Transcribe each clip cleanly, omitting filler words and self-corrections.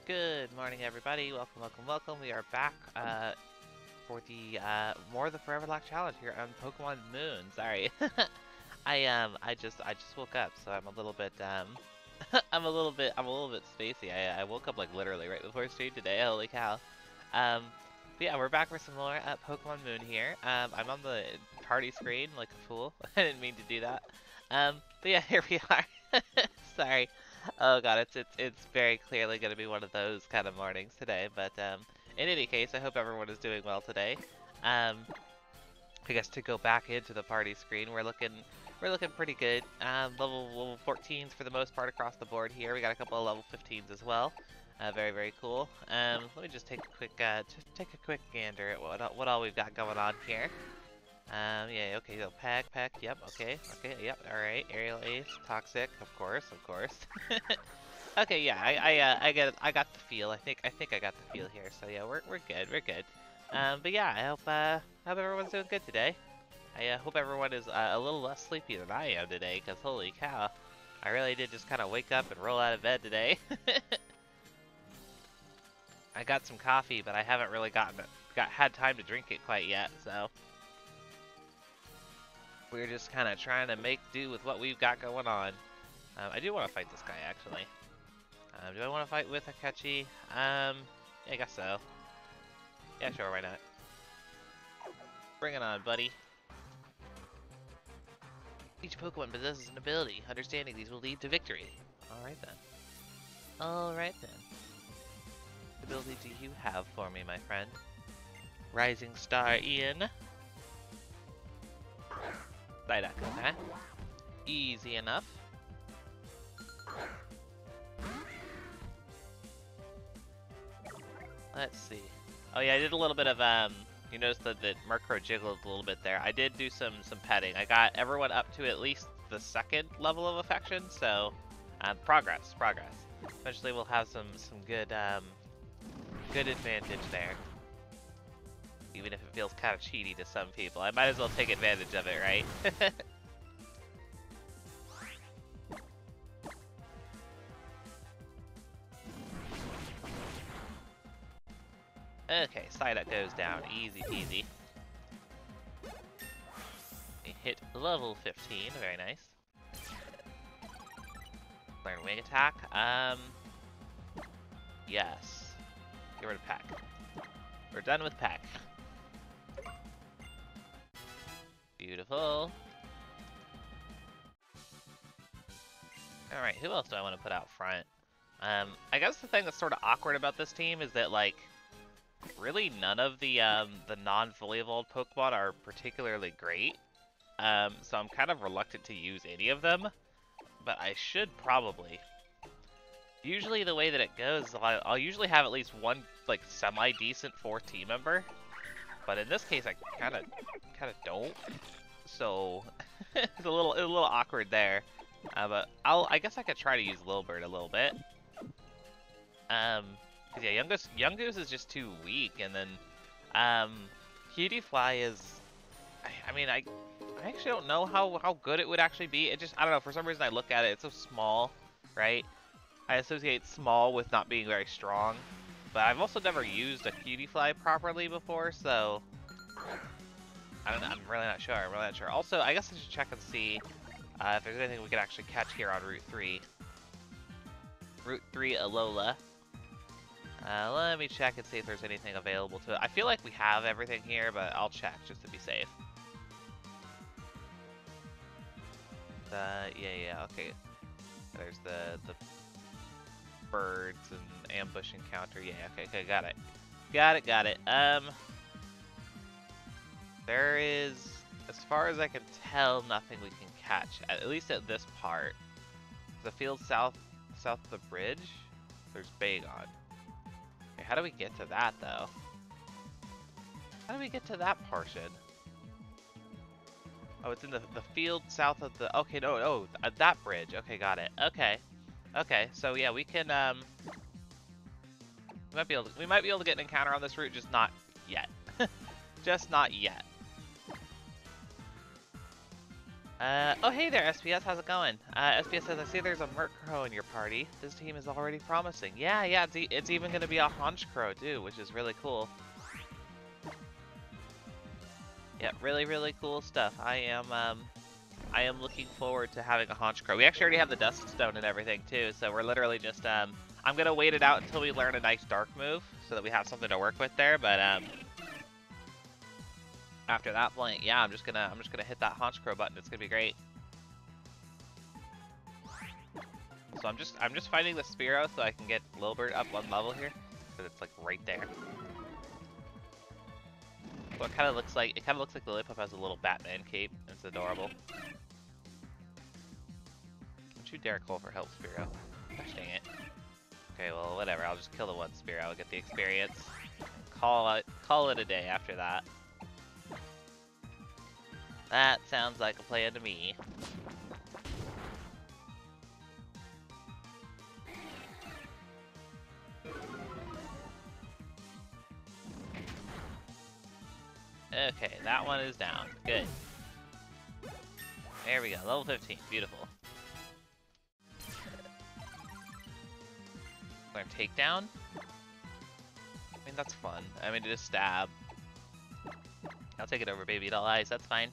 Good morning, everybody. Welcome, welcome, welcome. We are back for the more of the Foreverlocke challenge here on Pokemon Moon. Sorry, I just woke up, so I'm a little bit I'm a little bit spacey. I woke up like literally right before stream today. Holy cow! But yeah, we're back for some more Pokemon Moon here. I'm on the party screen like a fool. I didn't mean to do that. But yeah, here we are. Sorry. Oh god, it's very clearly going to be one of those kind of mornings today. But in any case, I hope everyone is doing well today. I guess to go back into the party screen, we're looking pretty good. Level 14s for the most part across the board here. We got a couple of level 15s as well. Very cool. Let me just take a quick gander at what all we've got going on here. Yeah, okay, so Peck, yep, okay, yep, alright, Aerial Ace, Toxic, of course. Okay, yeah, I got the feel, I think I got the feel here, so yeah, we're good. But yeah, I hope everyone's doing good today. I hope everyone is a little less sleepy than I am today, because holy cow, I really did just kind of wake up and roll out of bed today. I got some coffee, but I haven't really had time to drink it quite yet, so we're just kind of trying to make do with what we've got going on. I do want to fight this guy, actually. Do I want to fight with Akechi? Yeah, I guess so. Yeah, sure, why not? Bring it on, buddy. Each Pokemon possesses an ability. Understanding these will lead to victory. Alright then. What ability do you have for me, my friend? Rising Star Ian. Psyduck, okay. Easy enough. Let's see. Oh yeah, I did a little bit of, you noticed that Murkrow jiggled a little bit there. I did do some petting. I got everyone up to at least the second level of affection, so, progress. Eventually we'll have some good, good advantage there. Even if it feels kind of cheaty to some people. I might as well take advantage of it, right? Okay, Psyduck goes down. Easy peasy. We hit level 15. Very nice. Learn Wing Attack. Yes. Get rid of Peck. We're done with Peck. Beautiful. Alright, who else do I want to put out front? I guess the thing that's sort of awkward about this team is that, like, really none of the non-fully evolved Pokemon are particularly great. So I'm kind of reluctant to use any of them, but I should probably. Usually the way that it goes, I'll usually have at least one, like, semi-decent 4th team member. But in this case, I kind of don't. So it's a little awkward there. But I guess I could try to use Lilbert a little bit. Cause yeah, Youngoose is just too weak, and then Cutiefly is. I mean, I actually don't know how good it would actually be. It just, I don't know. For some reason, I look at it. It's so small, right? I associate small with not being very strong. But I've also never used a Cutiefly properly before, so I don't know. I'm really not sure. Also, I guess I should check and see if there's anything we could actually catch here on Route 3. Route 3 Alola. Let me check and see if there's anything available to it. I feel like we have everything here, but I'll check just to be safe. Yeah, okay. There's the birds and ambush encounter. Yeah, okay, got it. There is, as far as I can tell, nothing we can catch, at least at this part. The field south of the bridge, there's Bagon. Okay, how do we get to that, though? How do we get to that portion? Oh, it's in the field south of the... Okay, no, that bridge. Okay, got it. Okay, so yeah, we can, we might be able to get an encounter on this route, just not yet. Just not yet. Oh hey there, SPS, how's it going? SPS says, I see there's a Merc Crow in your party. This team is already promising. Yeah, it's even gonna be a Haunch Crow too, which is really cool. Yeah, really, really cool stuff. I am looking forward to having a Haunch Crow. We actually already have the Dust Stone and everything too, so we're literally just, I'm gonna wait it out until we learn a nice dark move, so that we have something to work with there, but, after that point, yeah, I'm just gonna hit that Haunch Crow button. It's gonna be great. So I'm just fighting the Spearow so I can get Lilbert up one level here, because it's like right there. So it kind of looks like the Lillipup has a little Batman cape. It's adorable. Don't you dare call for help, Spearow. Gosh dang it. Okay, well whatever. I'll just kill the one Spearow. I'll get the experience. Call it a day after that. That sounds like a plan to me. Okay, that one is down. Good. There we go. Level 15. Beautiful. Learn takedown? I mean, that's fun. I mean, just stab. I'll take it over Baby Doll Eyes. That's fine.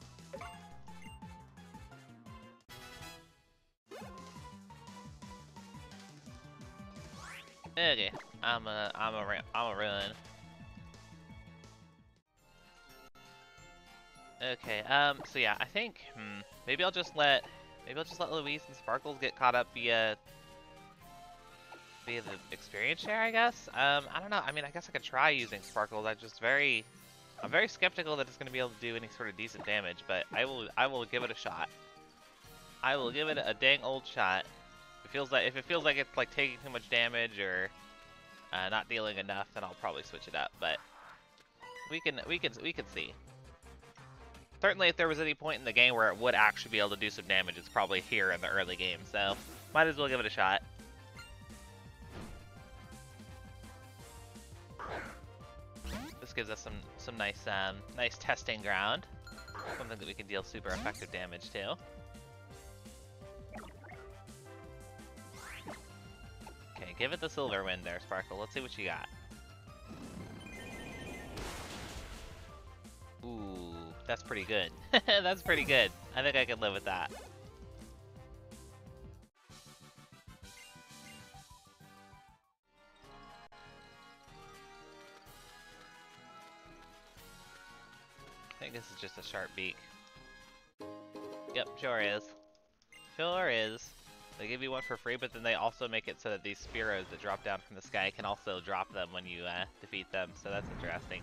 Okay, I'm a run. Okay, so yeah, I think, maybe I'll just let Louise and Sparkles get caught up via the experience share, I guess. I don't know. I mean, I guess I could try using Sparkles. I'm very skeptical that it's going to be able to do any sort of decent damage, but I will give it a shot. I will give it a dang old shot. If it feels like it's like taking too much damage or not dealing enough, then I'll probably switch it up. But we can see. Certainly, if there was any point in the game where it would actually be able to do some damage, it's probably here in the early game. So might as well give it a shot. This gives us some nice nice testing ground. Something that we can deal super effective damage to. Okay, give it the silver win there, Sparkle. Let's see what you got. Ooh, that's pretty good. That's pretty good. I think I can live with that. I think this is just a sharp beak. Yep, sure is. Sure is. They give you one for free, but then they also make it so that these Spearows that drop down from the sky can also drop them when you defeat them, so that's interesting.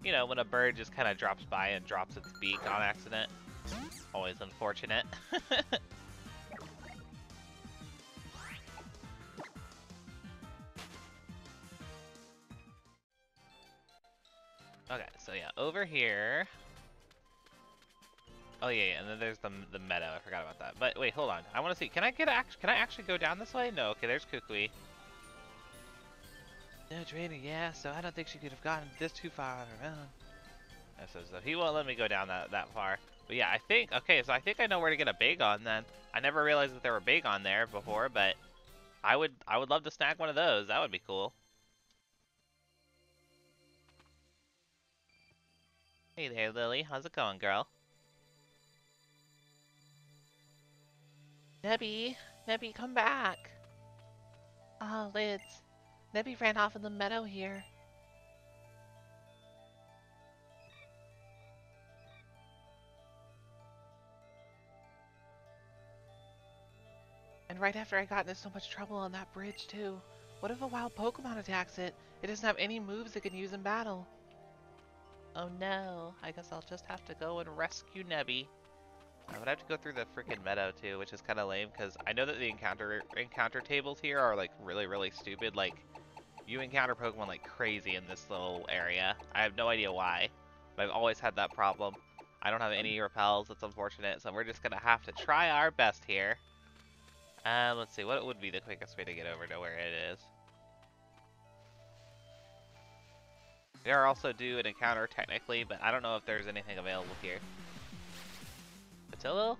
You know, when a bird just kind of drops by and drops its beak on accident. Always unfortunate. Okay, so yeah, over here... Oh yeah, and then there's the meadow. I forgot about that. But wait, hold on. I want to see. Can I actually go down this way? No. Okay, there's Kukui. No trainer. Yeah. So I don't think she could have gotten this too far on her own. So he won't let me go down that far. But yeah, I think. Okay, so I think I know where to get a Bagon then. I never realized that there were Bagon there before, but I would love to snag one of those. That would be cool. Hey there, Lily. How's it going, girl? Nebby! Nebby, come back! Oh, Lids. Nebby ran off in the meadow here. And right after I got into so much trouble on that bridge, too. What if a wild Pokemon attacks it? It doesn't have any moves it can use in battle. Oh no, I guess I'll just have to go and rescue Nebby. I would have to go through the freaking meadow too, which is kind of lame because I know that the encounter tables here are like really stupid. Like, you encounter Pokemon like crazy in this little area. I have no idea why, but I've always had that problem. I don't have any repels. That's unfortunate. So we're just gonna have to try our best here. Let's see, what would be the quickest way to get over to where it is? We are also due an encounter technically, but I don't know if there's anything available here. Petilil?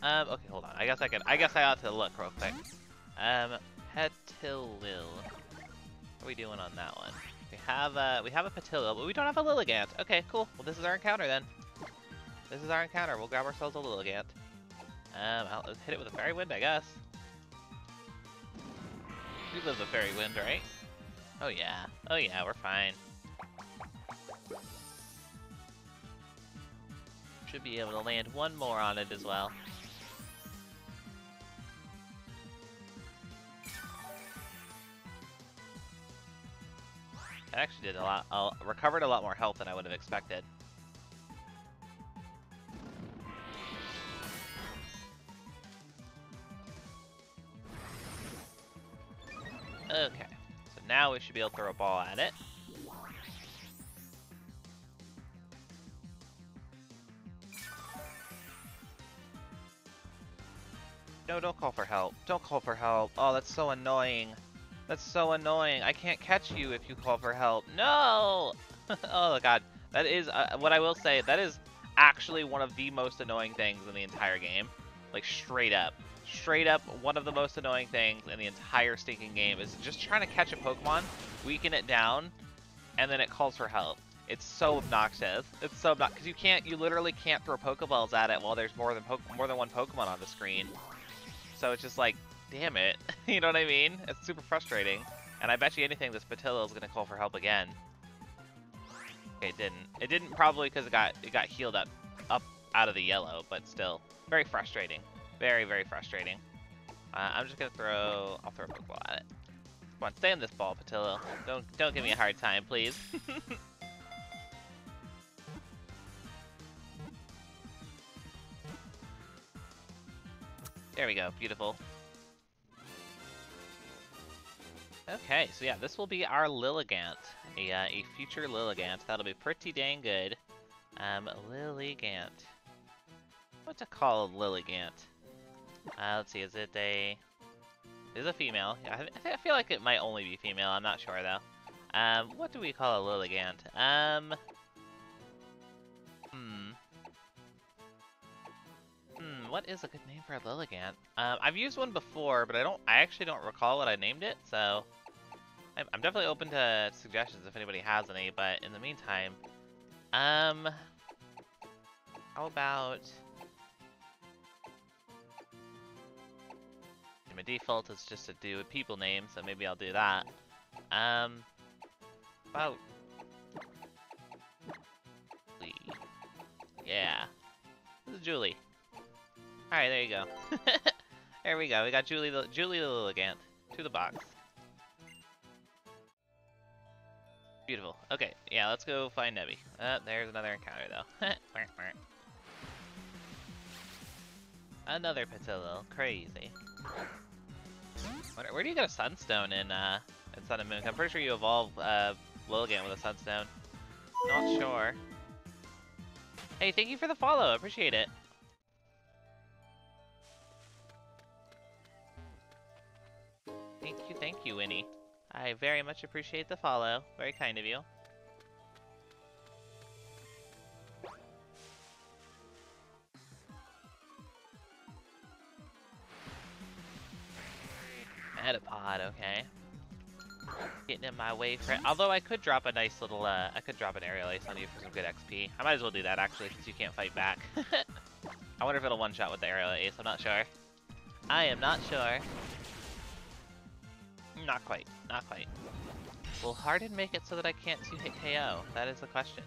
Okay, hold on. I guess I ought to look real quick. Petilil. What are we doing on that one? We have a Petilil, but we don't have a Lilligant. Okay, cool. Well, this is our encounter then. This is our encounter. We'll grab ourselves a Lilligant. I'll hit it with a Fairy Wind, I guess. We live the Fairy Wind, right? Oh yeah. Oh yeah, we're fine. Should be able to land one more on it as well. That actually did a lot. Recovered a lot more health than I would have expected. Okay, so now we should be able to throw a ball at it. No, don't call for help. Don't call for help. Oh, that's so annoying. That's so annoying. I can't catch you if you call for help. No! Oh god. That is, what I will say, that is actually one of the most annoying things in the entire game. Like, straight up. Straight up, one of the most annoying things in the entire stinking game is just trying to catch a Pokemon, weaken it down, and then it calls for help. It's so obnoxious. It's so obnoxious, because you literally can't throw Pokeballs at it while there's more than one Pokemon on the screen. So it's just like, damn it. You know what I mean? It's super frustrating. And I bet you anything this Petilil is going to call for help again. Okay, it didn't. It didn't probably because it got healed up out of the yellow, but still. Very frustrating. Very, very frustrating. I'm just going to I'll throw a Pokeball at it. Come on, stay in this ball, Petilil. Don't give me a hard time, please. There we go, beautiful. Okay, so yeah, this will be our Lilligant, a future Lilligant. That'll be pretty dang good. Lilligant. What to call a Lilligant? Let's see, is it a female? Yeah, I feel like it might only be female. I'm not sure though. What do we call a Lilligant? What is a good name for a Lilligant? I've used one before, but I actually don't recall what I named it, so I'm definitely open to suggestions if anybody has any, but in the meantime, how about my default is just to do a people name, so maybe I'll do that. About Julie. Yeah. This is Julie. Alright, there you go. There we go. We got Julie the Lilligant. To the box. Beautiful. Okay, yeah, let's go find Nebby. There's another encounter, though. Another Petilil. Crazy. Where do you get a Sunstone in Sun and Moon? I'm pretty sure you evolve Lilligant with a Sunstone. Not sure. Hey, thank you for the follow. I appreciate it. Thank you, Winnie. I very much appreciate the follow. Very kind of you. Metapod, okay. Getting in my way for it. Although I could drop a nice little, I could drop an Aerial Ace on you for some good XP. I might as well do that, actually, since you can't fight back. I wonder if it'll one-shot with the Aerial Ace. I'm not sure. I am not sure. Not quite. Not quite. Will Harden make it so that I can't two-hit KO? That is the question.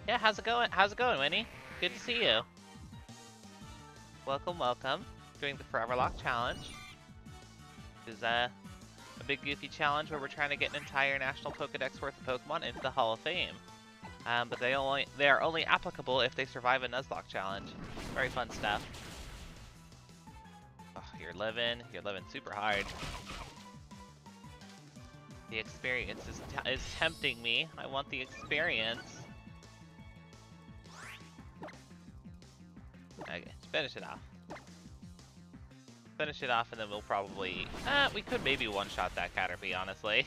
Yeah, how's it going? How's it going, Winnie? Good to see you. Welcome, welcome. Doing the Foreverlocke challenge. This is a big goofy challenge where we're trying to get an entire National Pokedex worth of Pokemon into the Hall of Fame. But they are only applicable if they survive a Nuzlocke challenge. Very fun stuff. Oh, you're living super hard. The experience is tempting me. I want the experience. Okay, let's finish it off. Finish it off, and then we'll probably... we could maybe one-shot that Caterpie, honestly.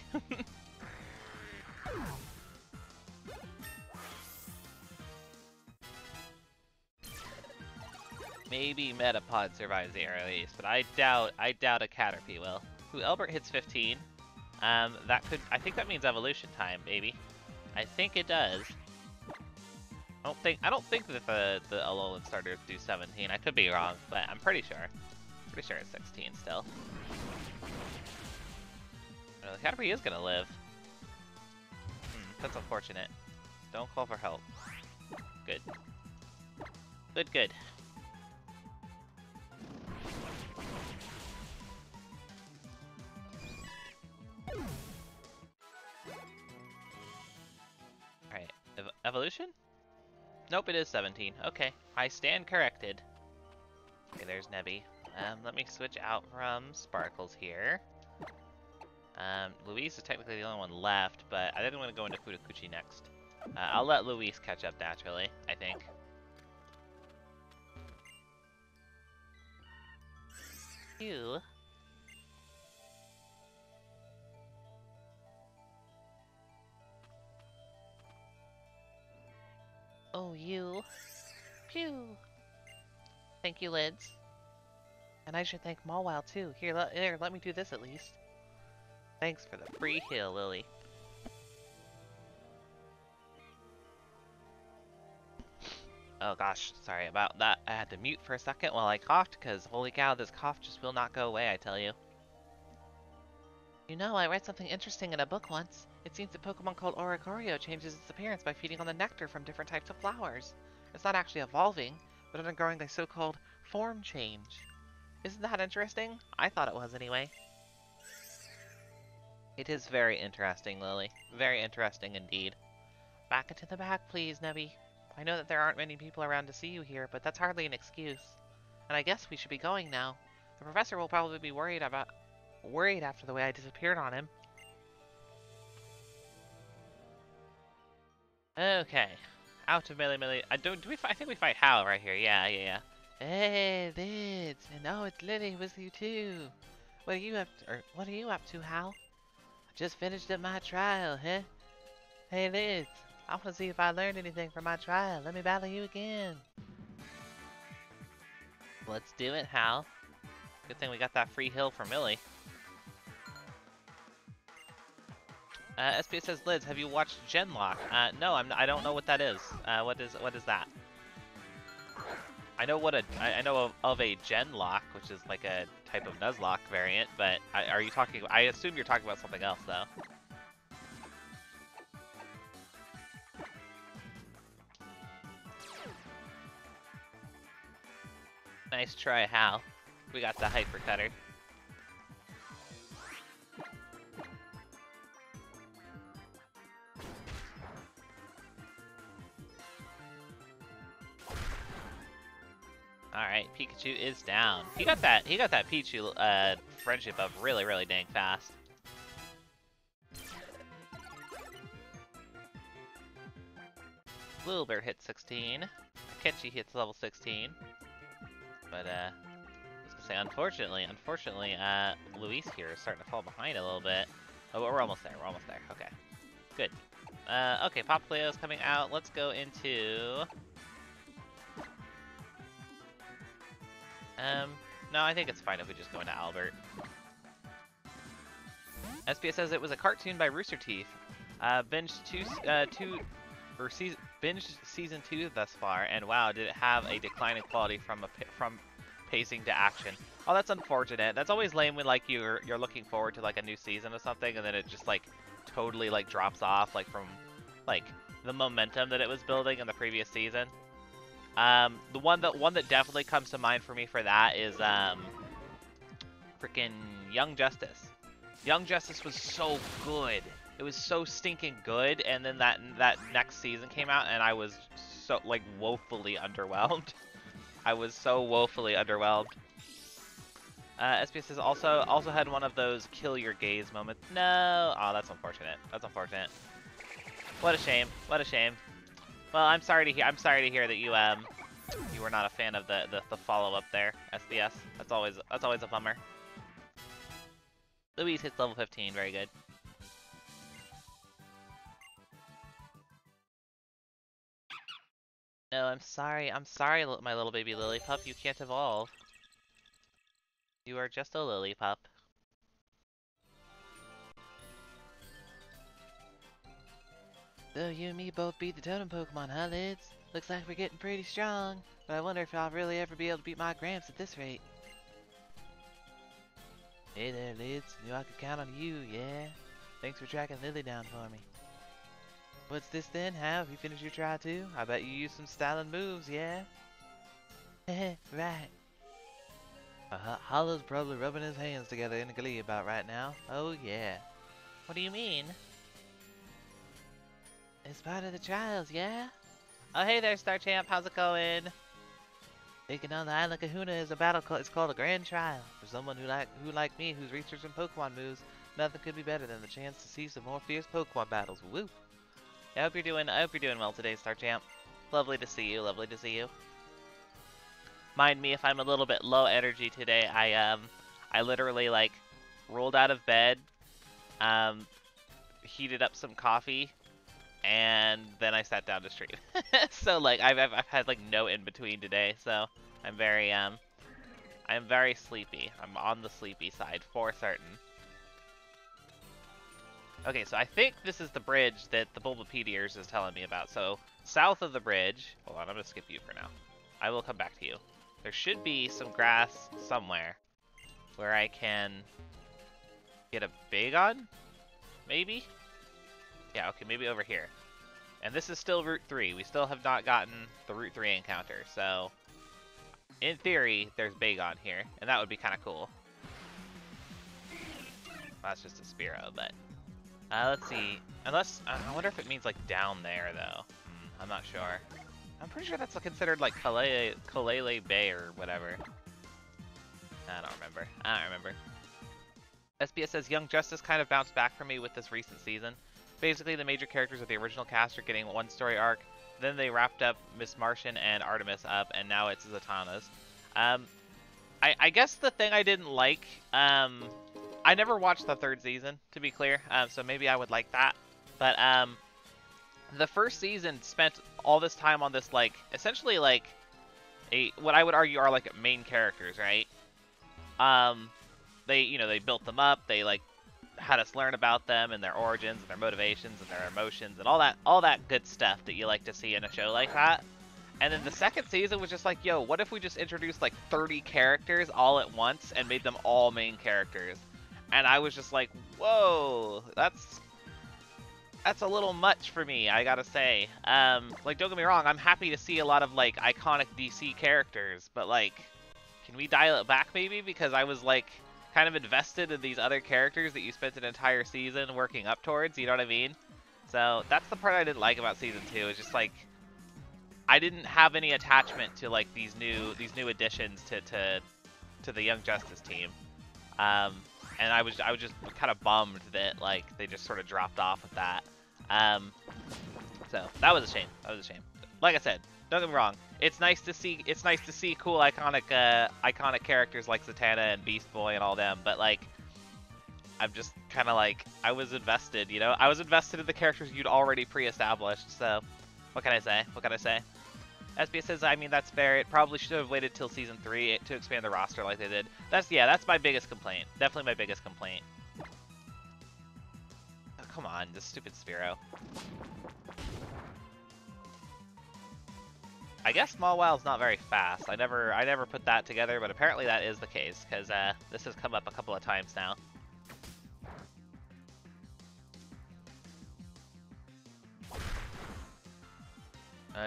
Maybe Metapod survives the release, but I doubt a Caterpie will. Ooh, Elbert hits 15. That could, I think that means evolution time, maybe. I think it does. I don't think that the Alolan starters do 17. I could be wrong, but I'm pretty sure. Pretty sure it's 16 still. No, the Caterpie is gonna live. That's unfortunate. Don't call for help. Good. Good, good. Alright, evolution? Nope, it is 17. Okay, I stand corrected. Okay, there's Nebby. Let me switch out from Sparkles here. Luis is technically the only one left, but I didn't want to go into Kutakuchi next. I'll let Luis catch up naturally, I think. You. Oh, you. Phew. Thank you, Lids. And I should thank Mawile too. Here, let me do this at least. Thanks for the free heal, Lily. Oh gosh, sorry about that. I had to mute for a second while I coughed, because holy cow, this cough just will not go away, I tell you. You know, I read something interesting in a book once. It seems a Pokemon called Oricorio changes its appearance by feeding on the nectar from different types of flowers. It's not actually evolving, but undergoing the so-called form change. Isn't that interesting? I thought it was anyway. It is very interesting, Lily. Very interesting indeed. Back into the back, please, Nebby. I know that there aren't many people around to see you here, but that's hardly an excuse. And I guess we should be going now. The professor will probably be worried after the way I disappeared on him. Okay. Out of melee. I think we fight Hal right here. Yeah. Hey, Lids. And oh, it's Lily with you too. What are you up to, Hal? I just finished up my trial, huh? Hey, Liz, I want to see if I learned anything from my trial. Let me battle you again. Let's do it, Hal. Good thing we got that free heal from Millie. SPS says, Liz, have you watched Genlock? No, I don't know what that is. What is that? I know of a Genlock, which is like a type of Nuzlocke variant, but are you talking? I assume you're talking about something else, though. Nice try, Hal. We got the Hyper Cutter. Alright, Pikachu is down. He got that Pichu friendship up really, really dang fast. Wilbur hits 16. Akechi hits level 16. But I was gonna say, unfortunately, Luis here is starting to fall behind a little bit. Oh, we're almost there. Okay, good. Okay, Popplio's coming out. Let's go into. No, I think it's fine if we just go into Albert. SPS says it was a cartoon by Rooster Teeth. Binged season 2 thus far, and wow, did it have a decline in quality from pacing to action. Oh, that's unfortunate. That's always lame when like you're looking forward to like a new season or something, and then it just like totally like drops off like from like the momentum that it was building in the previous season. The one that definitely comes to mind for me for that is freaking Young Justice. Young Justice was so good. It was so stinking good, and then that next season came out, and I was so like woefully underwhelmed. I was so woefully underwhelmed. SPS has also had one of those kill your gaze moments. No, oh, that's unfortunate. That's unfortunate. What a shame. What a shame. Well, I'm sorry to hear that you were not a fan of the follow up there, SBS. That's always a bummer. Louise hits level 15. Very good. No, I'm sorry. I'm sorry, my little baby lily pup. You can't evolve. You are just a lily pup. So you and me both beat the totem Pokemon, huh, Lids? Looks like we're getting pretty strong, but I wonder if I'll really ever be able to beat my Gramps at this rate. Hey there, Lids. Knew I could count on you, yeah? Thanks for tracking Lily down for me. What's this then, huh? Have you finished your try too? I bet you used some styling moves, yeah? Heh, right. Hollow's probably rubbing his hands together in glee about right now. Oh yeah. What do you mean? It's part of the trials, yeah? Oh hey there, Star Champ. How's it going? Taking on the Island Kahuna is a battle. It's called a grand trial. For someone who like me, who's researching Pokemon moves, nothing could be better than the chance to see some more fierce Pokemon battles. Woo! I hope you're doing well today, Star Champ. Lovely to see you. Lovely to see you. Mind me if I'm a little bit low energy today. I literally like rolled out of bed, heated up some coffee, and then I sat down to stream. So like I've had like no in between today. So I'm very sleepy. I'm on the sleepy side for certain. Okay, so I think this is the bridge that the Bulbapedia is telling me about. So south of the bridge, hold on, I'm gonna skip you for now. I will come back to you. There should be some grass somewhere where I can get a Bagon, maybe? Yeah, okay, maybe over here. And this is still Route 3. We still have not gotten the Route 3 encounter, so in theory, there's Bagon here, and that would be kind of cool. That's just a Spearow, but let's see. Unless I wonder if it means like down there though. I'm not sure. I'm pretty sure that's considered like Kalele Bay or whatever. I don't remember. SBS says Young Justice kind of bounced back for me with this recent season. Basically, the major characters of the original cast are getting one story arc. Then they wrapped up Miss Martian and Artemis up, and now it's Zatanna's. I guess the thing I didn't like, I never watched the third season, to be clear, so maybe I would like that. But the first season spent all this time on this, like, essentially like what I would argue are like main characters, right? They built them up. They like had us learn about them and their origins and their motivations and their emotions and all that good stuff that you like to see in a show like that. And then the second season was just like, yo, what if we just introduced like 30 characters all at once and made them all main characters? And I was just like, whoa, that's a little much for me, I gotta say. Like, don't get me wrong, I'm happy to see a lot of like iconic DC characters, but like, can we dial it back maybe? Because I was like kind of invested in these other characters that you spent an entire season working up towards, you know what I mean? So that's the part I didn't like about season 2. It's just like I didn't have any attachment to like these new additions to the Young Justice team. And I was just kind of bummed that like they just sort of dropped off with that. So that was a shame. Like I said, don't get me wrong. It's nice to see cool iconic characters like Zatanna and Beast Boy and all them, but like I'm just kind of like I was invested, you know? I was invested in the characters you'd already pre-established. So what can I say? SBS says, I mean, that's fair. It probably should have waited till season 3 to expand the roster like they did. That's my biggest complaint. Definitely my biggest complaint. Oh, come on, this stupid Spearow. I guess Mawil's not very fast. I never put that together, but apparently that is the case, because this has come up a couple of times now.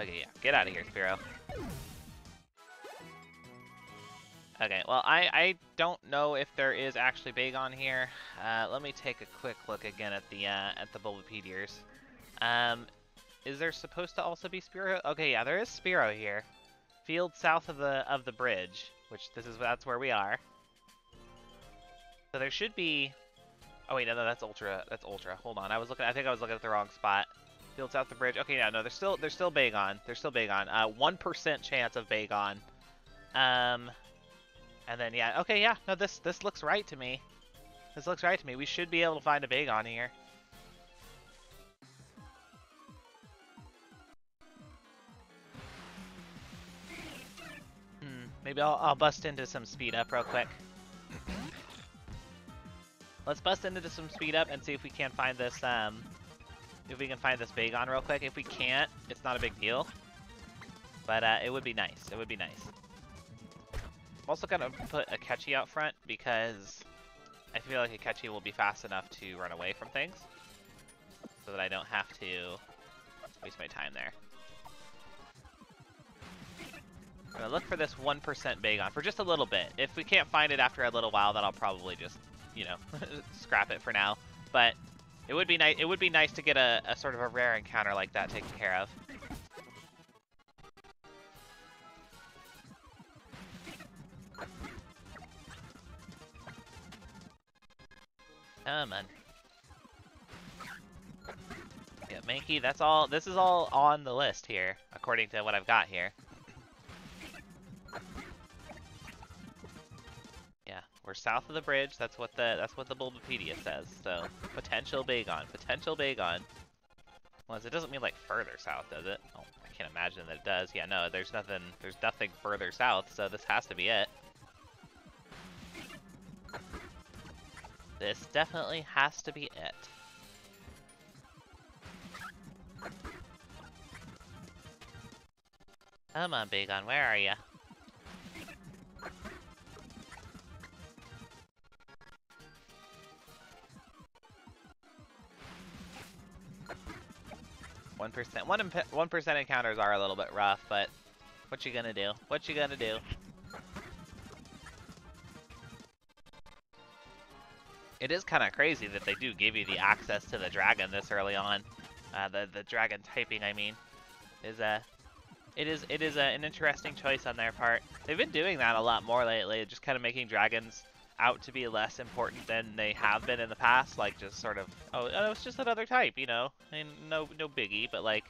Okay, yeah. Get out of here, Spearow. Okay, well, I don't know if there is actually Bagon here. Let me take a quick look again at the Bulbapedia. Is there supposed to also be Spearow? Okay, yeah, there is Spearow here. Field south of the bridge, which that's where we are. So there should be. Oh wait, no, that's Ultra. That's Ultra. Hold on, I think I was looking at the wrong spot. Field south the bridge. Okay, no, there's still Bagon. There's still Bagon. 1% chance of Bagon. And then yeah, okay, yeah. No, this looks right to me. This looks right to me. We should be able to find a Bagon here. Maybe I'll bust into some speed up real quick. Let's bust into some speed up and see if we can find this if we can find this Bagon real quick. If we can't, it's not a big deal. But it would be nice. It would be nice. I'm also gonna put a Catchy out front because I feel like a Catchy will be fast enough to run away from things, so that I don't have to waste my time there. I'm gonna look for this 1% Bagon for just a little bit. If we can't find it after a little while, then I'll probably just, you know, scrap it for now. But it would be nice. It would be nice to get a sort of a rare encounter like that taken care of. Come on. Yeah, Mankey, that's all. This is all on the list here, according to what I've got here. Yeah, we're south of the bridge. That's what the Bulbapedia says. So potential Bagon, potential Bagon. Well, it doesn't mean like further south, does it? Oh, I can't imagine that it does. Yeah, no, there's nothing further south. So this has to be it. This definitely has to be it. Come on, Bagon, where are ya? One percent encounters are a little bit rough, but what you gonna do? What you gonna do? It is kind of crazy that they do give you the access to the dragon this early on. The dragon typing, I mean, is it is an interesting choice on their part. They've been doing that a lot more lately, just kind of making dragons out to be less important than they have been in the past. Like just sort of, oh, it's just another type, you know. I mean, no biggie, but like,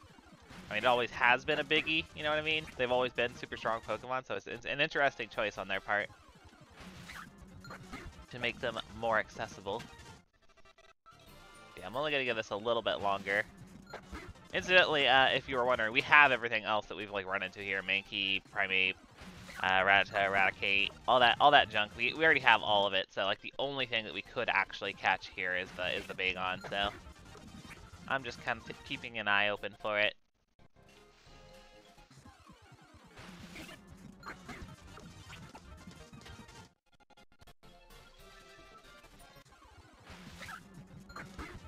I mean, it always has been a biggie. You know what I mean? They've always been super strong Pokemon, so it's an interesting choice on their part to make them more accessible. Yeah, I'm only gonna give this a little bit longer. Incidentally, if you were wondering, we have everything else that we've like run into here: Mankey, Primeape, Rattata, Raticate, all that junk. We already have all of it. So like the only thing that we could actually catch here is the Bagon. So I'm just kind of keeping an eye open for it.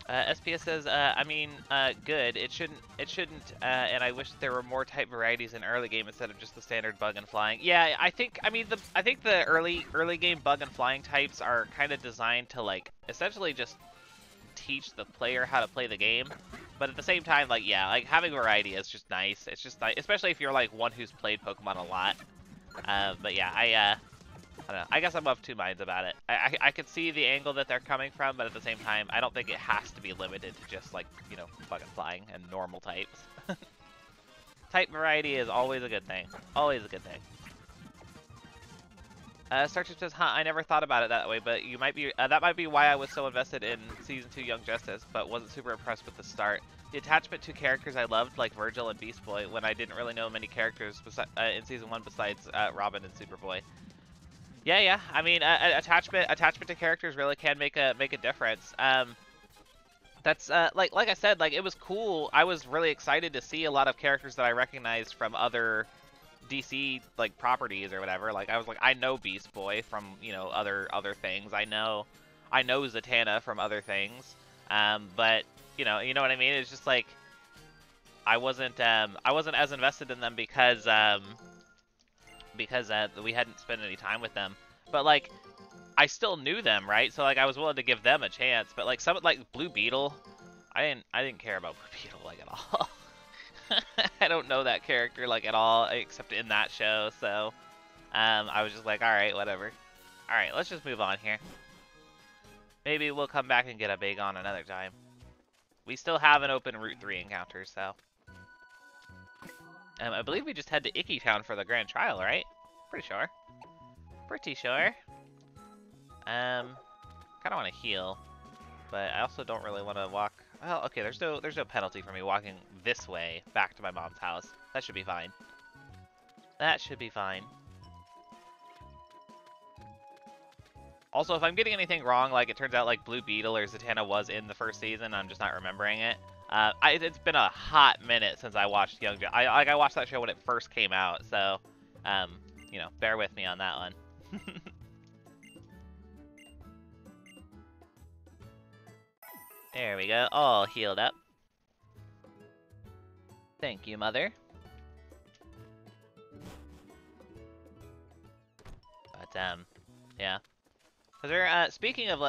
SPS says, I mean, good. It shouldn't, and I wish there were more type varieties in early game instead of just the standard bug and flying. Yeah, I think the early game bug and flying types are kind of designed to like essentially just teach the player how to play the game, but at the same time, like, yeah, like having variety is just nice. It's just nice, especially if you're like one who's played Pokemon a lot. But yeah, I don't know. I guess I'm of two minds about it. I could see the angle that they're coming from, but at the same time, I don't think it has to be limited to just like, you know, bug and flying and normal types. Type variety is always a good thing. Always a good thing. Starship says, huh, I never thought about it that way, but you might be, that might be why I was so invested in Season 2 Young Justice, but wasn't super impressed with the start. The attachment to characters I loved, like Virgil and Beast Boy, when I didn't really know many characters in Season 1 besides Robin and Superboy. Yeah. I mean, attachment to characters really can make a difference. That's like I said, like it was cool. I was really excited to see a lot of characters that I recognized from other DC like properties or whatever. Like I was like, I know Beast Boy from, you know, other things. I know Zatanna from other things. But you know what I mean. It's just like I wasn't as invested in them because we hadn't spent any time with them. But like, I still knew them, right? So like, I was willing to give them a chance. But like some like Blue Beetle, I didn't care about Blue Beetle like at all. I don't know that character like at all, except in that show. So I was just like, all right, whatever. All right, let's just move on here. Maybe we'll come back and get a Bagon another time. We still have an open Route 3 encounter, so. I believe we just head to Icky Town for the Grand Trial, right? Pretty sure. Pretty sure. Kind of want to heal, but I also don't really want to walk. Well, okay, there's no penalty for me walking this way back to my mom's house. That should be fine. That should be fine. Also, if I'm getting anything wrong, like it turns out like Blue Beetle or Zatanna was in the first season, I'm just not remembering it. It's been a hot minute since I watched Young Justice. I watched that show when it first came out, so you know, bear with me on that one. There we go, all healed up. Thank you, Mother. But yeah. Has there, speaking of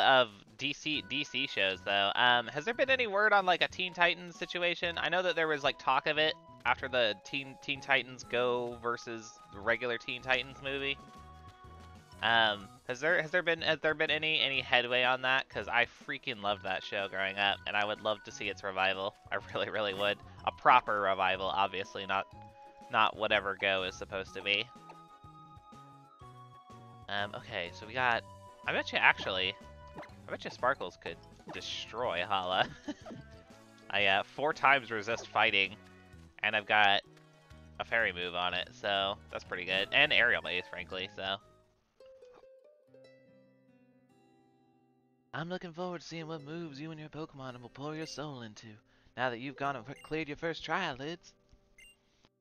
DC shows though, has there been any word on like a Teen Titans situation? I know that there was like talk of it after the Teen Titans Go versus the regular Teen Titans movie. Has there been any headway on that? Because I freaking loved that show growing up, and I would love to see its revival. I really would. A proper revival, obviously, not whatever Go is supposed to be. Okay, so we got. I bet you Sparkles could destroy Hala. I 4 times resist fighting, and I've got a fairy move on it, so that's pretty good. And aerial base, frankly, so. I'm looking forward to seeing what moves you and your Pokemon will pour your soul into, now that you've gone and cleared your first trial, Lids.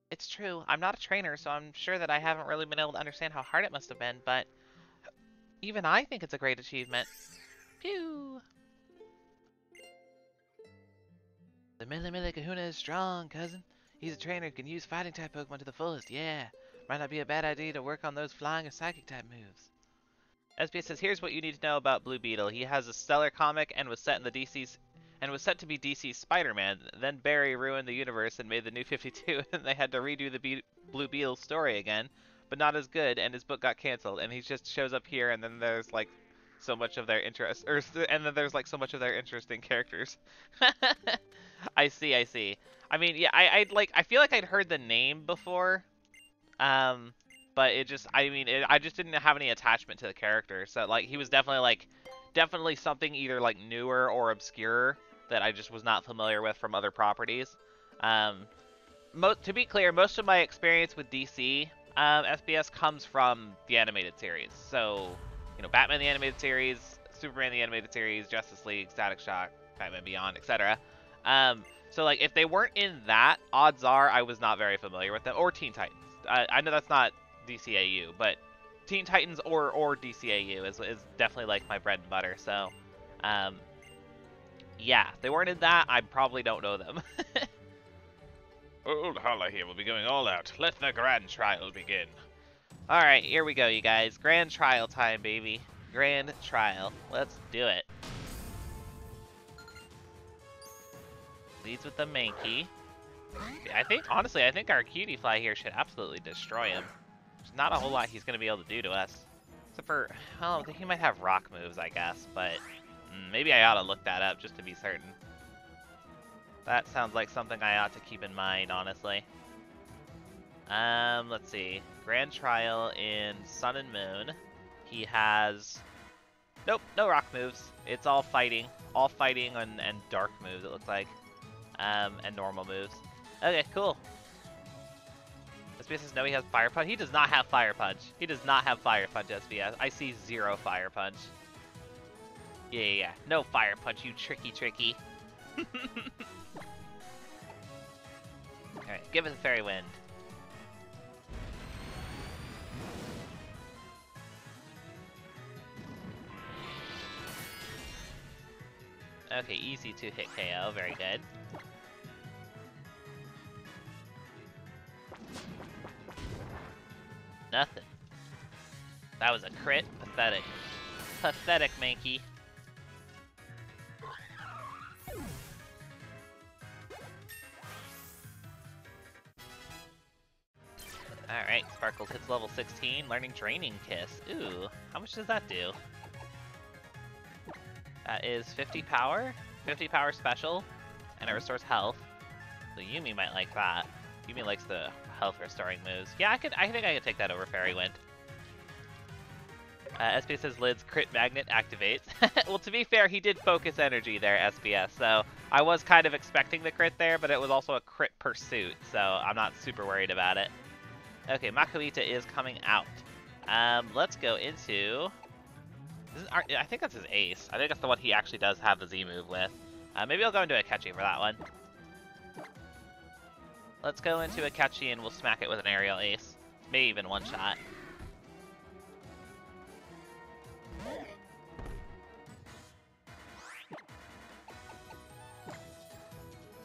It's true, I'm not a trainer, so I'm sure that I haven't really been able to understand how hard it must have been, but even I think it's a great achievement. Phew! The Mille Kahuna is strong, cousin. He's a trainer who can use fighting-type Pokemon to the fullest, yeah. Might not be a bad idea to work on those flying or psychic-type moves. SBS says, here's what you need to know about Blue Beetle. He has a stellar comic and was set to be DC's Spider-Man. Then Barry ruined the universe and made the New 52, and they had to redo the Blue Beetle story again, but not as good, and his book got canceled. And he just shows up here, and then there's like so much of their interest, and then there's like so much of their interesting characters. I see. I mean, yeah, I feel like I'd heard the name before, but it just, I just didn't have any attachment to the character. So like, he was definitely something either like newer or obscure that I just was not familiar with from other properties. To be clear, most of my experience with DC SBS comes from the animated series. So, you know, Batman the animated series, Superman the animated series, Justice League, Static Shock, Batman Beyond, etc. So like, if they weren't in that, odds are I was not very familiar with them. Or Teen Titans. I know that's not DCAU, but Teen Titans or DCAU is definitely like my bread and butter. So, yeah, if they weren't in that, I probably don't know them. Old Hala here will be going all out. Let the grand trial begin. Alright, here we go, you guys. Grand trial time, baby. Grand trial. Let's do it. Leads with the Mankey. Honestly, I think our Cutie Fly here should absolutely destroy him. There's not a whole lot he's going to be able to do to us. Except for, well, I think he might have rock moves, I guess, but maybe I ought to look that up just to be certain. That sounds like something I ought to keep in mind, honestly. Let's see. Grand Trial in Sun and Moon. He has... Nope, no rock moves. It's all fighting. All fighting and dark moves, it looks like. And normal moves. Okay, cool. SBS says no, he has Fire Punch. He does not have Fire Punch. He does not have Fire Punch, SBS. I see 0 Fire Punch. Yeah. No Fire Punch, you tricky. Alright, give it a Fairy Wind. Okay, easy to hit KO, very good. Nothing. That was a crit. Pathetic. Pathetic, Mankey. Alright, Sparkles hits level 16, learning Draining Kiss. Ooh, how much does that do? That is 50 power special, and it restores health. So Yumi might like that. Yumi likes the health restoring moves. Yeah, I think I could take that over Fairy Wind. SBS says Lid's crit magnet activates. Well, to be fair, he did focus energy there, SBS, so I was kind of expecting the crit there, but it was also a crit pursuit, so I'm not super worried about it. Okay, Makuhita is coming out. Let's go into I think that's his ace. I think that's the one he actually does have the Z move with. Maybe I'll go into Akechi for that one. Let's go into Akechi and we'll smack it with an aerial ace. Maybe even one shot.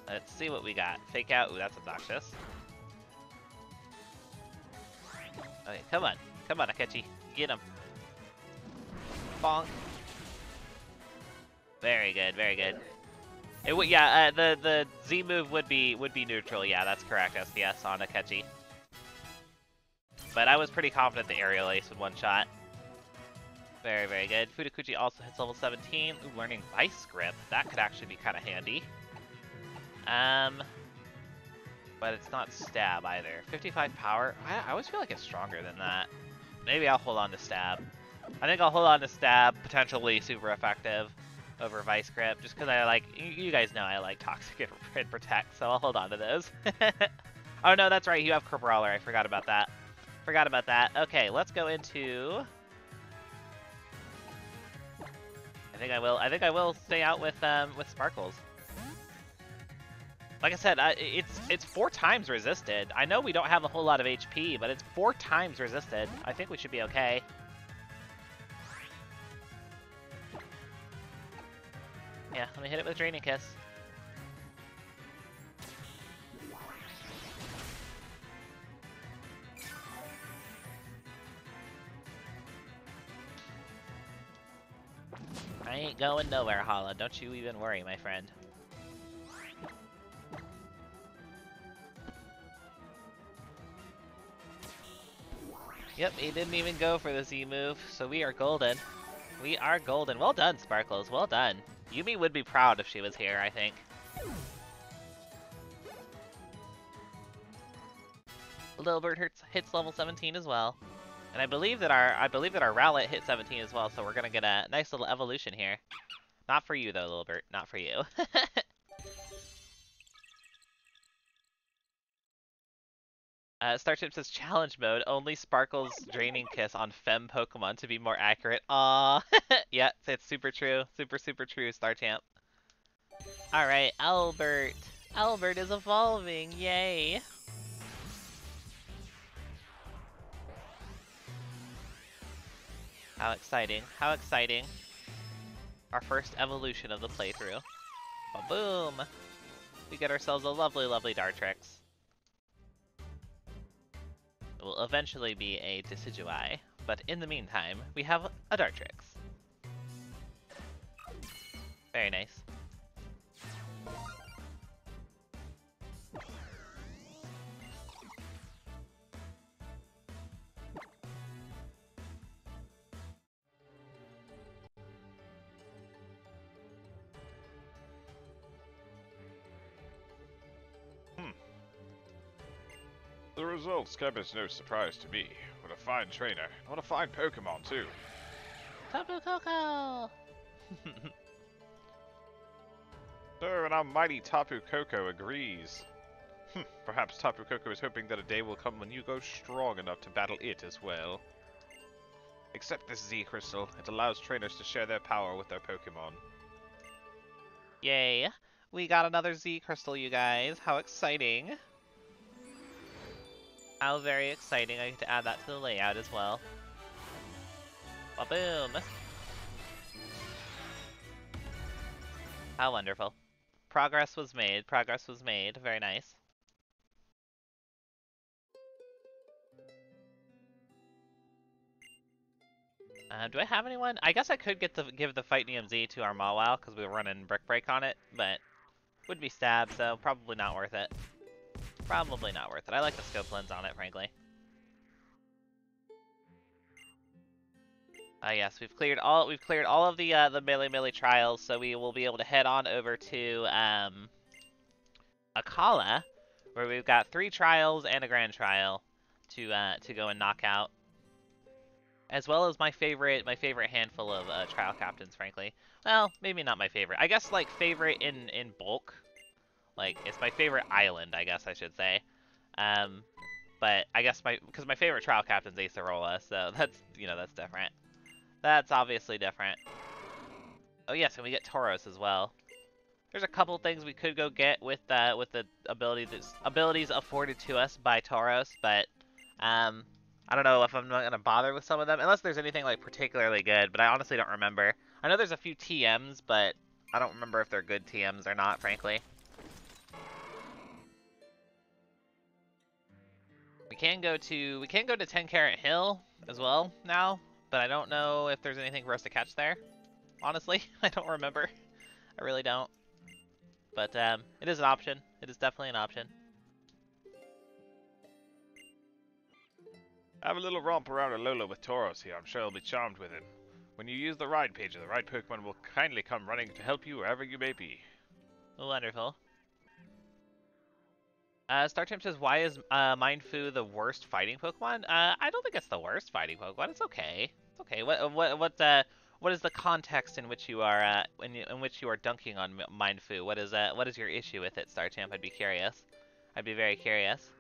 Let's see what we got. Fake out. Ooh, that's obnoxious. Okay, come on. Come on, Akechi. Get him. Bonk. Very good, very good. It would, yeah. The Z move would be neutral. Yeah, that's correct. SPS on Akechi. But I was pretty confident the aerial ace would one shot. Very, very good. Fudakuchi also hits level 17. Ooh, learning Vice Grip. That could actually be kind of handy. But it's not stab either. 55 power. I always feel like it's stronger than that. Maybe I'll hold on to stab. I think I'll hold on to stab. Potentially super effective over Vice Grip. Just because I like, you guys know I like Toxic and Protect, so I'll hold on to those. Oh no, that's right. You have Brawler. I forgot about that. Forgot about that. Okay, let's go into. I think I will stay out with Sparkles. Like I said, it's 4 times resisted. I know we don't have a whole lot of HP, but it's 4 times resisted. I think we should be okay. Yeah, let me hit it with Draining Kiss. I ain't going nowhere, Hala. Don't you even worry, my friend. Yep, he didn't even go for the Z move, so we are golden. We are golden. Well done, Sparkles. Well done. Yumi would be proud if she was here, I think. Lilbert hits level 17 as well. And I believe that our Rowlet hit 17 as well, so we're gonna get a nice little evolution here. Not for you though, Lilbert. Not for you. Starship says challenge mode, only Sparkle's Draining Kiss on Fem Pokemon to be more accurate. Aww. Yeah, it's super true. Super, super true, Starchamp. Alright, Albert. Albert is evolving, yay. How exciting, how exciting. Our first evolution of the playthrough. Ba-boom! We get ourselves a lovely, lovely Dartrix. It will eventually be a Decidueye, but in the meantime, we have a Dartrix. Very nice. The results come as no surprise to me. What a fine trainer. What a fine Pokemon, too. Tapu Koko! So, and our mighty Tapu Koko agrees. Perhaps Tapu Koko is hoping that a day will come when you go strong enough to battle it as well. Accept this Z Crystal. It allows trainers to share their power with their Pokemon. Yay! We got another Z Crystal, you guys. How exciting! How very exciting. I get to add that to the layout as well. Ba-boom! How wonderful. Progress was made. Progress was made. Very nice. Do I have anyone? I guess I could give the Fight Z to our Mawile because we were running Brick Break on it, but would be stabbed, so probably not worth it. Probably not worth it. I like the scope lens on it, frankly. Yes, we've cleared all of the melee trials, so we will be able to head on over to Akala, where we've got 3 trials and a grand trial to go and knock out, as well as my favorite handful of trial captains, frankly. Well, maybe not my favorite. I guess like favorite in bulk. Like, it's my favorite island, I guess I should say. But I guess because my favorite trial captain's Acerola, so that's, that's different. That's obviously different. Oh yes, and we get Tauros as well. There's a couple things we could go get with the abilities afforded to us by Tauros, but I don't know if I'm not gonna bother with some of them unless there's anything like particularly good. But I honestly don't remember. I know there's a few TMs, but I don't remember if they're good TMs or not, frankly. We can go to 10 Carat Hill as well now, but I don't know if there's anything for us to catch there. Honestly, I don't remember. I really don't. But it is an option. It is definitely an option. Have a little romp around Alola with Tauros here. I'm sure you'll be charmed with him. When you use the ride page, the right Pokemon will kindly come running to help you wherever you may be. Wonderful. StarChamp says, why is Mindfu the worst fighting Pokemon? I don't think it's the worst fighting Pokemon. It's okay. It's okay. What is the context in which you are in which you are dunking on Mindfu? What is your issue with it, StarChamp? I'd be curious. I'd be very curious.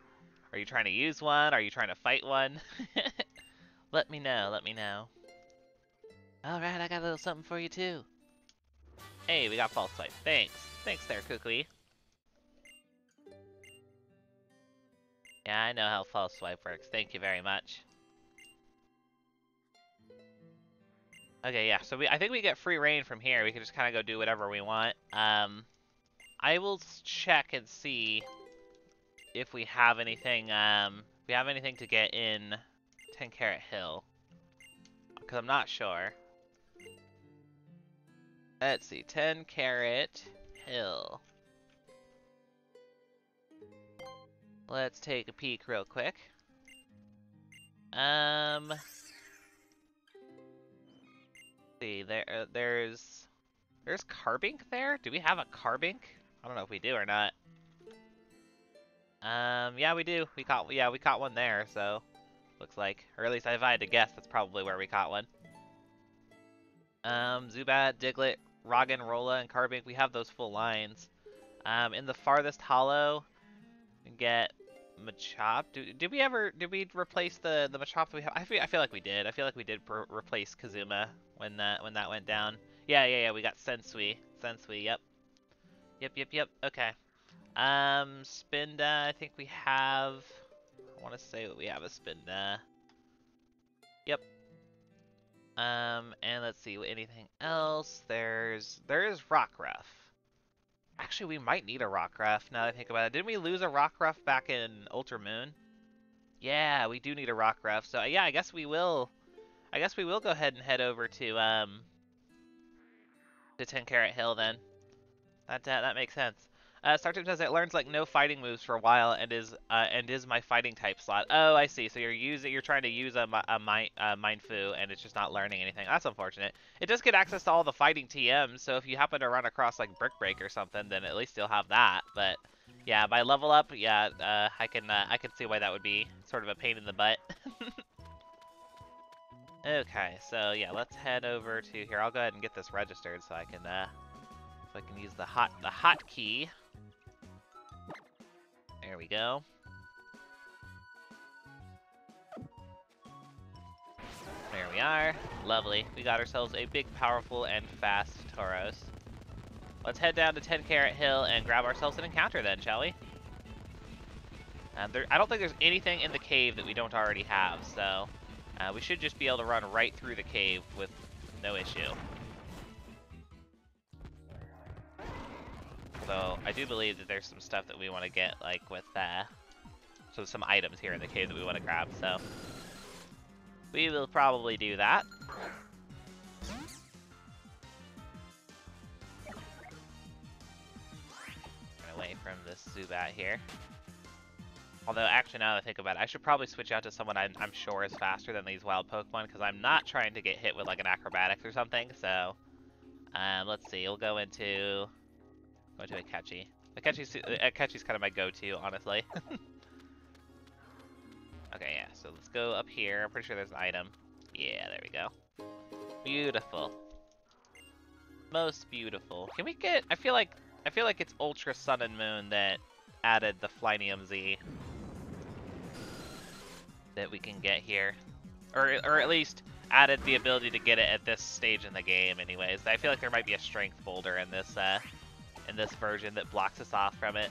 Are you trying to use one? Are you trying to fight one? Let me know. Let me know. All right, I got a little something for you too. Hey, we got False Swipe. Thanks. Thanks there, Kukui. Yeah, I know how False Swipe works. Thank you very much. Okay, yeah, so I think we get free reign from here. We can just kind of go do whatever we want. I will check and see if we have anything, to get in 10 Carat Hill. Because I'm not sure. Let's see, 10 Carat Hill. Let's take a peek real quick. See, there's Carbink there? Do we have a Carbink? I don't know if we do or not. Yeah, we do. We caught one there, so looks like, or at least if I had to guess, that's probably where we caught one. Zubat, Diglett, Roggenrola, and Carbink, we have those full lines. In the farthest hollow, we get Machop. Did we replace the Machop that we have? I feel like we did. I feel like we did replace Kazuma when that went down. Yeah. We got Sensui. Yep. Okay. Spinda. I think we have. I want to say what we have as Spinda. Yep. And let's see, anything else? There is Rockruff. Actually, we might need a Rockruff now that I think about it. Didn't we lose a Rockruff back in Ultra Moon? Yeah, we do need a Rockruff. So yeah, I guess we will go ahead and head over to 10 Carat Hill then. That makes sense. StarType says it learns like no fighting moves for a while and is my fighting type slot. Oh, I see. So you're trying to use a Mindfu and it's just not learning anything. That's unfortunate. It does get access to all the fighting TMs, so if you happen to run across like Brick Break or something, then at least you'll have that. But yeah, by level up, yeah, I can see why that would be sort of a pain in the butt. Okay, so yeah, let's head over to here. I'll go ahead and get this registered so I can use the hot key. There we go. There we are. Lovely. We got ourselves a big, powerful, and fast Tauros. Let's head down to 10 Carat Hill and grab ourselves an encounter then, shall we? I don't think there's anything in the cave that we don't already have, so we should just be able to run right through the cave with no issue. So I do believe that there's some stuff that we want to get, like with some items here in the cave that we want to grab. So we will probably do that. Run away from this Zubat here. Although actually, now that I think about it, I should probably switch out to someone I'm sure is faster than these wild Pokemon because I'm not trying to get hit with like an acrobatics or something. So let's see. We'll go into Akechi. Akechi's kind of my go-to, honestly. Okay, yeah, so let's go up here. I'm pretty sure there's an item. Yeah, there we go. Beautiful. Most beautiful. Can we get... I feel like it's Ultra Sun and Moon that added the Flynium Z that we can get here. Or at least added the ability to get it at this stage in the game anyways. I feel like there might be a strength boulder in this version that blocks us off from it.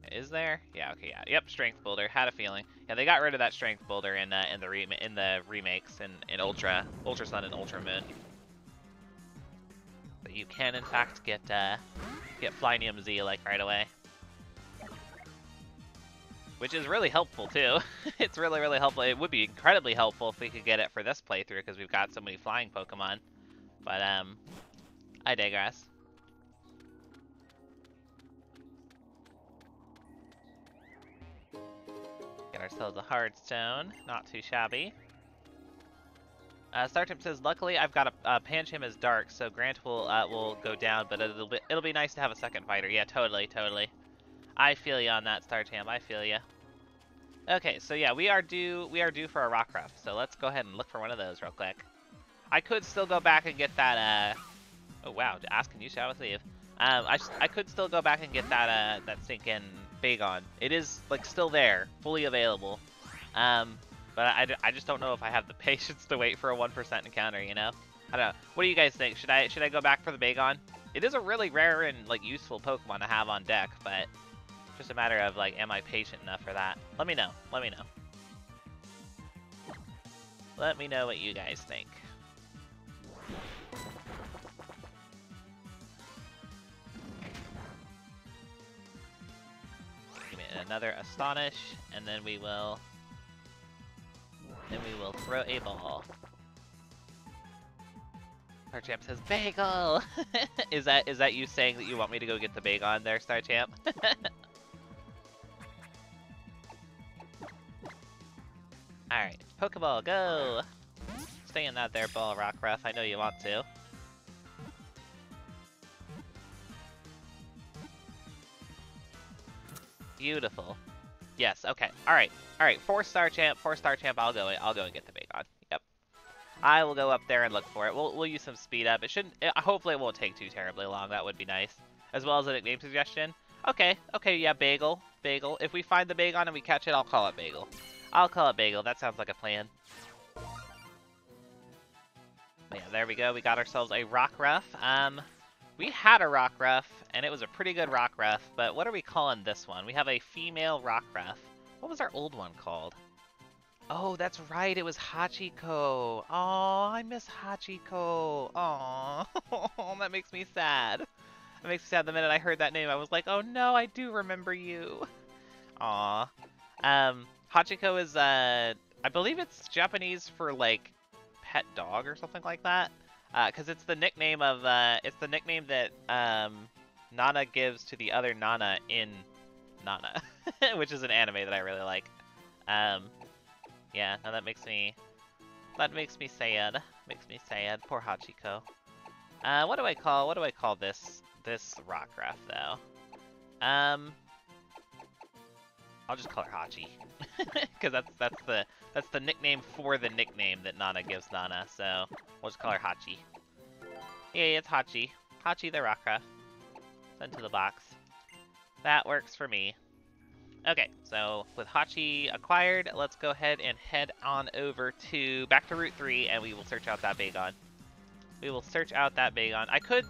Is there? Yeah, okay, yeah. Yep, strength boulder. Had a feeling. Yeah, they got rid of that strength boulder in the remakes in Ultra Sun and Ultra Moon. But you can in fact get Flynium Z like right away. Which is really helpful too. It's really, really helpful. It would be incredibly helpful if we could get it for this playthrough because we've got so many flying Pokemon. But I digress. Get ourselves a hard stone, not too shabby. Startup says, luckily I've got a Pancham is dark, so Grant will go down, but it'll be nice to have a second fighter. Yeah, totally. I feel you on that, Startam. I feel you. Okay, so yeah, we are due for a Rockruff. So let's go ahead and look for one of those real quick. I could still go back and get that. Oh wow, ask and you shall receive. I could still go back and get that stinking Bagon. It is like still there, fully available. But I just don't know if I have the patience to wait for a 1% encounter. You know, I don't know. What do you guys think? Should I go back for the Bagon? It is a really rare and like useful Pokemon to have on deck, but just a matter of like, am I patient enough for that? Let me know. Let me know. Let me know what you guys think. Give me another Astonish, and then we will throw a ball. Starchamp says bagel. Is that you saying that you want me to go get the Bagon there, Starchamp? Alright, Pokeball, go! Stay in that there ball, Rockruff. I know you want to. Beautiful. Yes, okay. Alright. Alright, 4-star champ, I'll go and get the Bagon. Yep. I will go up there and look for it. We'll use some speed up. Hopefully it won't take too terribly long. That would be nice. As well as a nickname suggestion. Okay, yeah, Bagel. If we find the Bagon and we catch it, I'll call it Bagel. That sounds like a plan. But yeah, there we go. We got ourselves a Rockruff. We had a Rockruff, and it was a pretty good Rockruff, but what are we calling this one? We have a female Rockruff. What was our old one called? Oh, that's right. It was Hachiko. Oh, I miss Hachiko. Oh, that makes me sad. That makes me sad. The minute I heard that name, I was like, oh no, I do remember you. Aw. Hachiko is, I believe it's Japanese for, like, pet dog or something like that. Because it's the nickname of, it's the nickname that, Nana gives to the other Nana in Nana. Which is an anime that I really like. Yeah, no, that makes me sad. Makes me sad. Poor Hachiko. What do I call this Rockruff, though? I'll just call her Hachi. Because that's the nickname for the nickname that Nana gives Nana, so we'll just call her Hachi. Yeah, it's Hachi. Hachi the Rockruff. Send to the box. That works for me. Okay, so with Hachi acquired, let's go ahead and head on over back to Route 3, and we will search out that Bagon. I could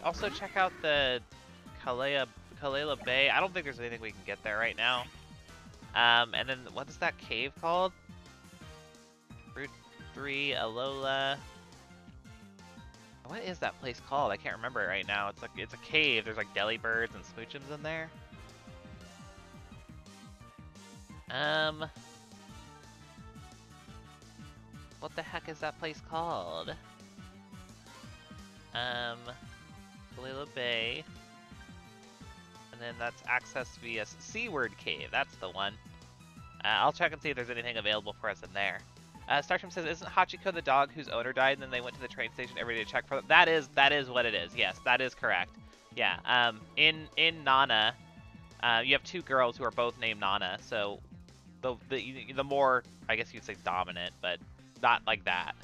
also check out the Kalela Bay. I don't think there's anything we can get there right now. And then what is that cave called? Route 3, Alola. What is that place called? I can't remember it right now. It's a cave. There's like Delibirds and Smoochums in there. What the heck is that place called? Kalela Bay. And then that's access via Seaward Cave. That's the one. I'll check and see if there's anything available for us in there. Starship says, isn't Hachiko the dog whose owner died and then they went to the train station every day to check for them? That is what it is. Yes, that is correct. Yeah, in Nana, you have two girls who are both named Nana, so the more, I guess you'd say dominant, but not like that.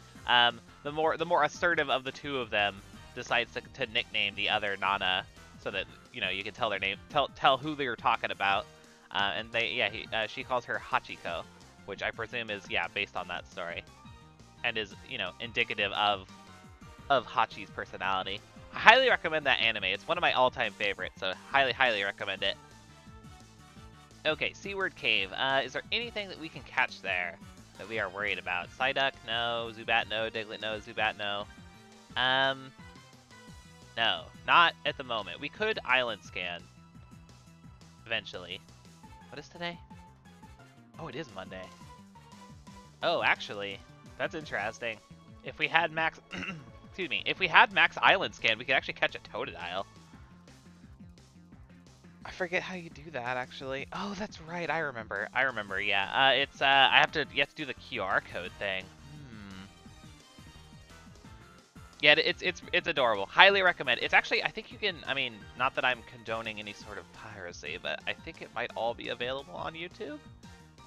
the more assertive of the two of them decides to nickname the other Nana, so that you know you can tell their name, tell who they're talking about. And she calls her Hachiko, which I presume is based on that story, and is indicative of Hachi's personality. I highly recommend that anime. It's one of my all-time favorites, so highly recommend it. Okay, Seaward Cave. Is there anything that we can catch there that we are worried about? Psyduck, no. Zubat, no. Diglett, no. Zubat, no. No, not at the moment. We could island scan eventually. What is today? Oh, it is Monday. Oh, actually, that's interesting. If we had max, excuse me, if we had max island scan, we could actually catch a Totodile. I forget how you do that, actually. Oh, that's right. I remember. Yeah. It's you have to do the QR code thing. Yeah, it's adorable. Highly recommend. It's actually, I think you can. I mean, not that I'm condoning any sort of piracy, but I think it might all be available on YouTube.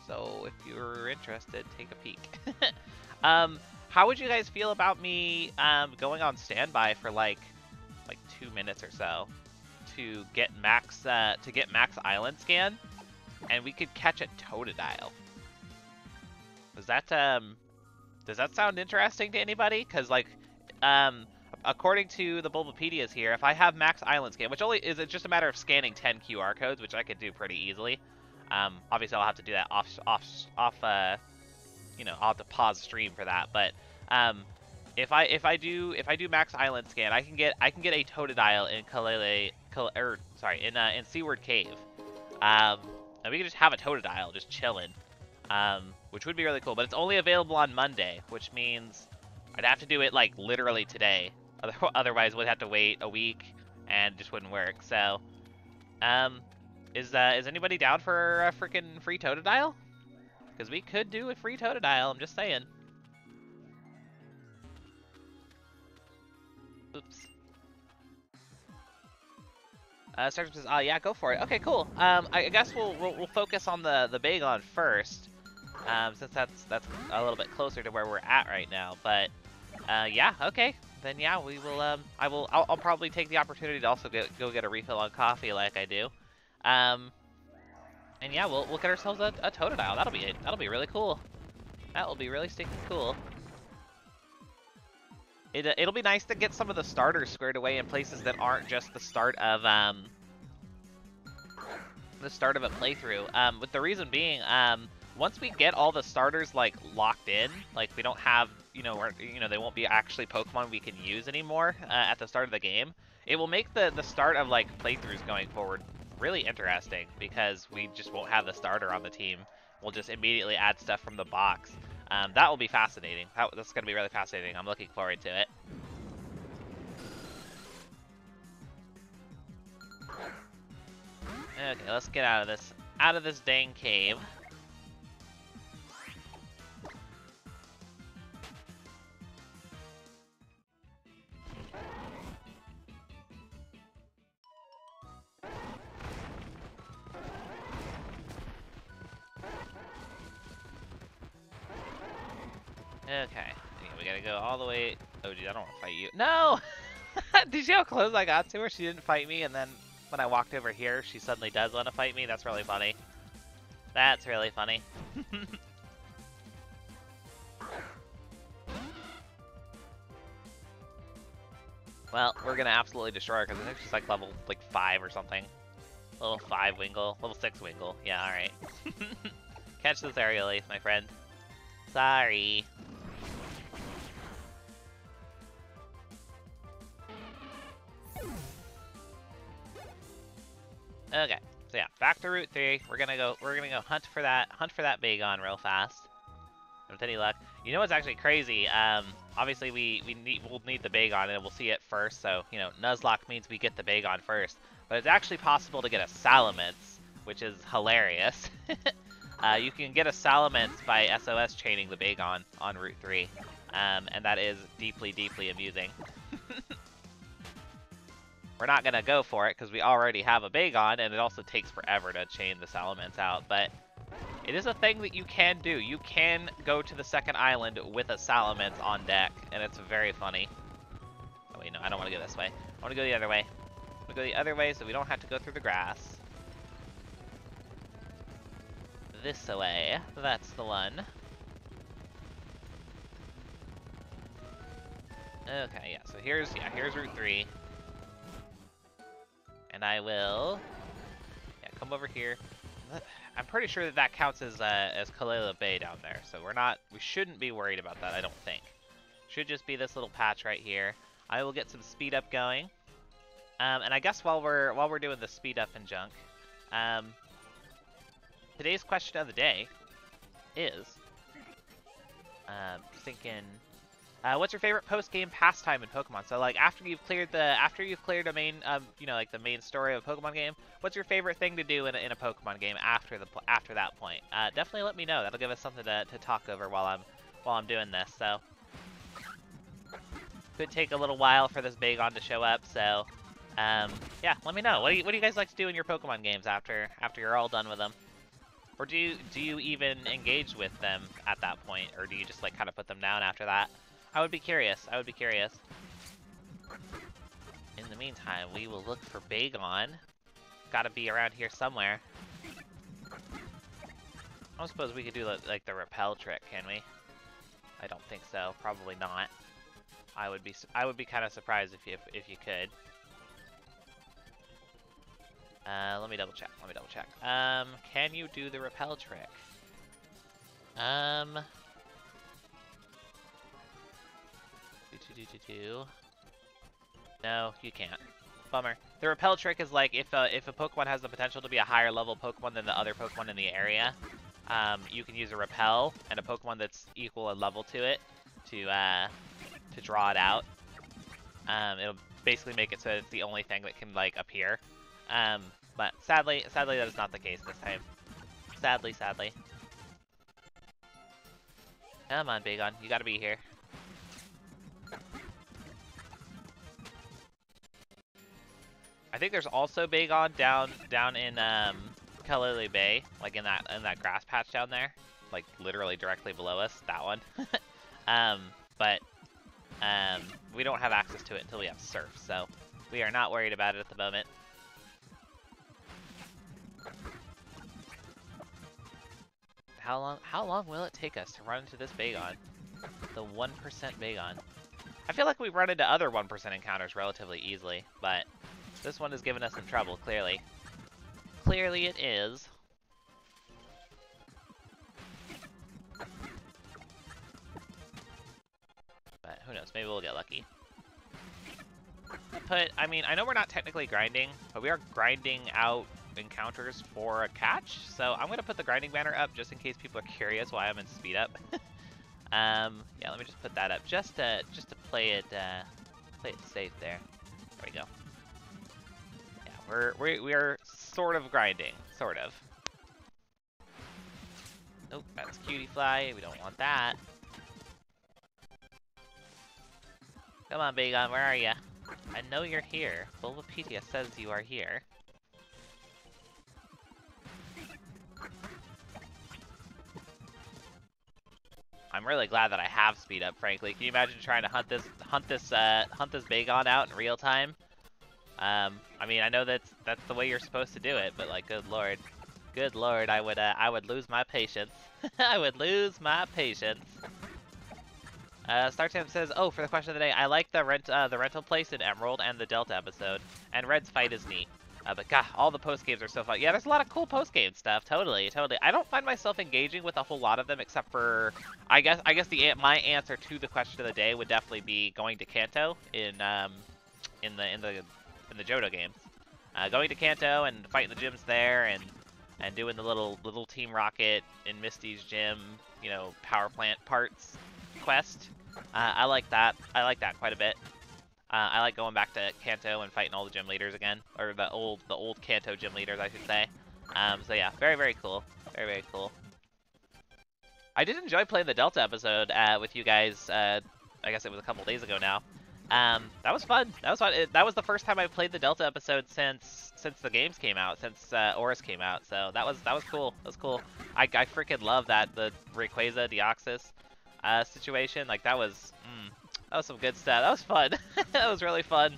So if you're interested, take a peek. How would you guys feel about me going on standby for like 2 minutes or so to get max island scan, and we could catch a Totodile? Does that sound interesting to anybody? Because according to the Bulbapedias here, if I have max island scan, which only is just a matter of scanning 10 QR codes, which I could do pretty easily. Obviously I'll have to do that off I'll have to pause stream for that, but if I do max island scan, I can get a Totodile in in Seaward Cave. And we can just have a Totodile just chilling. Which would be really cool, but it's only available on Monday, which means I'd have to do it like literally today. Otherwise we'd have to wait a week and it just wouldn't work. So is anybody down for a freaking free Totodile? Because we could do a free Totodile, I'm just saying. Oops. Sergeant says, yeah, go for it. Okay, cool. I guess we'll focus on the Bagon first, since that's a little bit closer to where we're at right now. But yeah, okay. Then yeah, we will. I'll probably take the opportunity to also go get a refill on coffee, like I do. And yeah, we'll get ourselves a Totodile. That'll be really cool. That will be really stinking cool. It'll be nice to get some of the starters squared away in places that aren't just the start of a playthrough. With the reason being, once we get all the starters like locked in, like we don't have, they won't be actually Pokemon we can use anymore at the start of the game. It will make the start of like playthroughs going forward really interesting, because we just won't have the starter on the team. We'll just immediately add stuff from the box. That will be fascinating. That's going to be really fascinating. I'm looking forward to it. Okay, let's get out of this dang cave. Okay, we gotta go all the way. Oh, dude, I don't want to fight you. No! Did you see how close I got to her? She didn't fight me, and then when I walked over here, she suddenly does want to fight me. That's really funny. That's really funny. Well, we're gonna absolutely destroy her, because I think she's like level 5 or something. Level 5 Wingull. Level 6 Wingull. Yeah, alright. Catch this aerial ace, my friend. Sorry. Okay, so yeah, back to Route 3. We're gonna go hunt for that Bagon real fast. With any luck. You know what's actually crazy? Obviously we'll need the Bagon and we'll see it first, so Nuzlocke means we get the Bagon first. But it's actually possible to get a Salamence, which is hilarious. You can get a Salamence by SOS chaining the Bagon on Route 3. And that is deeply, deeply amusing. We're not going to go for it because we already have a Bagon, and it also takes forever to chain the Salamence out, but It is a thing that you can do. You can go to the second island with a Salamence on deck, and it's very funny. Oh wait, no, I don't want to go this way. I want to go the other way. I want to go the other way so we don't have to go through the grass. This way. That's the one. Okay, yeah, so here's Route 3. And I will... Yeah, come over here. I'm pretty sure that that counts as Kalela Bay down there, so we shouldn't be worried about that, I don't think. Should just be this little patch right here. I will get some speed up going. And I guess while we're doing the speed up and junk, today's question of the day is, thinking, what's your favorite post-game pastime in Pokemon? So like after you've cleared a main, you know, like the main story of a Pokemon game, what's your favorite thing to do in a Pokemon game after that point? Definitely let me know. That'll give us something to talk over while I'm doing this. So could take a little while for this Bagon to show up. So yeah, let me know. What do you guys like to do in your Pokemon games after you're all done with them? Or do you even engage with them at that point, or do you just like kind of put them down after that? I would be curious. In the meantime, we will look for Bagon. Gotta be around here somewhere. I don't suppose we could do like the Repel Trick, can we? I don't think so. Probably not. I would be kind of surprised if you could. Let me double check. Can you do the Repel Trick? No, you can't. Bummer. The Repel Trick is like if a Pokemon has the potential to be a higher level Pokemon than the other Pokemon in the area, you can use a Repel and a Pokemon that's equal in level to it to draw it out. It'll basically make it so it's the only thing that can like appear. But sadly that is not the case this time. Sadly. Come on, Bagon, you gotta be here. I think there's also Bagon down in Kalele Bay, like in that grass patch down there, like literally directly below us. That one. But we don't have access to it until we have Surf, so we are not worried about it at the moment. How long will it take us to run into this Bagon? The 1% Bagon. I feel like we run into other 1% encounters relatively easily, but this one has given us some trouble, clearly. Clearly it is. But who knows, maybe we'll get lucky. I mean, I know we're not technically grinding, but we are grinding out encounters for a catch, so I'm gonna put the grinding banner up just in case people are curious why I'm in speed up. Yeah, let me just put that up just to play it safe there. There we go. Yeah, we are sort of grinding, sort of. Nope, that's Cutie Fly. We don't want that. Come on, Bagon, where are ya? I know you're here. Bulbapedia says you are here. I'm really glad that I have speed up, frankly. Can you imagine trying to hunt this Bagon out in real time? I mean, I know that's the way you're supposed to do it, but like, good lord, I would lose my patience. I would lose my patience. StarTam says, oh, for the question of the day, I like the rental place in Emerald and the Delta episode, and Red's fight is neat. But god, all the post games are so fun. Yeah, there's a lot of cool post game stuff. Totally. I don't find myself engaging with a whole lot of them, except for, I guess my answer to the question of the day would definitely be going to Kanto in the Johto games. Going to Kanto and fighting the gyms there, and doing the little Team Rocket in Misty's gym, you know, power plant parts quest. I like that. I like that quite a bit. I like going back to Kanto and fighting all the gym leaders again, or the old Kanto gym leaders, I should say. So yeah, very cool. Very cool. I did enjoy playing the Delta episode with you guys. I guess it was a couple days ago now. That was fun. That was fun. That was the first time I played the Delta episode since the games came out, since Oris came out. So that was cool. That was cool. I freaking love the Rayquaza Deoxys situation. Like that was some good stuff. That was fun. That was really fun.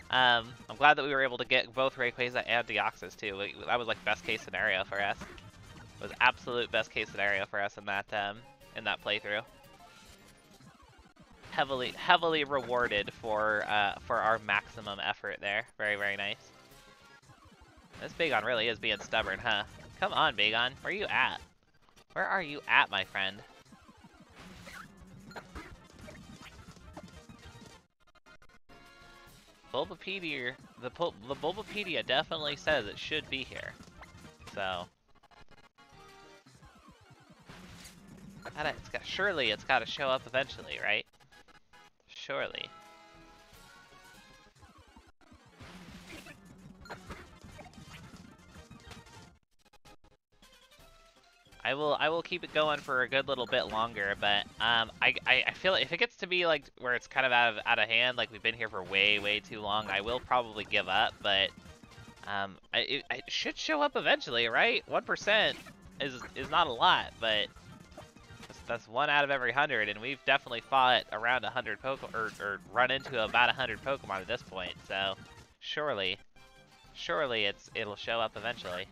I'm glad that we were able to get both Rayquaza and Deoxys too. That was like best case scenario for us. It was absolute best case scenario for us in that playthrough. Heavily rewarded for our maximum effort there. Very, very nice. This Bagon really is being stubborn, huh? Come on, Bagon. Where are you at? Where are you at, my friend? Bulbapedia, the Bulbapedia definitely says it should be here. So surely it's got to show up eventually, right? Surely. I will keep it going for a good little bit longer, but I feel like if it gets to be like where it's kind of out of hand, like we've been here for way too long, I will probably give up. But it should show up eventually, right? 1% is not a lot, but that's 1 out of every 100, and we've definitely fought around 100 Pokemon, or run into about 100 Pokemon at this point. So surely it'll show up eventually.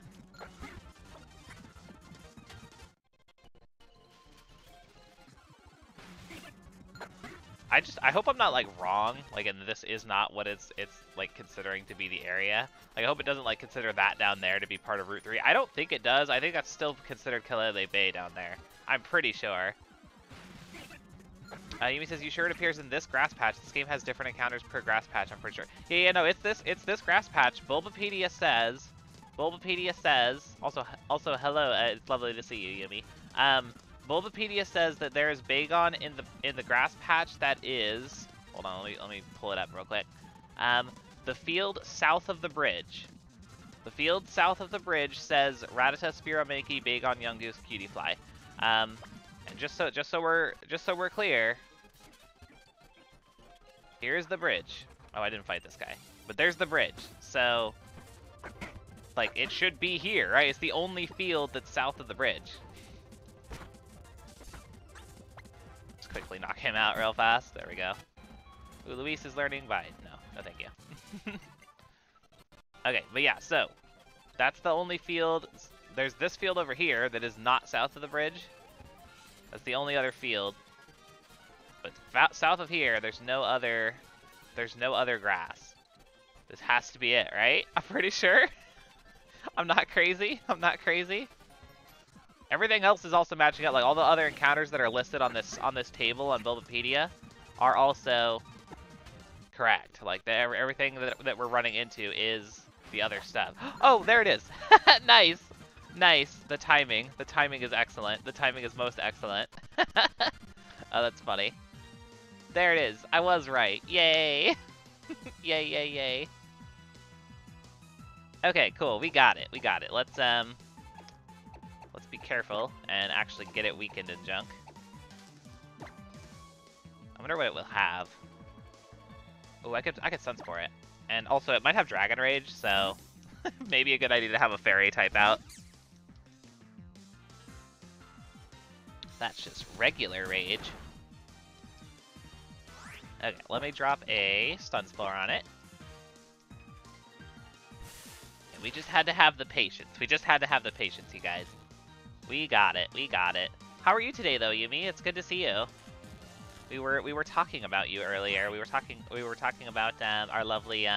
I hope I'm not like wrong, like, and this is not what it's like considering to be the area. Like, I hope it doesn't like consider that down there to be part of Route 3. I don't think it does. I think that's still considered Kalele Bay down there. I'm pretty sure. Yumi says, "You sure it appears in this grass patch? This game has different encounters per grass patch. I'm pretty sure." Yeah, no, it's this grass patch. Bulbapedia says. Also, hello. It's lovely to see you, Yumi. Bulbapedia says that there is Bagon in the grass patch that is. Hold on, let me pull it up real quick. The field south of the bridge. The field south of the bridge says Rattata, Spearow, Bagon, Yungoos, Cutiefly. And just so we're clear, here's the bridge. Oh, I didn't fight this guy, but there's the bridge. So, like, it should be here, right? It's the only field that's south of the bridge. Just quickly knock him out real fast. There we go. Ooh, Luis is learning. Bye. No, thank you. Okay, but yeah, so that's the only field. There's this field over here that is not south of the bridge. That's the only other field. But south of here, there's no other grass. This has to be it, right? I'm pretty sure. I'm not crazy. Everything else is also matching up. Like all the other encounters that are listed on this table on Bulbapedia are also correct. Like everything that we're running into is the other stuff. Oh, there it is. Nice. The timing is excellent. The timing is most excellent. Oh, that's funny. There it is. I was right. Yay. Yay. Okay, cool. We got it. Let's be careful and actually get it weakened in junk. I wonder what it will have. Oh, I could Sunspore it. And also, it might have Dragon Rage, so maybe a good idea to have a Fairy type out. That's just regular Rage. Okay, let me drop a Stun Spore on it. And we just had to have the patience. You guys. We got it. How are you today, though, Yumi? It's good to see you. We were talking about you earlier. We were talking about our lovely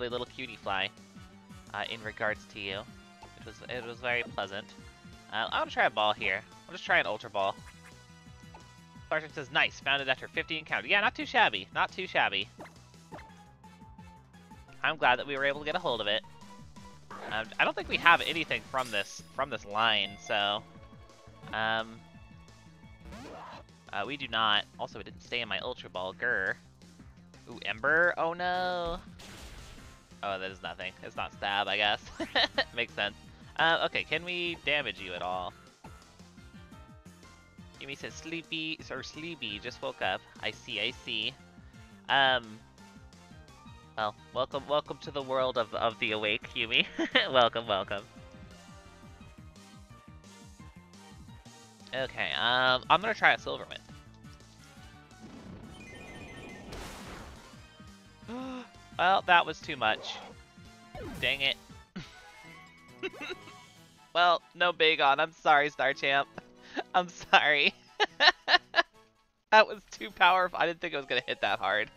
little cutie fly in regards to you. It was very pleasant. I'm gonna try a ball here. I'll just try an Ultra Ball. Clarkson says, "Nice, found it after 50 encounters." Yeah, not too shabby. I'm glad that we were able to get a hold of it. I don't think we have anything from this line, so we do not. Also, it didn't stay in my Ultra Ball. Grr. Ooh, Ember. Oh no. Oh, that is nothing. It's not stab, I guess. Makes sense. Okay, can we damage you at all? Yumi says sleepy or sleepy. Just woke up. I see. I see. Well, welcome to the world of the awake, Yumi. welcome. Okay. I'm gonna try a Silvermint. Well, that was too much. Dang it. Well, no Bagon. I'm sorry, Star Champ. I'm sorry. That was too powerful. I didn't think it was gonna hit that hard.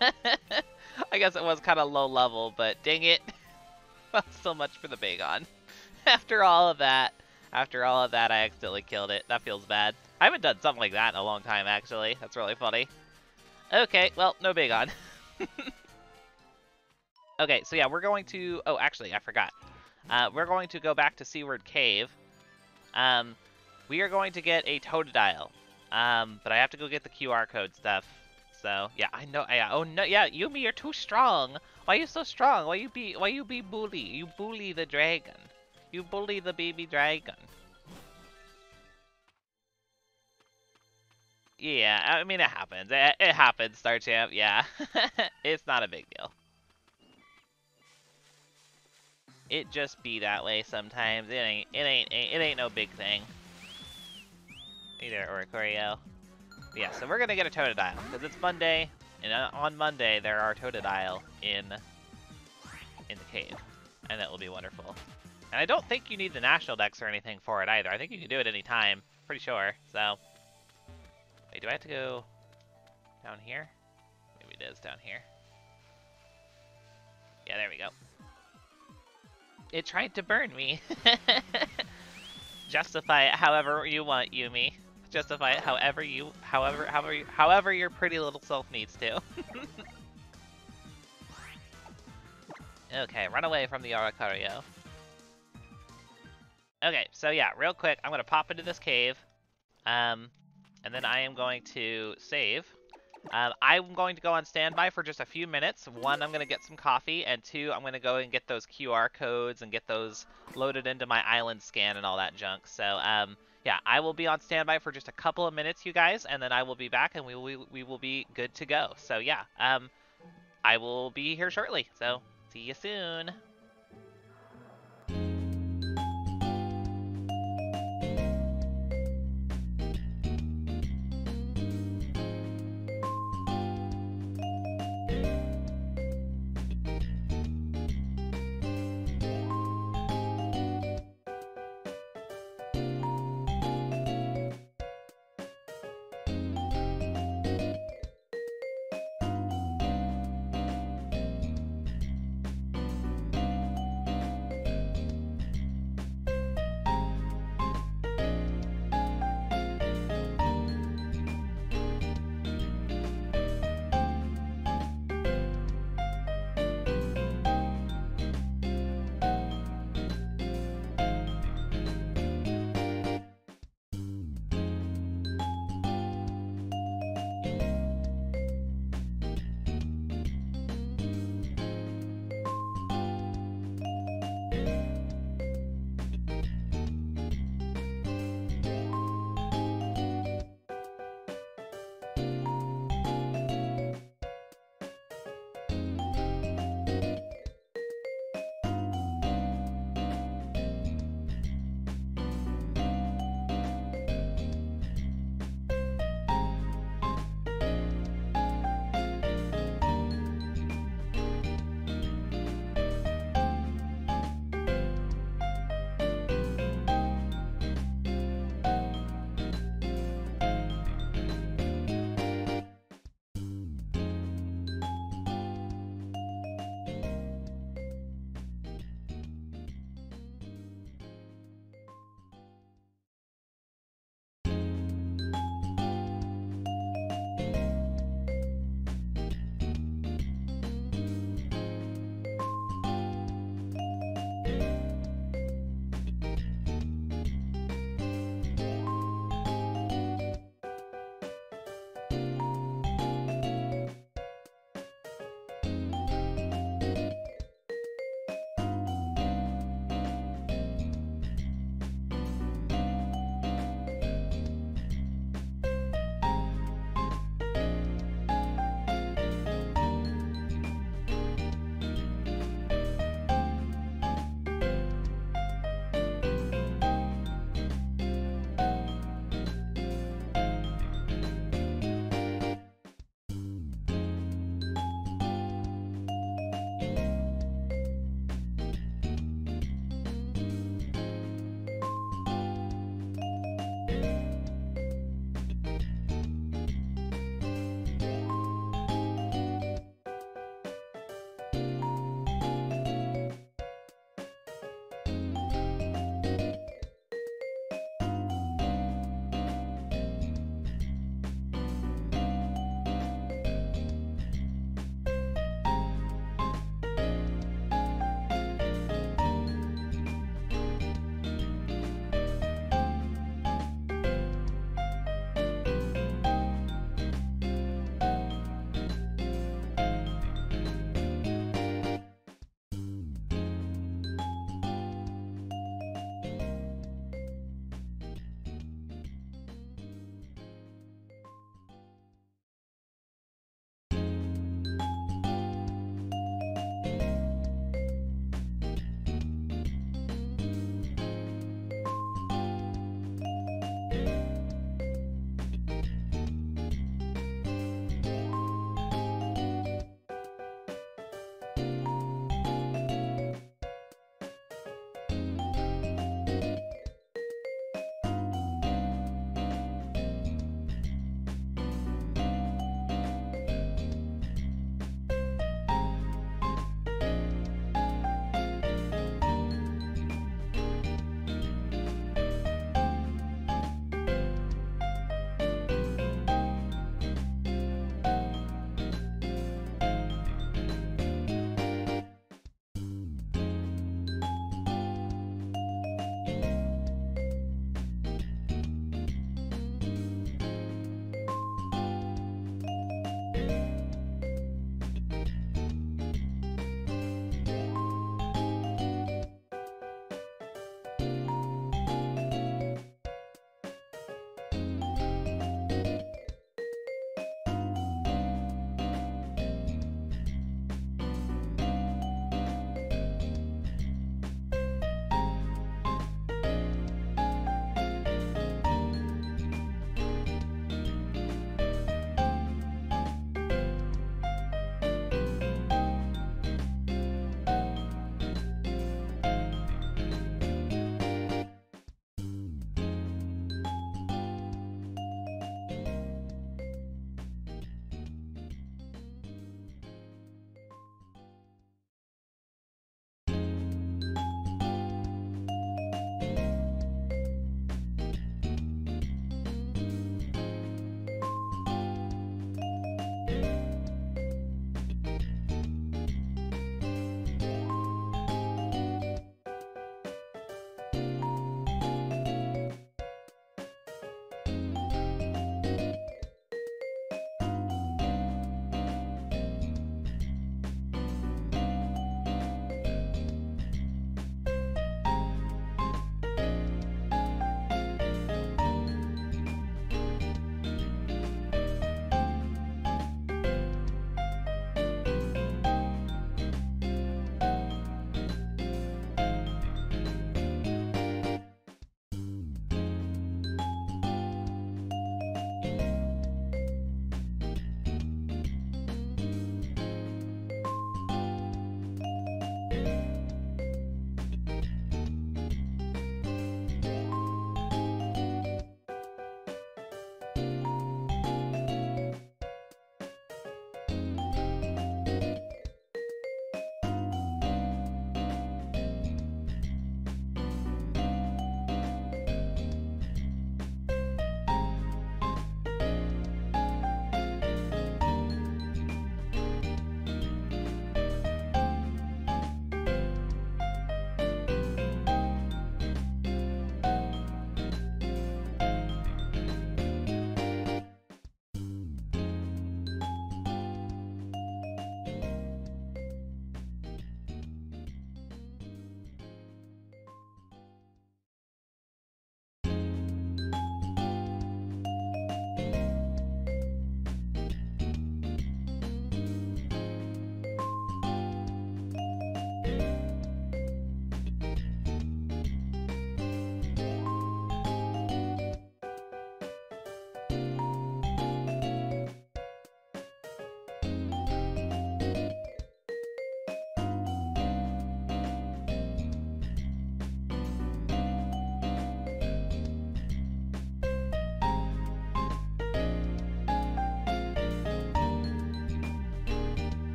I guess it was kind of low level, but dang it. Well, so much for the Bagon. After all of that, I accidentally killed it. That feels bad. I haven't done something like that in a long time, actually. That's really funny. Okay, well, no Bagon. Okay, so yeah, we're going to... Oh, actually, I forgot. We're going to go back to Seaward Cave. We are going to get a Totodile. But I have to go get the QR code stuff. So, yeah, I know. Yeah, oh, no, yeah, Yumi, you're too strong. Why are you so strong? Why you be bully? You bully the dragon. You bully the baby dragon. Yeah, I mean, it happens. It happens, Star Champ, yeah. It's not a big deal. It just be that way sometimes. It ain't no big thing. Either or Choreo. Yeah, so we're gonna get a Totodile because it's Monday, and on Monday there are Totodile in the cave, and that will be wonderful. And I don't think you need the national dex or anything for it either. I think you can do it any time. Pretty sure. So, wait, do I have to go down here? Maybe it is down here. Yeah, there we go. It tried to burn me. Justify it however you want, Yumi. Justify it however your pretty little self needs to. Okay, run away from the Aracario. Okay, so yeah, real quick, I'm gonna pop into this cave, and then I am going to save. I'm going to go on standby for just a few minutes. One, I'm gonna get some coffee, and two, I'm gonna go and get those QR codes and get those loaded into my island scan and all that junk. So, yeah, I will be on standby for just a couple of minutes, you guys, and then I will be back, and we will be good to go. So yeah, I will be here shortly. So see you soon.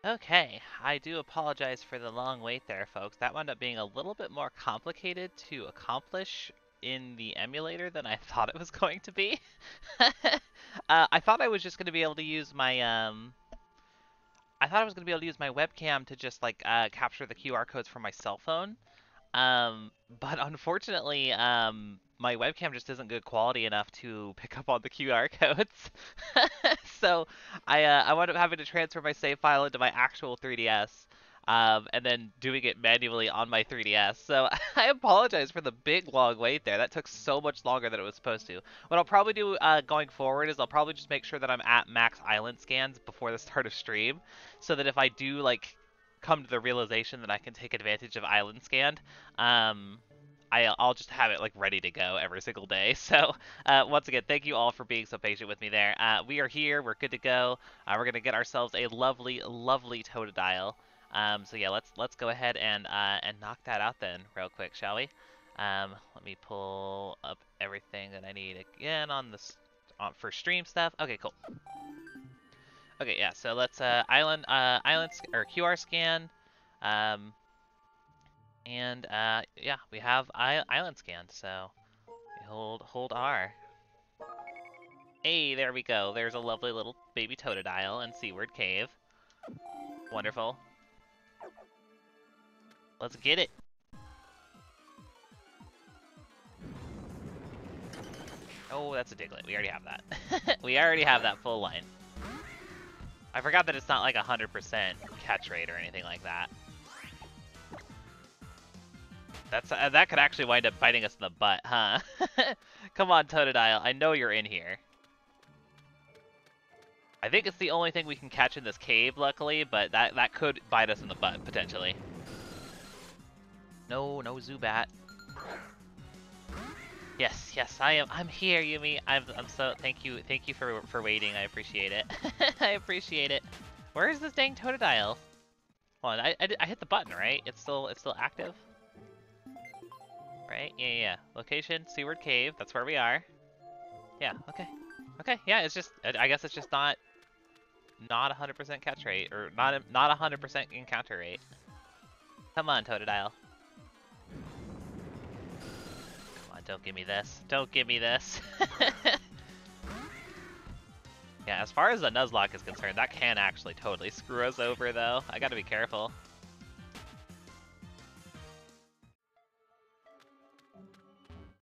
Okay, I do apologize for the long wait there, folks. That wound up being a little bit more complicated to accomplish in the emulator than I thought it was going to be. I thought I was just going to be able to use my webcam to just like capture the QR codes from my cell phone. But unfortunately, my webcam just isn't good quality enough to pick up on the QR codes. So I wound up having to transfer my save file into my actual 3DS, and then doing it manually on my 3DS. So I apologize for the big long wait there. That took so much longer than it was supposed to. What I'll probably do going forward is I'll probably just make sure that I'm at max island scans before the start of stream, so that if I do like come to the realization that I can take advantage of island scanned, I'll just have it like ready to go every single day. So once again, thank you all for being so patient with me there. We are here. We're good to go. We're gonna get ourselves a lovely, lovely Totodile. So yeah, let's go ahead and knock that out then, real quick, shall we? Let me pull up everything that I need again on this for stream stuff. Okay, cool. Okay, yeah. So let's island or QR scan. And yeah, we have island scan, so we hold R. Hey, there we go. There's a lovely little baby Totodile in Seaward Cave. Wonderful. Let's get it. Oh, that's a Diglett. We already have that. We already have that full line. I forgot that it's not like 100% catch rate or anything like that. That's that could actually wind up biting us in the butt, huh? Come on, Totodile. I know you're in here. I think it's the only thing we can catch in this cave, luckily, but that could bite us in the butt, potentially. No Zubat. Yes, I'm here, Yumi. I'm so thank you for waiting. I appreciate it. I appreciate it. Where is this dang Totodile? Hold on, I hit the button, right? It's still active. Right? Yeah. Location, Seaward Cave. That's where we are. Yeah. Okay. Yeah. It's just. I guess it's just not 100% catch rate or not 100% encounter rate. Come on, Totodile. Come on, don't give me this. Don't give me this. Yeah. As far as the Nuzlocke is concerned, that can actually totally screw us over, though. I got to be careful.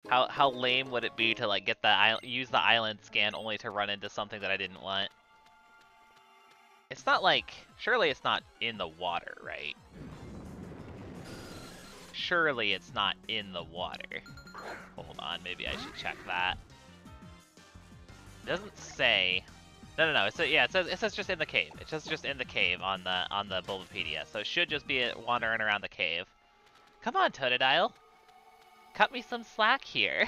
How lame would it be to like get use the island scan only to run into something that I didn't want? It's not like, surely it's not in the water, right? Surely it's not in the water. Hold on, maybe I should check that. It doesn't say. No. It says just in the cave. It says just in the cave on the Bulbapedia. So it should just be wandering around the cave. Come on, Totodile. Cut me some slack here.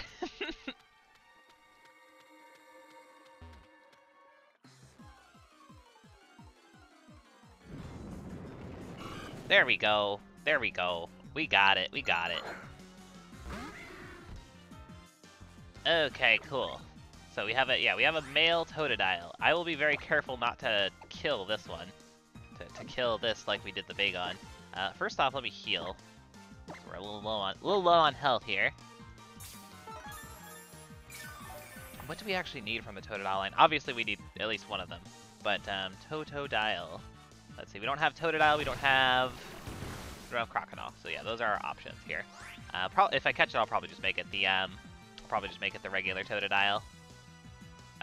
There we go. We got it. Okay, cool. So we have a male Totodile. I will be very careful not to kill this one. To kill this like we did the Bagon. First off, let me heal. We're a little low on health here. What do we actually need from the Totodile line? Obviously, we need at least one of them. But Totodile. Let's see. We don't have Totodile. We don't have Crocodile. So yeah, those are our options here. If I catch it, I'll probably just make it the regular Totodile.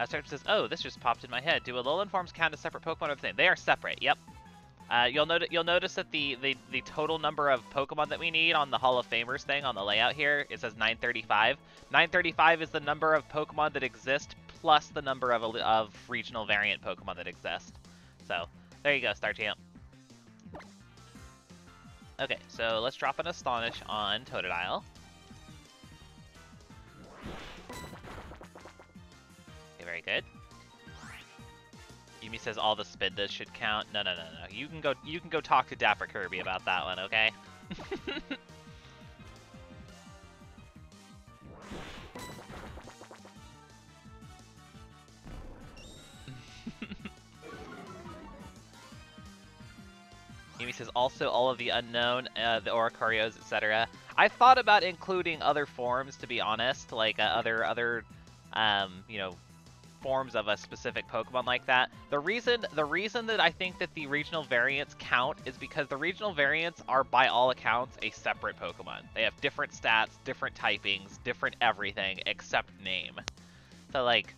Search says, oh, this just popped in my head. Do Alolan forms count as separate Pokemon or the same? They are separate. Yep. You'll notice that the total number of Pokemon that we need on the Hall of Famers thing on the layout here, it says 935. 935 is the number of Pokemon that exist plus the number of regional variant Pokemon that exist. So there you go, Starchamp. Okay, so let's drop an Astonish on Totodile. Okay, very good. Yumi says all the Spindas should count. No. You can go talk to Dapper Kirby about that one, okay? Amy says also all of the unknown, the Oricorios, etc. I thought about including other forms, to be honest, like other you know, forms of a specific Pokemon like that. The reason that I think that the regional variants count is because the regional variants are, by all accounts, a separate Pokemon. They have different stats, different typings, different everything except name. So like,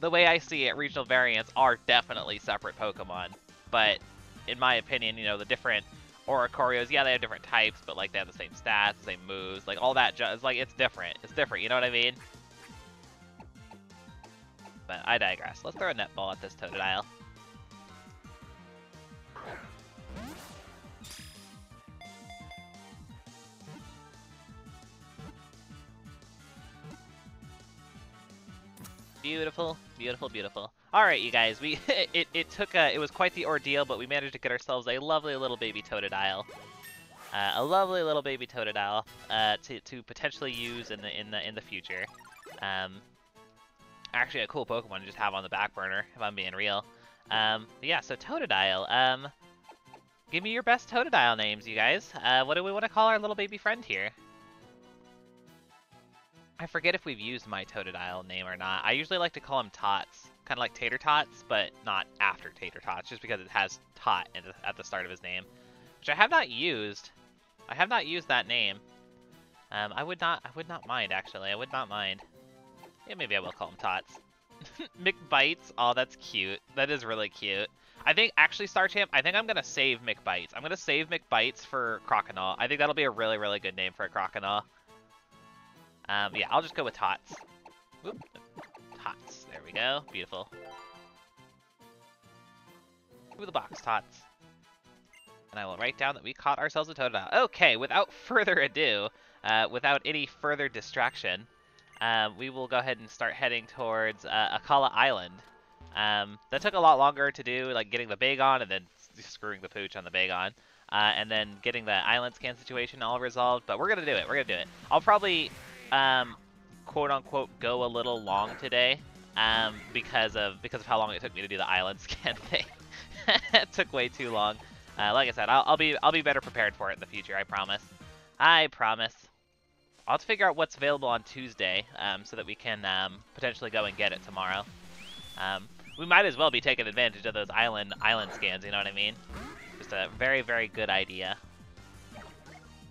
the way I see it, regional variants are definitely separate Pokemon. But in my opinion, you know, the different Oricorios, yeah, they have different types, but like they have the same stats, the same moves, like all that. It's like it's different. It's different. You know what I mean? But I digress. Let's throw a netball at this Totodile. Beautiful, beautiful, beautiful. All right, you guys. It was quite the ordeal, but we managed to get ourselves a lovely little baby Totodile. A lovely little baby Totodile to potentially use in the future. Actually a cool Pokemon to just have on the back burner, if I'm being real. Yeah, so Totodile. Give me your best Totodile names, you guys. What do we want to call our little baby friend here? I forget if we've used my Totodile name or not. I usually like to call him Tots. Kind of like Tater Tots, but not after Tater Tots, just because it has Tot at the start of his name. Which I have not used. I have not used that name. I would not mind, actually. I would not mind. Yeah, maybe I will call him Tots. McBites. Oh, that's cute. That is really cute. I think, actually, Star Champ, I think I'm going to save McBites. I'm going to save McBites for Croconaw. I think that'll be a really, really good name for a Croconaw. Yeah, I'll just go with Tots. Whoop. Tots. There we go. Beautiful. Move the box, Tots. And I will write down that we caught ourselves a Totodile. Okay, without further ado, without any further distraction, we will go ahead and start heading towards Akala Island. That took a lot longer to do, like getting the Bagon and then screwing the pooch on the Bagon. And then getting the island scan situation all resolved, but we're gonna do it. We're gonna do it. I'll probably, quote unquote, go a little long today, because of how long it took me to do the island scan thing. It took way too long. Like I said, I'll be better prepared for it in the future. I promise. I promise. I'll have to figure out what's available on Tuesday, so that we can potentially go and get it tomorrow. We might as well be taking advantage of those island scans. You know what I mean? Just a very, very good idea.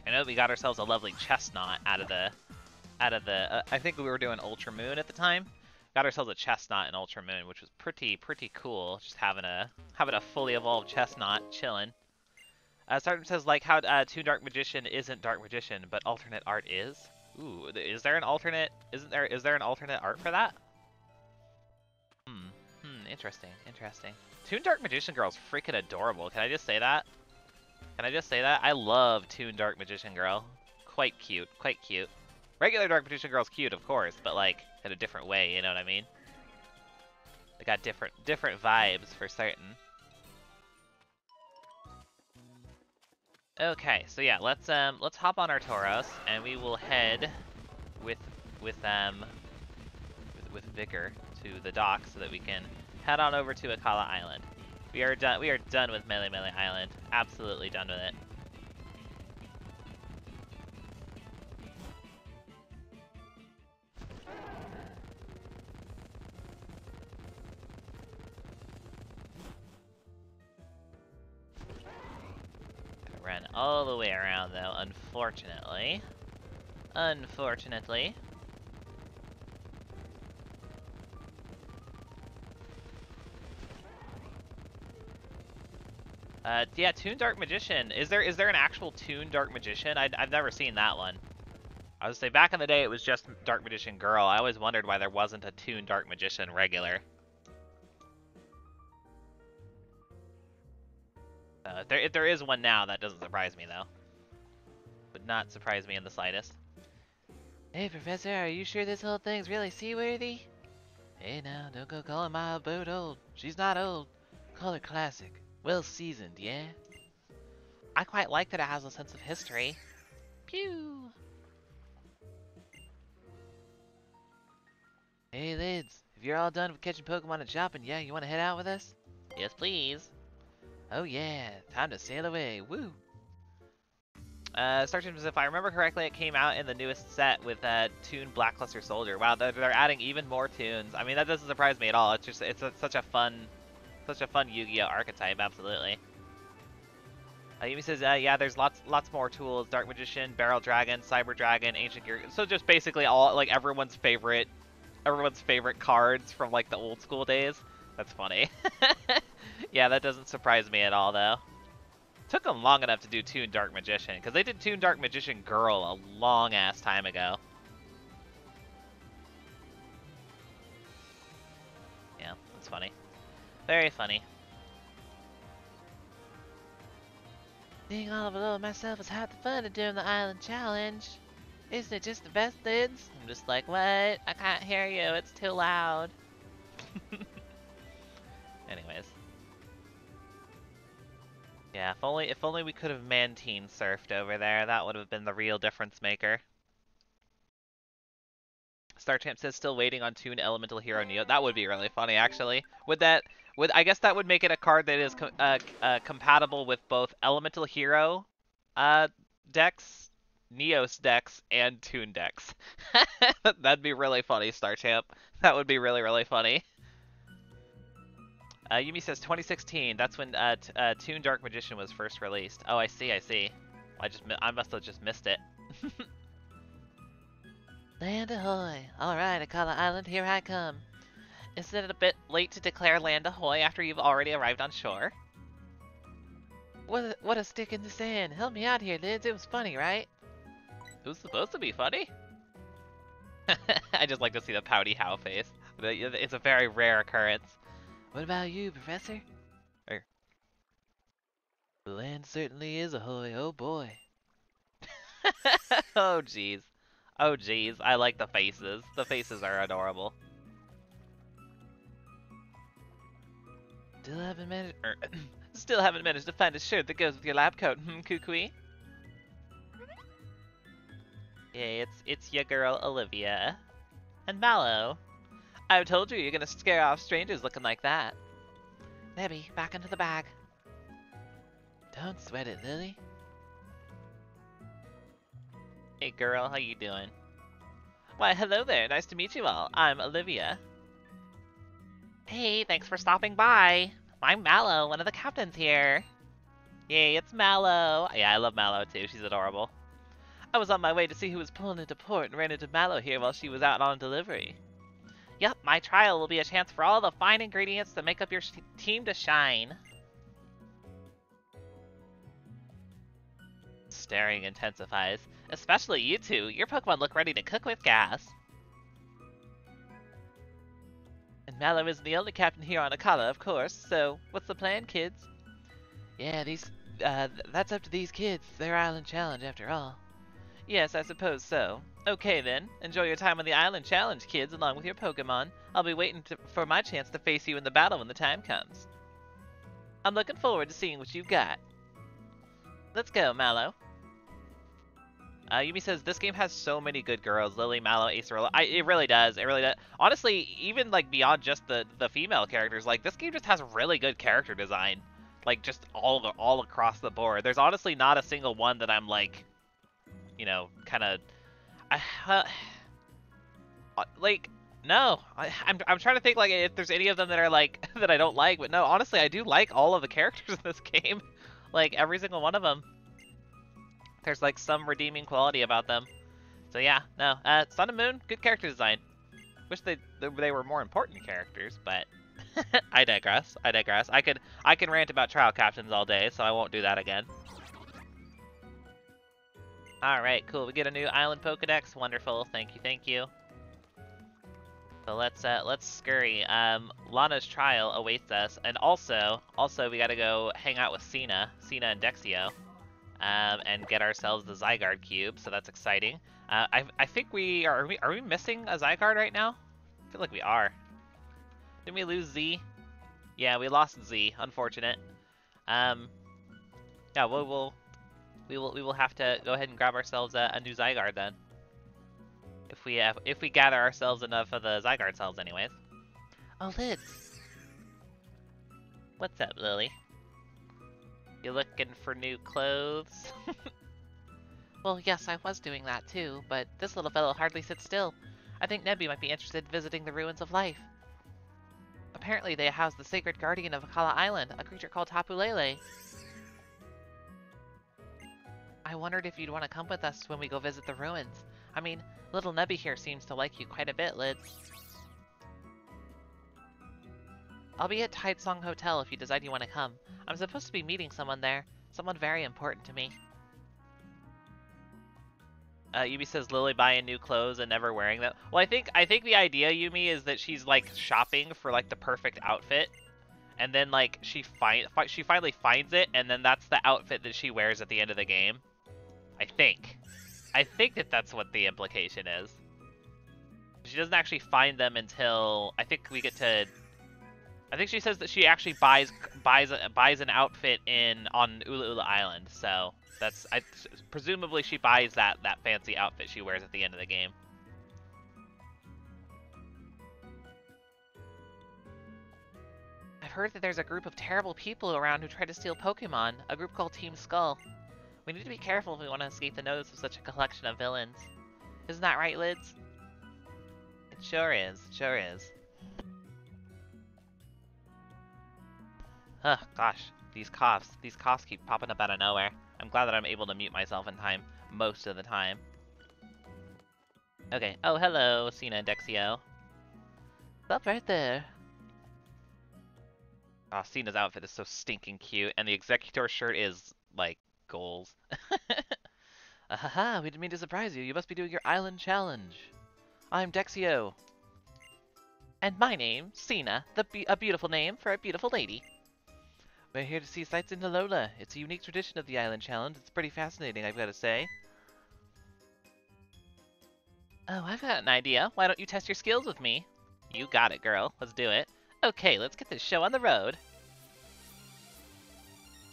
I know that we got ourselves a lovely Chestnut out of the I think we were doing Ultra Moon at the time. Got ourselves a Chestnut in Ultra Moon, which was pretty cool. Just having a fully evolved Chestnut chilling. Sergeant says like how Toon Dark Magician isn't Dark Magician, but alternate art is. Ooh, is there an alternate? Is there an alternate art for that? Interesting. Toon Dark Magician Girl's freaking adorable. Can I just say that? I love Toon Dark Magician Girl. Quite cute. Regular Dark Magician Girl's cute, of course, but like in a different way. You know what I mean? They got different vibes for certain. Okay, so yeah, let's hop on our Tauros and we will head with vigor to the dock so that we can head on over to Akala Island. We are done with Melee Island. Absolutely done with it. Run all the way around though, unfortunately. Yeah, Toon Dark Magician. Is there an actual Toon Dark Magician? I've never seen that one. I would say back in the day it was just Dark Magician Girl. I always wondered why there wasn't a Toon Dark Magician regular. If there is one now, that doesn't surprise me, though. Would not surprise me in the slightest. Hey, Professor, are you sure this whole thing's really seaworthy? Hey, now, don't go calling my boat old. She's not old. Call her classic. Well seasoned, yeah? I quite like that it has a sense of history. Pew! Hey, lads. If you're all done with catching Pokemon and shopping, yeah, you want to head out with us? Yes, please. Oh yeah, time to sail away. Woo! Star Champions, if I remember correctly, it came out in the newest set with Toon Blackluster Soldier. Wow, they're adding even more tunes. I mean, that doesn't surprise me at all. It's just such a fun Yu-Gi-Oh archetype. Absolutely. Yumi says, yeah, there's lots more tools: Dark Magician, Barrel Dragon, Cyber Dragon, Ancient Gear. So just basically all like everyone's favorite cards from like the old school days. That's funny. Yeah, that doesn't surprise me at all though. Took them long enough to do Toon Dark Magician, because they did Toon Dark Magician Girl a long-ass time ago. Yeah, that's funny. Very funny. Being all alone myself is half the fun of doing the island challenge. Isn't it just the best things? I'm just like, what? I can't hear you, it's too loud. Anyways. Yeah, if only we could have Mantine surfed over there, that would have been the real difference maker. StarChamp says still waiting on Toon Elemental Hero Neo. That would be really funny, actually. I guess that would make it a card that is compatible with both Elemental Hero decks, Neos decks, and Toon decks. That'd be really funny, StarChamp. That would be really, really funny. Yumi says 2016. That's when Toon Dark Magician was first released. Oh, I see. I must have just missed it. Land ahoy! Alright, Akala Island, here I come. Isn't it a bit late to declare land ahoy after you've already arrived on shore? What a stick in the sand! Help me out here, Lids. It was funny, right? It was supposed to be funny? I just like to see the pouty how face. It's a very rare occurrence. What about you, Professor? The land certainly is ahoy, oh boy. Oh jeez. Oh jeez, I like the faces. The faces are adorable. Still haven't managed to find a shirt that goes with your lab coat, Kukui? Yeah, it's your girl Olivia. And Mallow. I told you you're gonna scare off strangers looking like that. Nebby, back into the bag. Don't sweat it, Lily. Hey girl, how you doing? Why, hello there, nice to meet you all. I'm Olivia. Hey, thanks for stopping by. I'm Mallow, one of the captains here. Yay, it's Mallow. Yeah, I love Mallow too, she's adorable. I was on my way to see who was pulling into port and ran into Mallow here while she was out on delivery. Yep, my trial will be a chance for all the fine ingredients that make up your team to shine. Staring intensifies. Especially you two. Your Pokemon look ready to cook with gas. And Mallow isn't the only captain here on Akala, of course, so what's the plan, kids? Yeah, that's up to these kids. Their island challenge, after all. Yes, I suppose so. Okay then, enjoy your time on the island challenge, kids, along with your Pokemon. I'll be waiting for my chance to face you in the battle when the time comes. I'm looking forward to seeing what you've got. Let's go, Mallow. Yumi says, this game has so many good girls. Lily, Mallow, Acerola. It really does. It really does. Honestly, even like beyond just the female characters, like this game just has really good character design. Like just all across the board. There's honestly not a single one that I'm like, you know, kind of... like, no. I'm trying to think like if there's any of them that are like, that I don't like. But no, honestly, I do like all of the characters in this game. Like, every single one of them. There's like some redeeming quality about them. So yeah, no. Sun and Moon, good character design. Wish they were more important characters, but I digress. I can rant about trial captains all day, so I won't do that again. All right, cool. We get a new island Pokedex. Wonderful. Thank you. So let's scurry. Lana's trial awaits us, and also we gotta go hang out with Cena and Dexio. And get ourselves the Zygarde Cube, so that's exciting. I think are we missing a Zygarde right now? I feel like we are. Didn't we lose Z? Yeah, we lost Z. Unfortunate. Yeah, we will have to go ahead and grab ourselves a new Zygarde then. If we gather ourselves enough of the Zygarde cells, anyways. Oh, Lids. What's up, Lily? You looking for new clothes? Well, yes, I was doing that too, but this little fellow hardly sits still. I think Nebby might be interested in visiting the ruins of life. Apparently they house the sacred guardian of Akala Island, a creature called Tapu Lele. I wondered if you'd want to come with us when we go visit the ruins. I mean, little Nebby here seems to like you quite a bit, Lids. I'll be at Tide Song Hotel if you decide you want to come. I'm supposed to be meeting someone there. Someone very important to me. Yumi says Lily buying new clothes and never wearing them. Well, I think the idea, Yumi, is that she's like shopping for like the perfect outfit, and then like she finally finds it, and then that's the outfit that she wears at the end of the game. I think that's what the implication is. She doesn't actually find them until I think we get to. I think she says that she actually buys an outfit on Ula Ula Island. So that's presumably she buys that fancy outfit she wears at the end of the game. I've heard that there's a group of terrible people around who try to steal Pokemon. A group called Team Skull. We need to be careful if we want to escape the notice of such a collection of villains. Isn't that right, Lids? It sure is. It sure is. Ugh, gosh. These coughs keep popping up out of nowhere. I'm glad that I'm able to mute myself in time most of the time. Okay. Oh, hello, Cena and Dexio. Stop right there. Oh, Cena's outfit is so stinking cute, and the Executor shirt is, like, goals. Ahaha, we didn't mean to surprise you. You must be doing your island challenge. I'm Dexio. And my name, Cena, a beautiful name for a beautiful lady. We're here to see sights in Alola. It's a unique tradition of the Island Challenge. It's pretty fascinating, I've got to say. Oh, I've got an idea. Why don't you test your skills with me? You got it, girl. Let's do it. Okay, let's get this show on the road.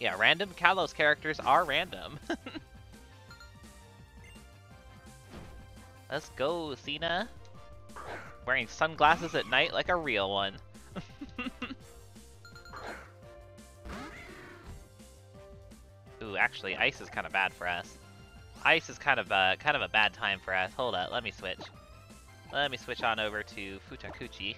Yeah, random Kalos characters are random. Let's go, Cena. Wearing sunglasses at night like a real one. Ooh, actually, ice is kind of bad for us. Ice is kind of a bad time for us. Hold up, let me switch. Let me switch on over to Futakuchi.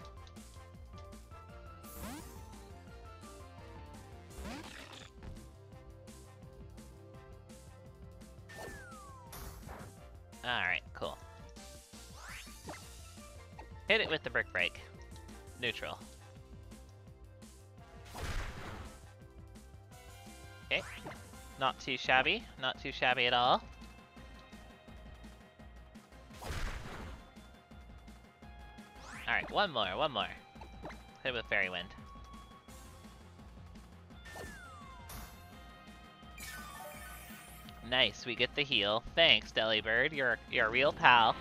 Alright, cool. Hit it with the Brick Break. Neutral. Okay. Not too shabby. Not too shabby at all. Alright, one more. Hit it with Fairy Wind. Nice, we get the heal. Thanks, Delibird. You're a real pal.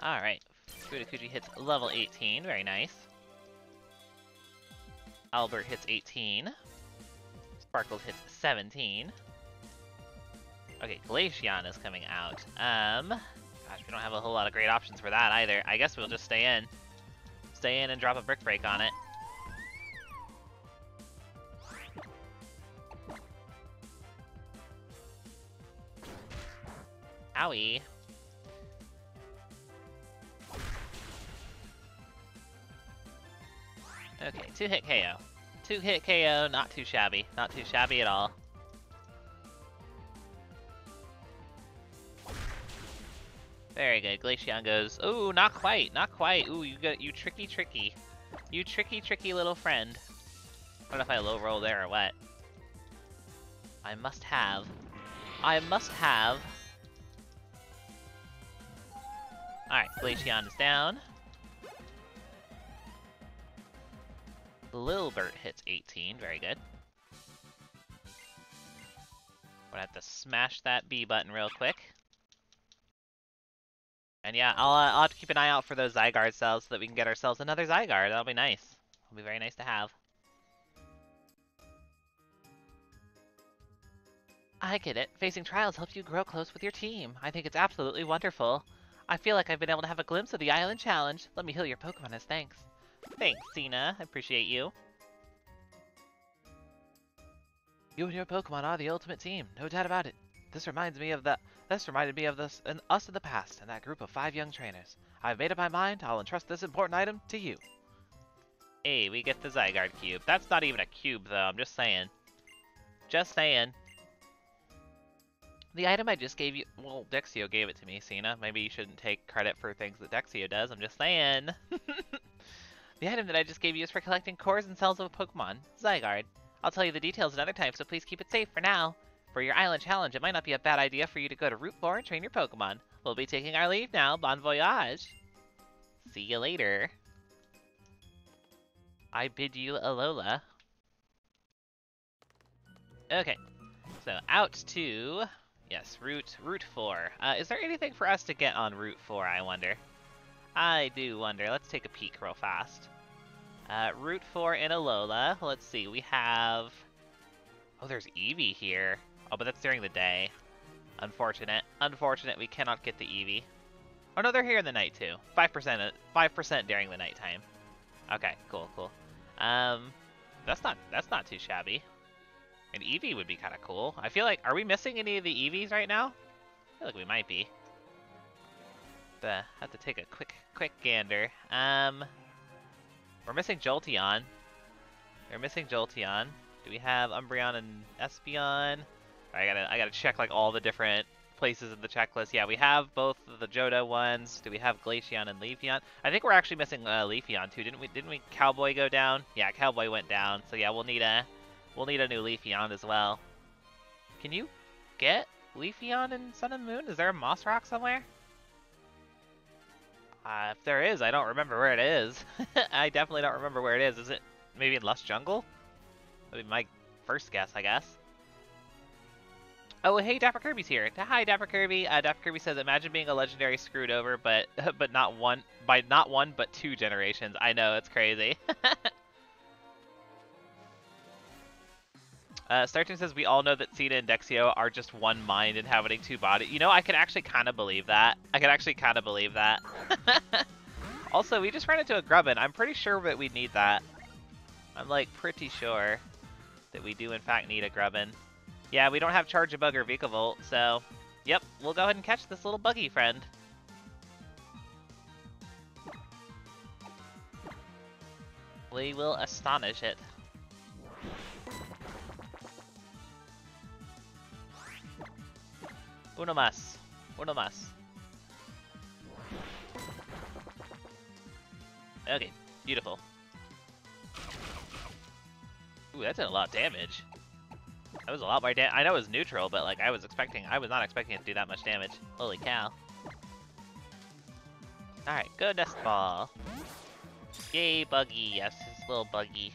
Alright. Futakuchi hits level 18. Very nice. Albert hits 18. Sparkles hits 17. Okay, Glaceon is coming out. Gosh, we don't have a whole lot of great options for that either. I guess we'll just stay in. Stay in and drop a Brick Break on it. Owie. Okay, 2-hit KO. 2-hit KO, not too shabby. Not too shabby at all. Very good. Glaceon goes, ooh, not quite, not quite. Ooh, you tricky. You tricky little friend. I don't know if I low roll there or what. I must have. Alright, Glaceon is down. Lilbert hits 18, very good. Gonna have to smash that B button real quick. And yeah, I'll have to keep an eye out for those Zygarde cells so that we can get ourselves another Zygarde. That'll be nice. It'll be very nice to have. I get it. Facing trials helps you grow close with your team. I think it's absolutely wonderful. I feel like I've been able to have a glimpse of the island challenge. Let me heal your Pokemon as thanks. Thanks, Cena. I appreciate you. You and your Pokemon are the ultimate team, no doubt about it. This reminded me of us in the past, and that group of 5 young trainers. I've made up my mind. I'll entrust this important item to you. Hey, we get the Zygarde Cube. That's not even a cube, though. I'm just saying. Just saying. The item I just gave you... Well, Dexio gave it to me, Cena. Maybe you shouldn't take credit for things that Dexio does. I'm just saying. The item that I just gave you is for collecting cores and cells of a Pokemon, Zygarde. I'll tell you the details another time, so please keep it safe for now. For your island challenge, it might not be a bad idea for you to go to Route 4 and train your Pokemon. We'll be taking our leave now. Bon voyage. See you later. I bid you Alola. Okay, so out to... Yes, Route 4. Is there anything for us to get on Route 4, I wonder? I do wonder. Let's take a peek real fast. Route 4 in Alola. Let's see, we have... Oh, there's Eevee here. Oh, but that's during the day. Unfortunate. Unfortunate we cannot get the Eevee. Oh no, they're here in the night too. 5% during the nighttime. Okay, cool. That's not too shabby. An Eevee would be kind of cool. I feel like, are we missing any of the Eevees right now? I feel like we might be. But have to take a quick gander. We're missing Jolteon. We're missing Jolteon. Do we have Umbreon and Espeon? I gotta check like all the different places in the checklist. Yeah, we have both of the Johto ones. Do we have Glaceon and Leafeon? I think we're actually missing Leafeon too. Didn't we Cowboy go down? Yeah, Cowboy went down. So yeah, we'll need a new Leafeon as well. Can you get Leafeon in Sun and Moon? Is there a Moss Rock somewhere? If there is, I don't remember where it is. I definitely don't remember where it is. Is it maybe in Lush Jungle? That'd be my first guess, I guess. Oh, hey, Dapper Kirby's here. Hi, Dapper Kirby. Dapper Kirby says, imagine being a legendary screwed over, but not one but 2 generations. I know, it's crazy. Starton says, we all know that Cena and Dexio are just one mind inhabiting 2 bodies. You know, I could actually kind of believe that. Also, we just ran into a Grubbin. I'm pretty sure that we need that. I'm, like, pretty sure that we do, in fact, need a Grubbin. Yeah, we don't have Charge-a-Bug or Vikavolt, so... Yep, we'll go ahead and catch this little buggy friend. We will astonish it. Uno más. Okay, beautiful. Ooh, that did a lot of damage. That was a lot more damage. I know it was neutral, but like I was not expecting it to do that much damage. Holy cow. Alright, go Nest Ball. Yay, Buggy. Yes, his little Buggy.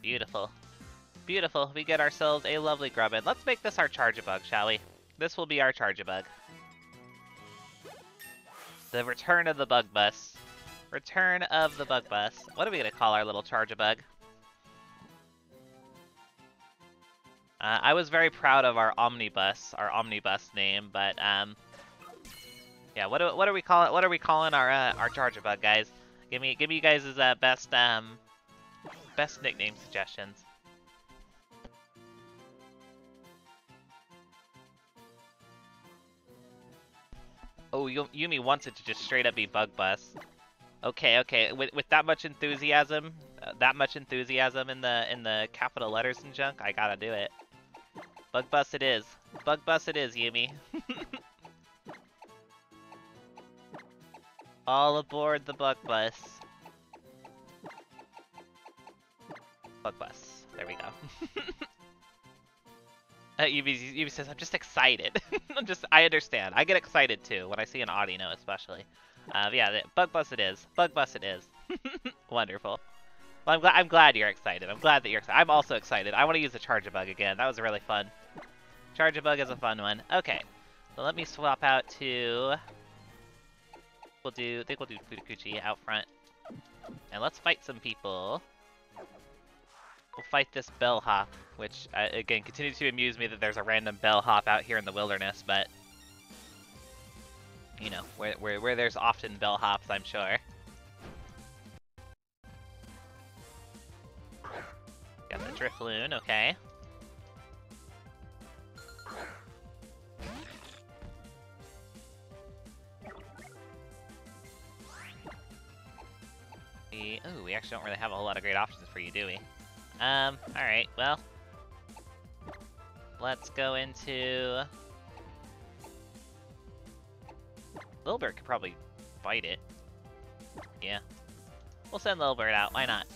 Beautiful. Beautiful. We get ourselves a lovely Grubbin. Let's make this our Charge-a-Bug, shall we? This will be our Charge-a-Bug. The return of the Bug Bus. Return of the Bug Bus. What are we gonna call our little Charge-a-Bug? I was very proud of our Omnibus name, but yeah. What are we calling? What are we calling our Charge-a-Bug, guys? Give me you guys' best nickname suggestions. Oh, Yumi wants it to just straight up be Bug Bus. Okay. With that much enthusiasm, in the capital letters and junk, I gotta do it. Bug Bus it is. Bug Bus it is, Yumi. All aboard the Bug Bus. Bug Bus. There we go. Yumi says, I'm just excited. I understand. I get excited too when I see an Audino, especially. Yeah, Bug Bus it is. Bug Bus it is. Wonderful. Well, I'm glad you're excited. I'm glad that you're excited. I'm also excited. I want to use the Charge-a-Bug again. That was really fun. Charge-a-Bug is a fun one. Okay. So let me swap out to... I think we'll do Fudakuchi out front. And let's fight some people. we'll fight this bellhop, which again continues to amuse me that there's a random bellhop out here in the wilderness, but you know, where there's often bellhops, I'm sure. Got the Drifloon, okay. Ooh, we actually don't really have a whole lot of great options for you, do we? Alright, well. Let's go into... Lilbert could probably fight it. Yeah. We'll send Lilbert out, why not?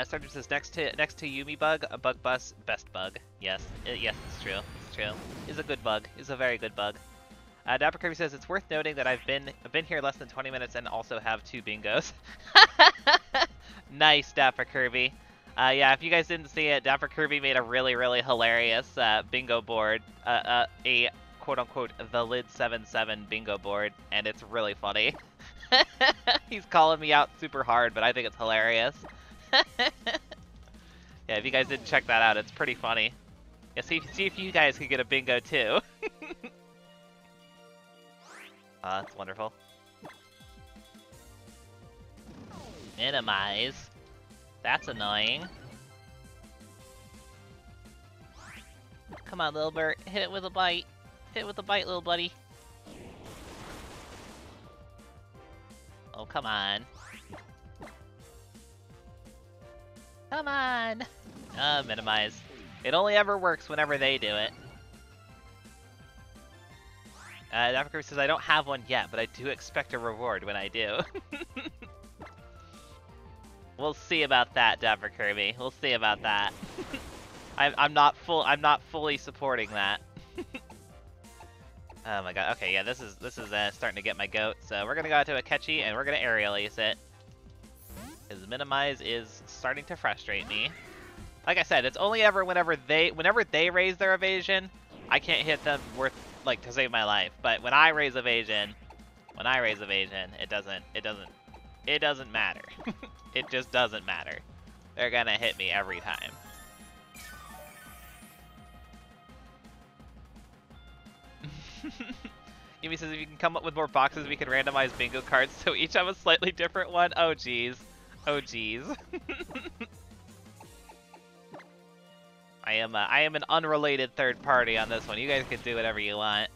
Starter says, next to Yumi bug, a bug bus, best bug. Yes, yes, it's true, it's true. Is a good bug, is a very good bug. Dapper Kirby says, it's worth noting that I've been here less than 20 minutes and also have 2 bingos. Nice, Dapper Kirby. Yeah, if you guys didn't see it, Dapper Kirby made a really, really hilarious bingo board. A quote-unquote the lid 77 bingo board, and it's really funny. He's calling me out super hard, but I think it's hilarious. Yeah, if you guys didn't check that out, it's pretty funny. Yeah, see if you guys can get a bingo too. That's wonderful. Minimize. That's annoying. Come on, little Bert. Hit it with a bite. Hit it with a bite, little buddy. Oh, come on. Come on! Minimize. It only ever works whenever they do it. Africa says, I don't have one yet, but I do expect a reward when I do. We'll see about that, Dapper Kirby. We'll see about that. I'm not fully supporting that. Oh my god. Okay, yeah, this is starting to get my goat. So we're gonna go out to Akechi and we're gonna aerial ace it. Because minimize is starting to frustrate me. Like I said, it's only ever whenever they raise their evasion, I can't hit them to save my life. But when I raise evasion, it doesn't matter. It just doesn't matter. They're gonna hit me every time. Yumi says if you can come up with more boxes, we can randomize bingo cards so each have a slightly different one. Oh jeez. Oh jeez. I am an unrelated third party on this one. You guys can do whatever you want.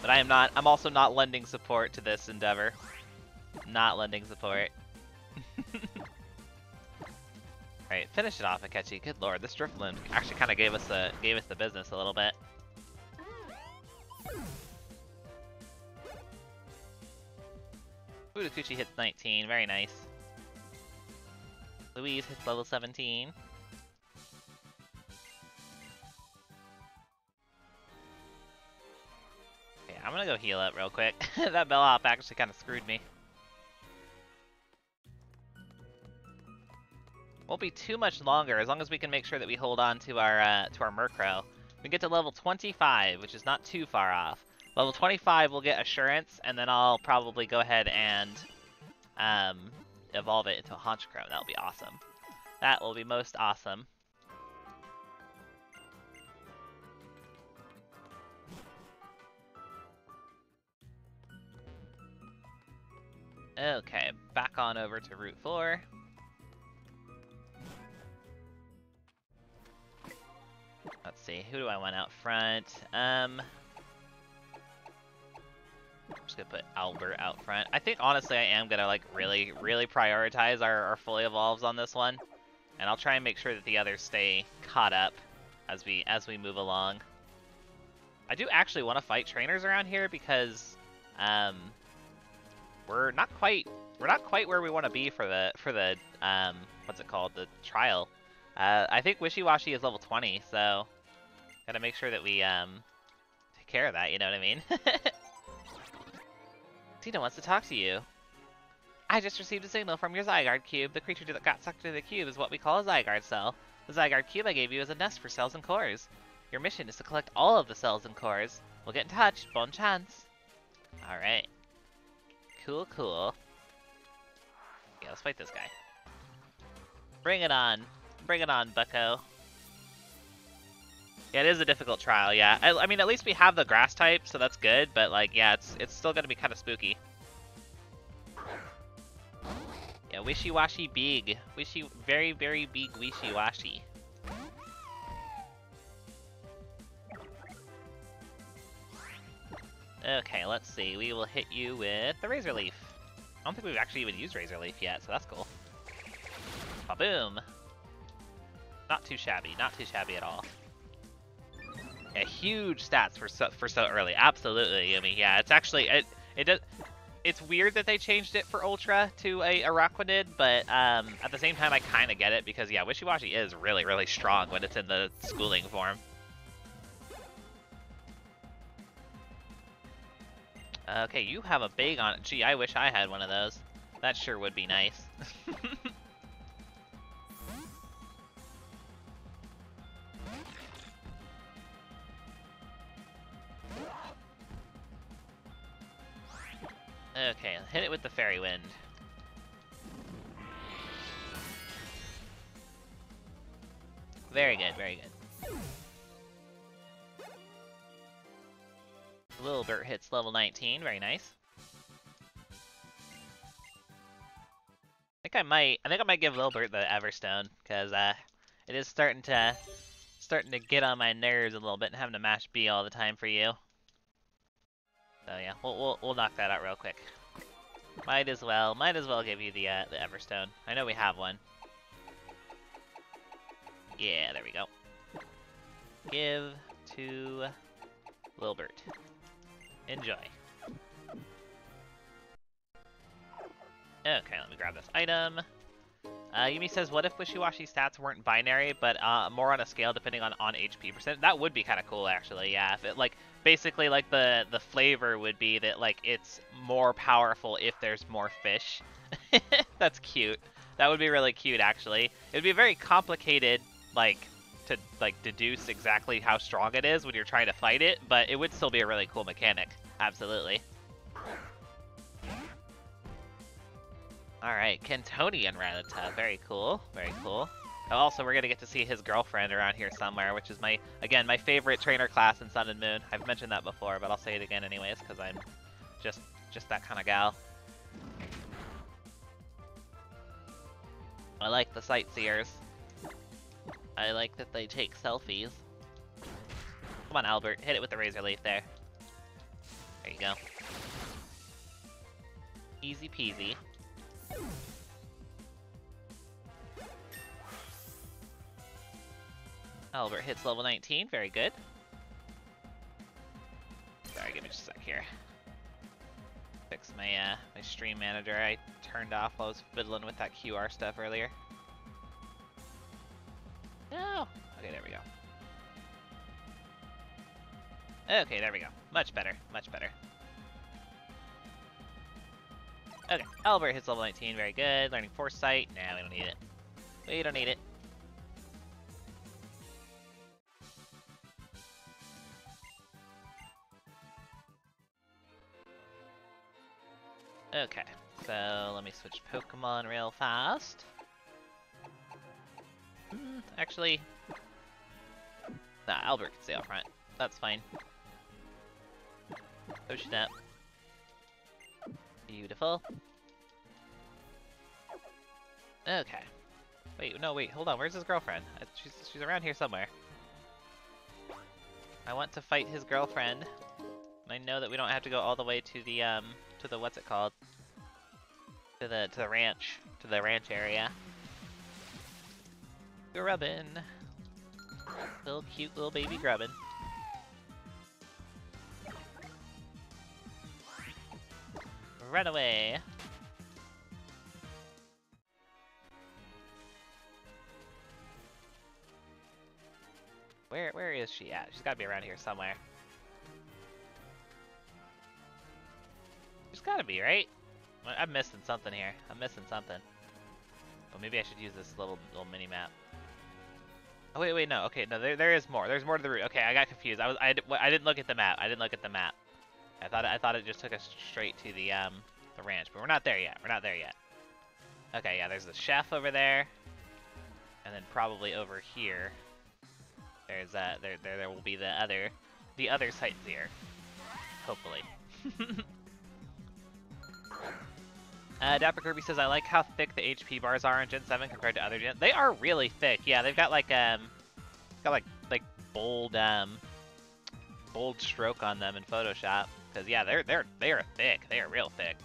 But I'm also not lending support to this endeavor. Not lending support. Alright, finish it off, Akechi. Good lord, this Drifloon actually kind of gave us the business a little bit. Fudakuchi hits 19, very nice. Louise hits level 17. Okay, I'm gonna go heal up real quick. That bellhop actually kind of screwed me. Won't be too much longer as long as we can make sure that we hold on to our Murkrow. We get to level 25, which is not too far off. Level 25 we'll get Assurance, and then I'll probably go ahead and evolve it into a Honchkrow. That'll be awesome. That will be most awesome. Okay, back on over to Route 4. Let's see, who do I want out front? I'm just gonna put Albert out front. I think honestly I am gonna really prioritize our fully evolves on this one. And I'll try and make sure that the others stay caught up as we move along. I do actually want to fight trainers around here because we're not quite where we want to be for the what's it called, the trial. I think Wishy-Washy is level 20, so gotta make sure that we take care of that, you know what I mean? Tina wants to talk to you. I just received a signal from your Zygarde Cube. The creature that got sucked into the cube is what we call a Zygarde cell. The Zygarde Cube I gave you is a nest for cells and cores. Your mission is to collect all of the cells and cores. We'll get in touch. Bon chance. Alright. Cool, cool. let's fight this guy. Bring it on. Bring it on, bucko. Yeah, it is a difficult trial, yeah. I mean, at least we have the grass type, so that's good, but, like, yeah, it's still gonna be kind of spooky. Yeah, wishy-washy big. Very, very big wishy-washy. Okay, let's see. We will hit you with the Razor Leaf. I don't think we've actually even used Razor Leaf yet, so that's cool. Ba-boom! Not too shabby, not too shabby at all. Yeah, huge stats for so early. Absolutely. I mean, yeah, it's actually it does. It's weird that they changed it for Ultra to a Araquanid, but at the same time, I kind of get it because yeah, Wishy-Washy is really, really strong when it's in the schooling form. Okay, you have a big on. Gee, I wish I had one of those. That sure would be nice. Okay, hit it with the Fairy Wind. Very good, very good. Wilbert hits level 19, very nice. I think I might give Wilbert the Everstone, because it is starting to get on my nerves a little bit and having to mash B all the time for you. So yeah, we'll knock that out real quick. Might as well give you the Everstone. I know we have one. Yeah, there we go. Give to Wilbert. Enjoy. Okay, let me grab this item. Yumi says, what if Wishy-Washy stats weren't binary, but more on a scale depending on HP percent? That would be kind of cool, actually, yeah. If it, like, basically, like, the flavor would be that, like, it's more powerful if there's more fish. That's cute. That would be really cute, actually. It would be very complicated, like, to, like, deduce exactly how strong it is when you're trying to fight it, but it would still be a really cool mechanic. Absolutely. Alright, Cantonian Rattata. Very cool. Very cool. Also, we're going to get to see his girlfriend around here somewhere, which is again, my favorite trainer class in Sun and Moon. I've mentioned that before, but I'll say it again anyways, because I'm just that kind of gal. I like the sightseers. I like that they take selfies. Come on, Albert. Hit it with the Razor Leaf there. There you go. Easy peasy. Albert hits level 19, very good. Sorry, give me just a sec here. Fix my my stream manager I turned off while I was fiddling with that QR stuff earlier. No! Okay, there we go. Okay, there we go. Much better, much better. Okay, Albert hits level 19, very good. Learning Foresight, nah, we don't need it. We don't need it. Okay, so let me switch Pokemon real fast. Actually, nah, Albert can stay out front. That's fine. Potion up. Beautiful. Okay. Wait, no, wait, hold on. Where's his girlfriend? She's around here somewhere. I want to fight his girlfriend. I know that we don't have to go all the way to the what's it called? To the ranch area. Grubbin. Little cute little baby Grubbin. Run away. Where is she at? She's gotta be around here somewhere. She's gotta be, right? I'm missing something here. I'm missing something. Well, maybe I should use this little mini map. Oh wait, no. Okay, no, there is more. There's more to the route. Okay, I got confused. I didn't look at the map. I didn't look at the map. I thought it just took us straight to the ranch, but we're not there yet. We're not there yet. Okay, yeah, there's the chef over there. And then probably over here, there's there will be the other sightseer. Hopefully. Dapper Kirby says, I like how thick the HP bars are in Gen 7 compared to other gens. They are really thick. Yeah, they've got like bold bold stroke on them in Photoshop. Cause yeah, they are thick. They are real thick.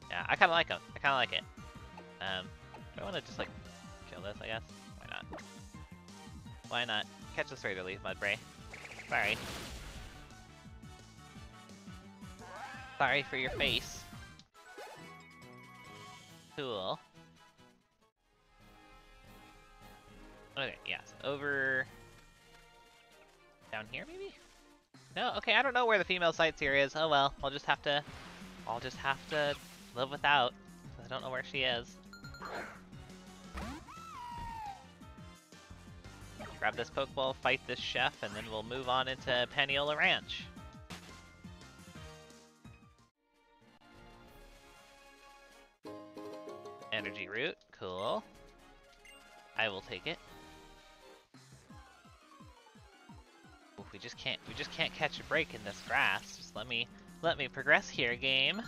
Yeah, I kind of like them. I kind of like it. Do I want to just like kill this? I guess. Why not? Why not? Catch this Razor Leaf, Mudbray. Sorry. Sorry for your face. Cool. Okay, yeah, so over... down here, maybe? No, okay, I don't know where the female sightseer is. Oh well, I'll just have to live without. I don't know where she is. Grab this Pokeball, fight this chef, and then we'll move on into Paniola Ranch. Energy Root, cool. I will take it. Oof, we just can't catch a break in this grass. Just let me progress here, game.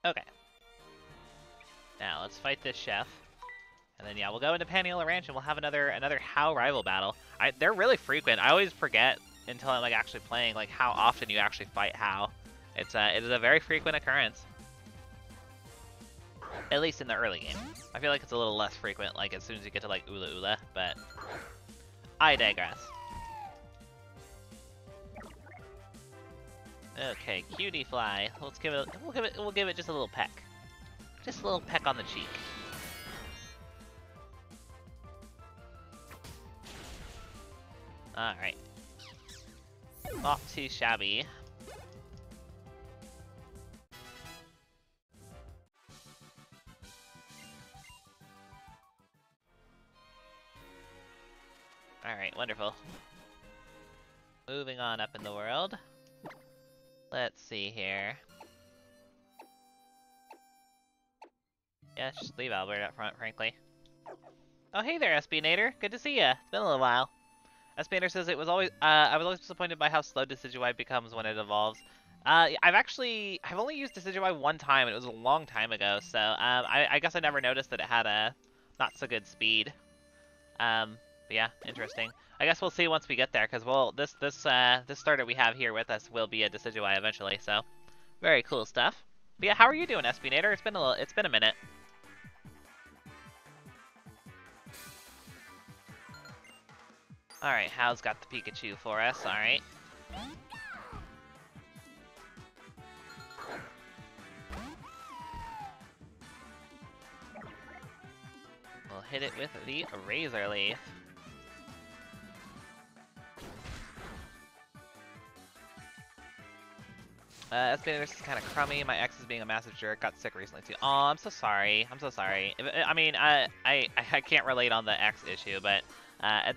Okay. Now let's fight this chef. And then yeah, we'll go into Paniola Ranch and we'll have another How rival battle. They're really frequent. I always forget until I'm like actually playing like how often you actually fight How. It is a very frequent occurrence. At least in the early game. I feel like it's a little less frequent like as soon as you get to like Ula Ula, but I digress. Okay, Cutie Fly. We'll give it just a little peck. Just a little peck on the cheek. Alright. Not too shabby. Alright, wonderful. Moving on up in the world. Let's see here. Yeah, just leave Albert up front, frankly. Oh, hey there, Espionator. Good to see ya. It's been a little while. Espionator says I was always disappointed by how slow Decidueye becomes when it evolves. I've only used Decidueye one time, and it was a long time ago, so I guess I never noticed that it had a not so good speed. But yeah, interesting. I guess we'll see once we get there, because this starter we have here with us will be a Decidueye eventually, so very cool stuff. But yeah, how are you doing, Espionator? It's been a minute. Alright, Hal's got the Pikachu for us, alright. We'll hit it with the Razor Leaf. This is kind of crummy. My ex is being a massive jerk. Got sick recently too. Oh, I'm so sorry. I'm so sorry. I mean, I can't relate on the ex issue, but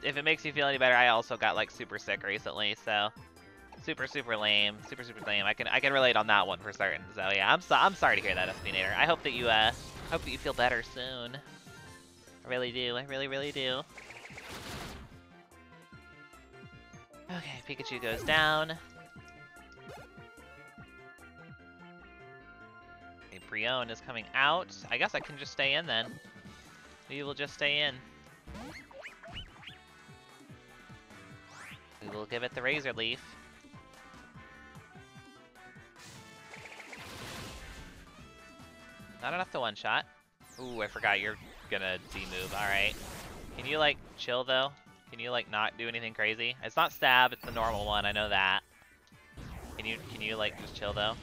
if it makes you feel any better, I also got like super sick recently. So super lame. Super lame. I can relate on that one for certain. So yeah, I'm sorry to hear that, Espionator. I hope that you feel better soon. I really do. I really do. Okay, Pikachu goes down. Brion is coming out. I guess I can just stay in then. We will just stay in. We will give it the Razor Leaf. Not enough to one-shot. Ooh, I forgot you're gonna Z-move. Alright. Can you, like, chill, though? Can you, like, not do anything crazy? It's not stab, it's the normal one, I know that. Can you like, just chill, though?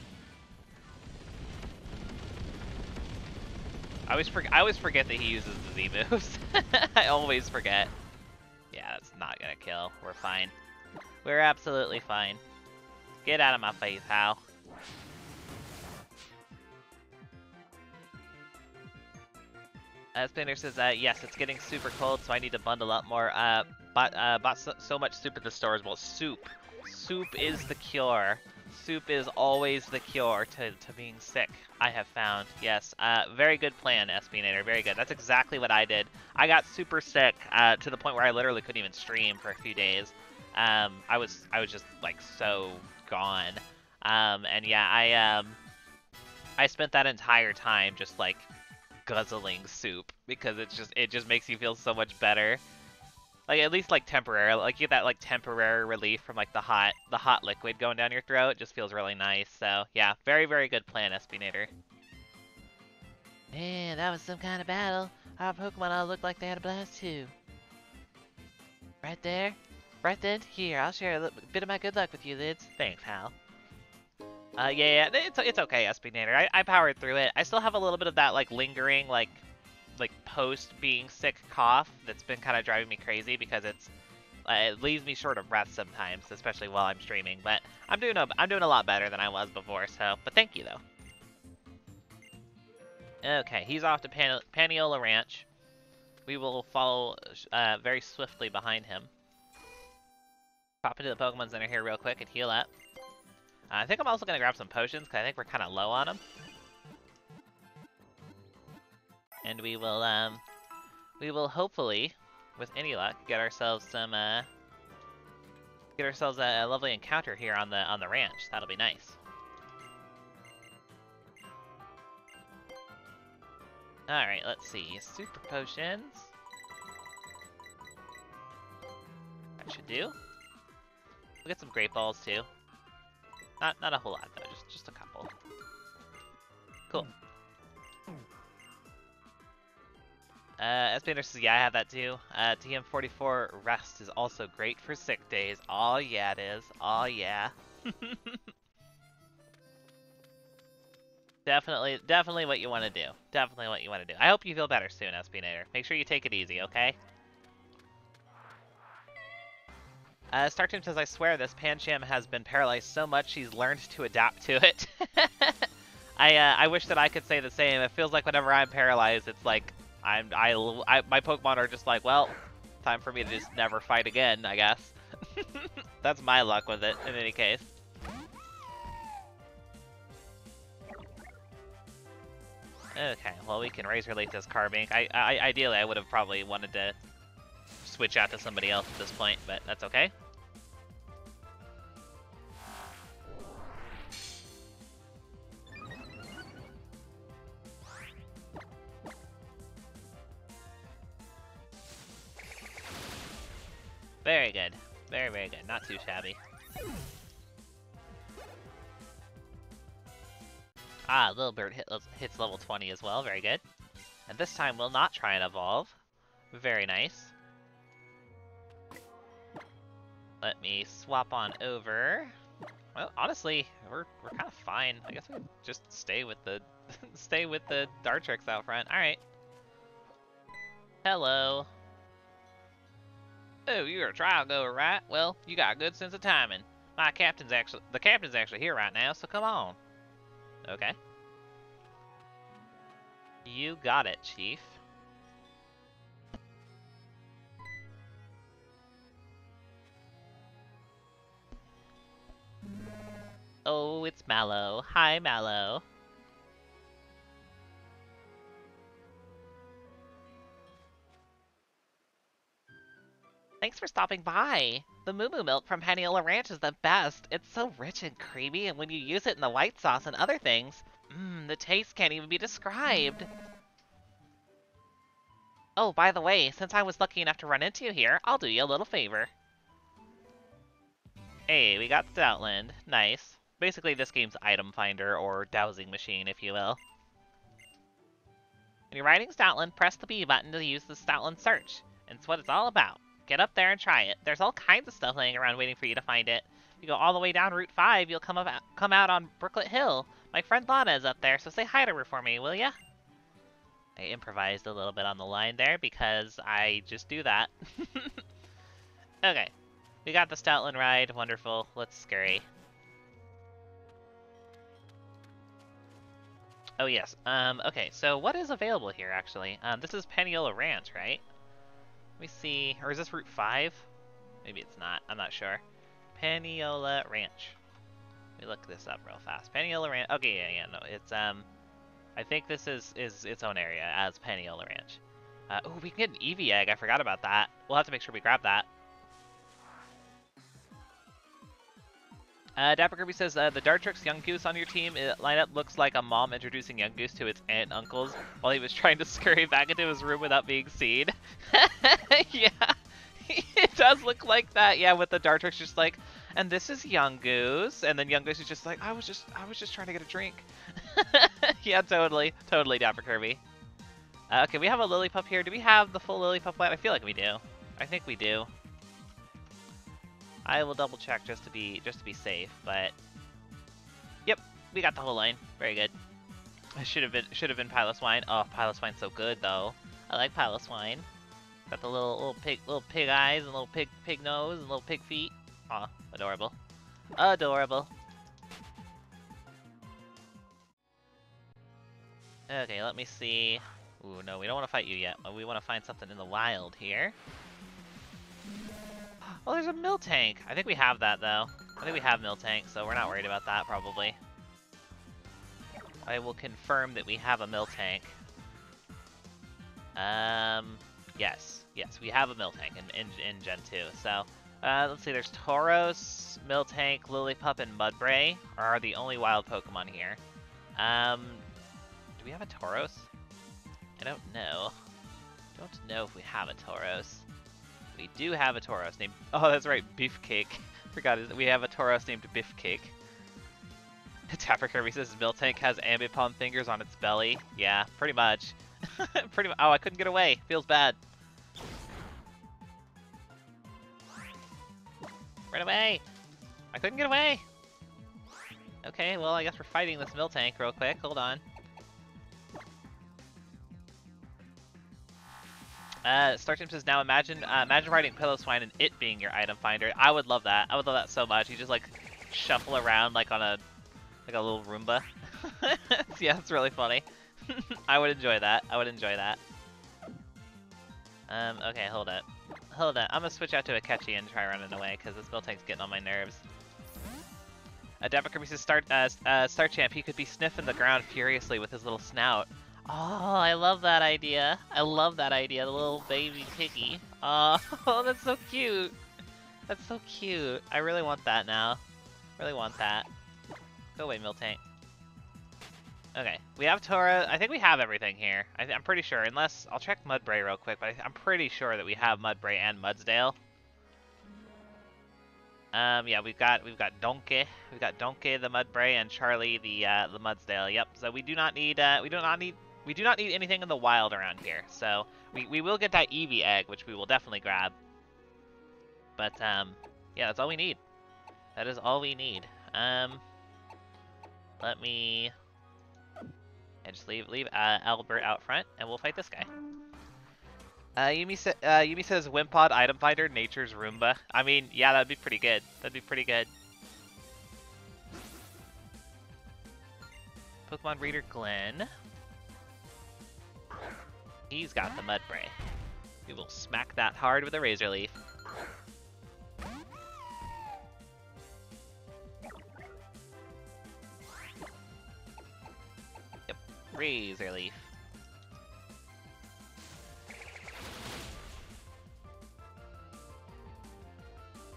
I always forget that he uses the Z moves. I always forget. Yeah, that's not gonna kill. We're fine. We're absolutely fine. Get out of my face, Hal. Spinner says, yes, it's getting super cold, so I need to bundle up more. Bought so much soup at the stores. Well, soup. Soup is the cure. Soup is always the cure to being sick, I have found. Yes, very good plan, Espinator, very good. That's exactly what I did. I got super sick to the point where I literally couldn't even stream for a few days. I was just, like, so gone. And yeah, I spent that entire time just, like, guzzling soup because it just makes you feel so much better. Like, at least, like, temporarily, like, you get that, like, temporary relief from, like, the hot liquid going down your throat. It just feels really nice. So yeah, very, very good plan, Espinator. Man, that was some kind of battle. Our Pokemon all looked like they had a blast too. Right there, right then. Here, I'll share a bit of my good luck with you, Lids. Thanks, Hal. Yeah, it's okay, Espinator. I powered through it. I still have a little bit of that, like, lingering, like post being sick cough that's been kind of driving me crazy because it leaves me short of breath sometimes, especially while I'm streaming. But I'm doing a lot better than I was before. So, but thank you though. Okay, he's off to Paniola Ranch. We will follow very swiftly behind him. Pop into the Pokemon Center here real quick and heal up. I think I'm also gonna grab some potions because I think we're kind of low on them. And we will hopefully, with any luck, get ourselves some a lovely encounter here on the ranch. That'll be nice. All right, let's see. Super potions. That should do. We'll get some great balls too. Not a whole lot though, just a couple. Cool. Espinator says, yeah, I have that too. TM44 rest is also great for sick days. Oh yeah, it is. Oh yeah. Definitely what you want to do. Definitely what you want to do. I hope you feel better soon, Espinator. Make sure you take it easy, okay? Startune says, I swear this Pancham has been paralyzed so much she's learned to adapt to it. I wish that I could say the same. It feels like whenever I'm paralyzed, it's like my Pokemon are just like, well, time for me to just never fight again, I guess. That's my luck with it, in any case. Okay, well, we can Razor Leaf this Carbink. Ideally, I would have probably wanted to switch out to somebody else at this point, but that's okay. Very good. Very, very good. Not too shabby. Ah, Little Bird hits level 20 as well. Very good. And this time we'll not try and evolve. Very nice. Let me swap on over. Well, honestly, we're kind of fine. I guess we could just stay with the Dartrix out front. All right. Hello. Oh, you're a trial goer, right? Well, you got a good sense of timing. The captain's actually here right now, so come on. Okay. You got it, Chief. Oh, it's Mallow. Hi, Mallow. Thanks for stopping by. The Moo Moo milk from Paniola Ranch is the best. It's so rich and creamy, and when you use it in the white sauce and other things, the taste can't even be described. Oh, by the way, since I was lucky enough to run into you here, I'll do you a little favor. Hey, we got Stoutland. Nice. Basically this game's item finder, or dowsing machine, if you will. When you're riding Stoutland, press the B button to use the Stoutland search. It's what it's all about. Get up there and try it. There's all kinds of stuff laying around waiting for you to find it. If you go all the way down Route 5, you'll come out on Brooklet Hill. My friend Lana is up there, so say hi to her for me, will ya? I improvised a little bit on the line there because I just do that. Okay. We got the Stoutland ride. Wonderful. Let's scurry. Oh yes. Okay. So what is available here actually? This is Paniola Ranch, right? Let me see. Or is this Route 5? Maybe it's not. I'm not sure. Paniola Ranch. Let me look this up real fast. Paniola Ranch. Okay, yeah, no. It's I think this is its own area as Paniola Ranch. Oh, we can get an Eevee egg. I forgot about that. We'll have to make sure we grab that. Dapper Kirby says, the Dart Trick's Young Goose on your team lineup looks like a mom introducing Young Goose to its aunt and uncles while he was trying to scurry back into his room without being seen. Yeah, it does look like that. Yeah, with the Dart Trick's just like, and this is Young Goose, and then Young Goose is just like, I was just trying to get a drink. Yeah, totally, Dapper Kirby. Okay, we have a Lillipup here. Do we have the full Lillipup line? I feel like we do. I think we do. I will double check just to be safe, but yep, we got the whole line. Very good. I should have been Piloswine. Oh, Piloswine's so good though. I like Piloswine. Got the little pig eyes and little pig nose and little pig feet. Aw, adorable. Adorable. Okay, let me see. Ooh, no, we don't want to fight you yet. We want to find something in the wild here. Oh, there's a Miltank. I think we have that, though. I think we have Miltank, so we're not worried about that, probably. I will confirm that we have a Miltank. Yes, we have a Miltank in Gen 2. So, let's see, there's Tauros, Miltank, Lillipup, and Mudbray are the only wild Pokemon here. Do we have a Tauros? I don't know. Don't know if we have a Tauros. We do have a Tauros named... Oh, that's right, Beefcake. Forgot we have a Tauros named Beefcake. Tapper Kirby says Miltank has Ambipom fingers on its belly. Yeah, pretty much. Pretty much. Oh, I couldn't get away. Feels bad. Run away! I couldn't get away! Okay, well, I guess we're fighting this Miltank real quick. Hold on. Starteam says, now imagine riding Piloswine and it being your item finder. I would love that. I would love that so much. You just like shuffle around like on a little Roomba. Yeah, it's really funny. I would enjoy that. Okay, hold up. I'm gonna switch out to Akechi and try running away because this Miltank's getting on my nerves. Dapper Kirby says, Star Champ, he could be sniffing the ground furiously with his little snout. Oh, I love that idea. The little baby piggy. Oh, that's so cute. I really want that now. Go away, Miltank. Okay, we have Tora. I think we have everything here. I'm pretty sure, unless I'll check Mudbray real quick, but I'm pretty sure that we have Mudbray and Mudsdale. Yeah, we've got Donkey. We've got Donkey the Mudbray and Charlie the Mudsdale. Yep. So we do not need anything in the wild around here. So we will get that Eevee egg, which we will definitely grab. But yeah, that's all we need. That is all we need. Let me just leave Albert out front, and we'll fight this guy. Yumi says Wimpod item finder, nature's Roomba. I mean, yeah, that'd be pretty good. Pokemon Reader Glenn. He's got the Mudbray. We will smack that hard with a Razor Leaf. Yep, Razor Leaf.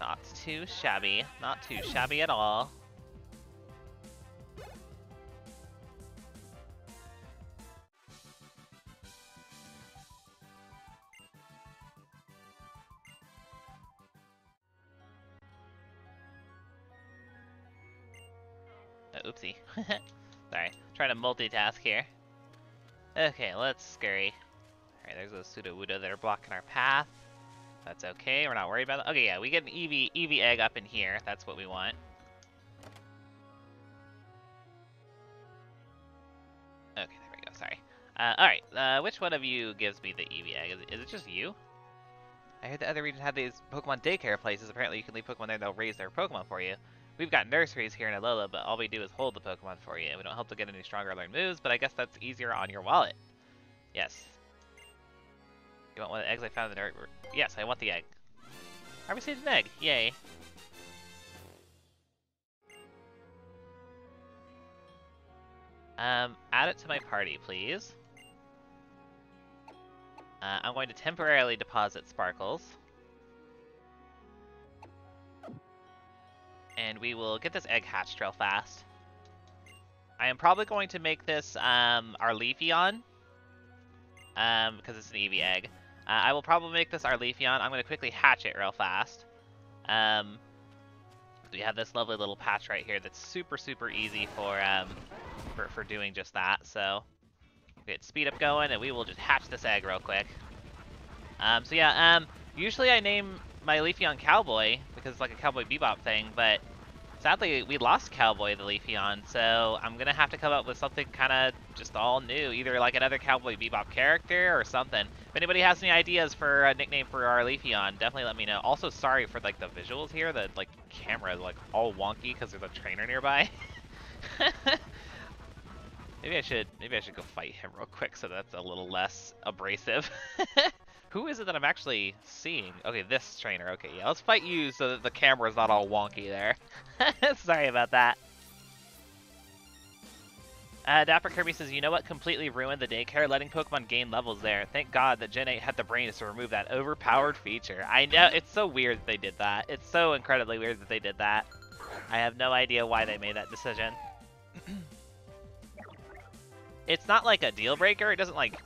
Not too shabby. Not too shabby at all. Oh, oopsie. Sorry. Trying to multitask here. Okay, let's scurry. Alright, there's those Sudowoodo that are blocking our path. That's okay, we're not worried about it. Okay, yeah, we get an Eevee egg up in here. That's what we want. Okay, there we go, sorry. Alright, which one of you gives me the Eevee egg? Is it just you? I heard the other region had these Pokemon daycare places. Apparently you can leave Pokemon there and they'll raise their Pokemon for you. We've got nurseries here in Alola, but all we do is hold the Pokemon for you. We don't help to get any stronger or learn moves, but I guess that's easier on your wallet. Yes. You want one of the eggs I found in the dirt? Yes, I want the egg. I received an egg. Yay. Add it to my party, please. I'm going to temporarily deposit Sparkles. And we will get this egg hatched real fast. I am probably going to make this our Leafeon. Because it's an Eevee egg. I will probably make this our Leafeon. I'm going to quickly hatch it real fast. We have this lovely little patch right here that's super, super easy for doing just that. So get speed up going, and we will just hatch this egg real quick. So yeah, usually I name my Leafeon Cowboy because it's like a Cowboy Bebop thing, but sadly we lost Cowboy the Leafeon, so I'm gonna have to come up with something kind of just all new, either like another Cowboy Bebop character or something. If anybody has any ideas for a nickname for our Leafeon, definitely let me know. Also, sorry for like the visuals here. The like camera is like all wonky because there's a trainer nearby. Maybe I should go fight him real quick so that's a little less abrasive. Who is it that I'm actually seeing? Okay, this trainer. Okay, yeah, let's fight you so that the camera's not all wonky there. Sorry about that. Dapper Kirby says, you know what completely ruined the daycare? Letting Pokemon gain levels there. Thank God that Gen 8 had the brains to remove that overpowered feature. I know, it's so weird that they did that. It's so incredibly weird that they did that. I have no idea why they made that decision. It's not like a deal breaker. It doesn't like,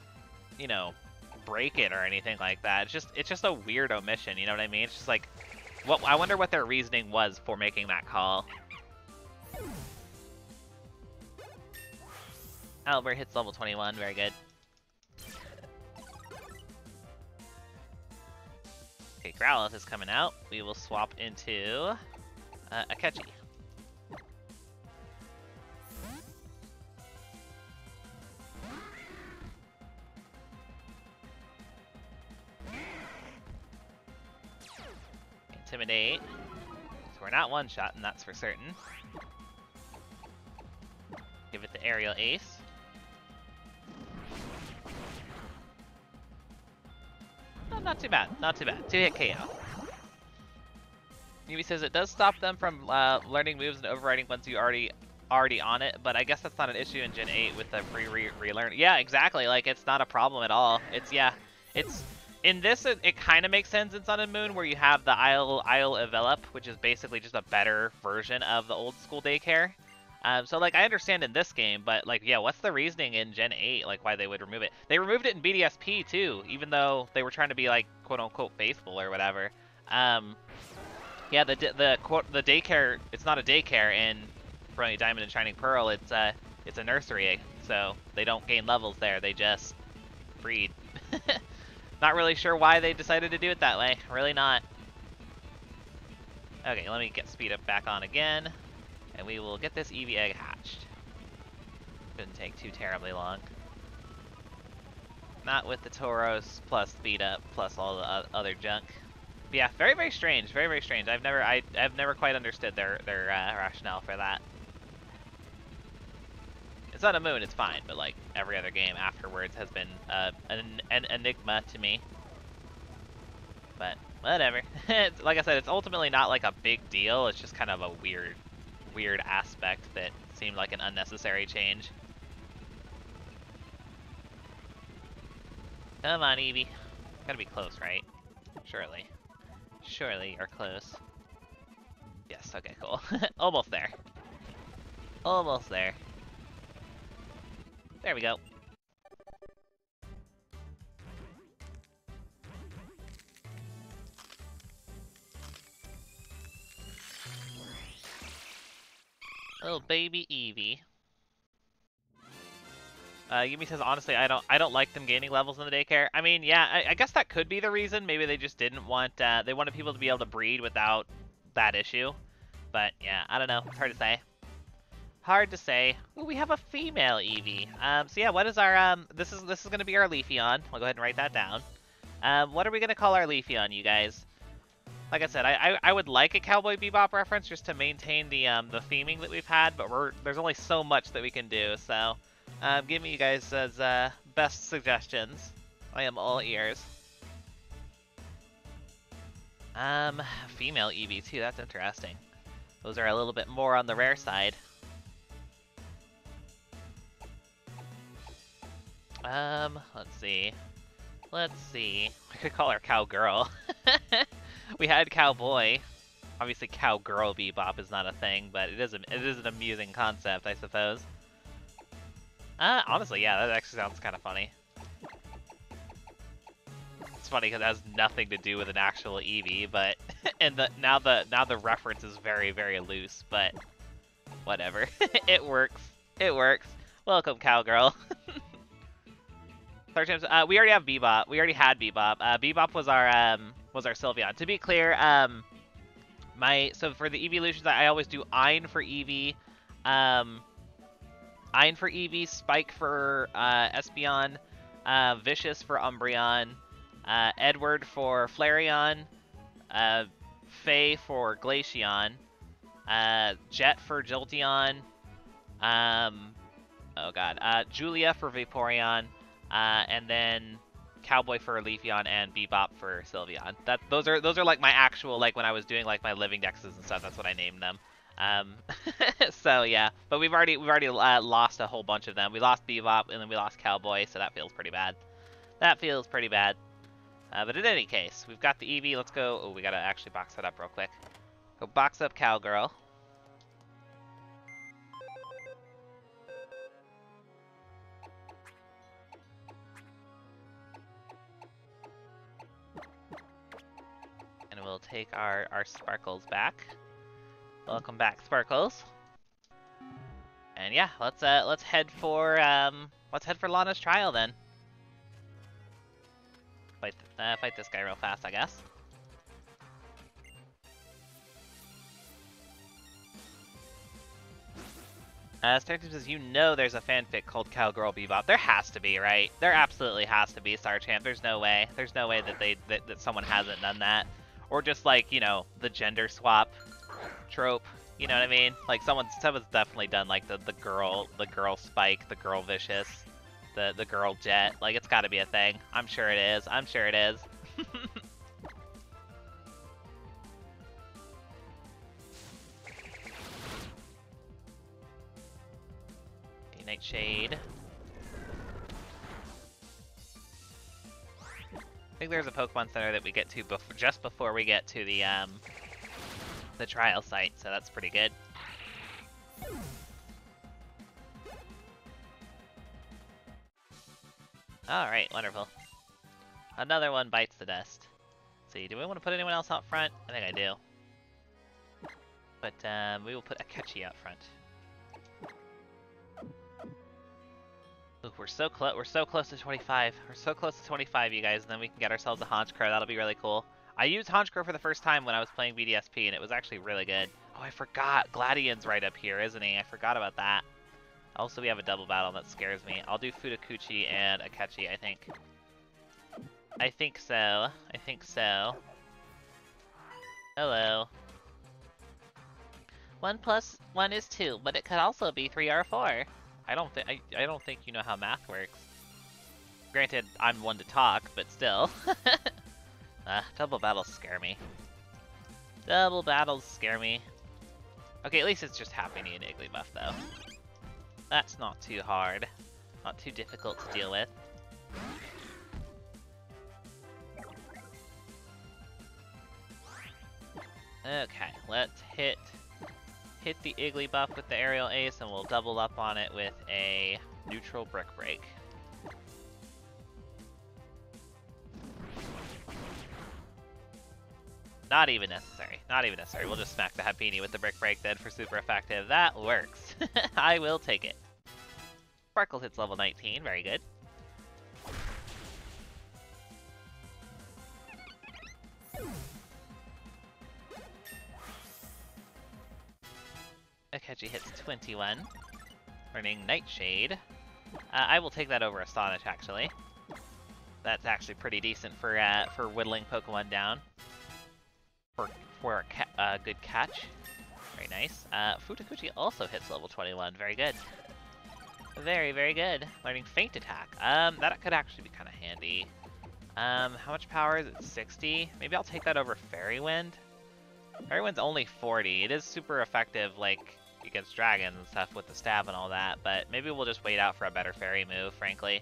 you know, break it or anything like that. It's just a weird omission, you know what I mean? It's just like, what I wonder what their reasoning was for making that call. Albert hits level 21, very good. Okay, Growlithe is coming out. We will swap into Akechi. Intimidate. So we're not one-shot, and that's for certain. Give it the Aerial Ace. Oh, not too bad, not too bad. 2-hit KO. Yubi says it does stop them from learning moves and overriding once you already on it, but I guess that's not an issue in Gen 8 with the free relearn. Yeah, exactly. Like, it's not a problem at all. It's in this, it kind of makes sense in Sun and Moon, where you have the Isle Envelop, which is basically just a better version of the old school daycare. So, like, I understand in this game, but, like, yeah, what's the reasoning in Gen 8, like, why they would remove it? They removed it in BDSP, too, even though they were trying to be, like, quote-unquote faithful or whatever. Yeah, the daycare, it's not a daycare in Brilliant Diamond and Shining Pearl, it's a nursery, so they don't gain levels there, they just breed. Not really sure why they decided to do it that way. Really not. Okay, let me get speed up back on again. And we will get this Eevee egg hatched. Shouldn't take too terribly long. Not with the Tauros plus speed up plus all the other junk. But yeah, very, very strange. Very, very strange. I've never quite understood their rationale for that. It's on a moon, it's fine, but like every other game afterwards has been an enigma to me. But whatever. Like I said, it's ultimately not like a big deal. It's just kind of a weird aspect that seemed like an unnecessary change. Come on, Eevee. Gotta be close, right? Surely. Surely you're close. Yes, okay, cool. Almost there. Almost there. There we go. Little baby Eevee. Yumi says, honestly, I don't like them gaining levels in the daycare. I mean, yeah, I guess that could be the reason. Maybe they just didn't want, they wanted people to be able to breed without that issue. But yeah, I don't know. It's hard to say. Hard to say. Ooh, we have a female Eevee. So yeah, what is our, this is going to be our Leafeon. I'll go ahead and write that down. What are we going to call our Leafeon, you guys? Like I said, I would like a Cowboy Bebop reference just to maintain the theming that we've had, but there's only so much that we can do. So, give me you guys' best suggestions. I am all ears. Female EV too. That's interesting. Those are a little bit more on the rare side. Let's see. Let's see. I could call her Cowgirl. We had Cowboy. Obviously, Cowgirl Bebop is not a thing, but it is an amusing concept, I suppose. Honestly, yeah, that actually sounds kind of funny. It's funny because it has nothing to do with an actual Eevee, but now the reference is very, very loose, but whatever. It works. It works. Welcome, Cowgirl. We already have Bebop. We already had Bebop. Bebop was our Sylveon. To be clear, so for the evolutions, I always do Ein for Eevee, Spike for Espeon, Vicious for Umbreon, Edward for Flareon, Faye for Glaceon, Jet for Jolteon, Julia for Vaporeon, and then Cowboy for Leafeon and Bebop for Sylveon. Those are like my actual, like when I was doing like my living dexes and stuff, that's what I named them. So yeah, but we've already lost a whole bunch of them. We lost Bebop and then we lost Cowboy, so that feels pretty bad. That feels pretty bad. But in any case, we've got the Eevee. Let's go. Oh, we gotta actually box that up real quick. Go box up Cowgirl. And we'll take our Sparkles back. Welcome back, Sparkles. And yeah, let's head for Lana's trial then. Fight this guy real fast, I guess. Startup says, you know there's a fanfic called Cowgirl Bebop. There has to be, right? There absolutely has to be, Star Champ. There's no way. There's no way that someone hasn't done that. Or just like, you know, the gender swap trope. You know what I mean? Like someone's definitely done like the girl Spike, the girl Vicious, the girl Jet. Like it's got to be a thing. I'm sure it is. I'm sure it is. Nightshade. I think there's a Pokemon Center that we get to just before we get to the trial site, so that's pretty good. Alright, wonderful. Another one bites the dust. Let's see, do we want to put anyone else out front? I think I do. But we will put Akechi out front. Ooh, we're so close. We're so close to 25. We're so close to 25, you guys, and then we can get ourselves a Honchkrow. That'll be really cool. I used Honchkrow for the first time when I was playing BDSP, and it was actually really good. Oh, I forgot. Gladion's right up here, isn't he? I forgot about that. Also, we have a double battle that scares me. I'll do Fudakuchi and Akechi, I think. I think so. I think so. Hello. 1 + 1 is 2, but it could also be 3 or 4. I don't think you know how math works. Granted, I'm one to talk, but still. Double battles scare me. Double battles scare me. Okay, at least it's just Happiny and Igglybuff, though. That's not too hard. Not too difficult to deal with. Okay, let's hit the Igglybuff with the Aerial Ace, and we'll double up on it with a neutral Brick Break. Not even necessary. Not even necessary. We'll just smack the Happiny with the Brick Break then for super effective. That works. I will take it. Sparkle hits level 19. Very good. Akechi hits 21. Earning Nightshade. I will take that over Astonish, actually. That's actually pretty decent for whittling Pokemon down. for a good catch. Very nice. Futakuchi also hits level 21. Very good. Very, very good. Learning Feint Attack. That could actually be kind of handy. How much power is it? 60? Maybe I'll take that over Fairy Wind. Fairy Wind's only 40. It is super effective, like, against dragons and stuff with the stab and all that, but maybe we'll just wait out for a better fairy move, frankly.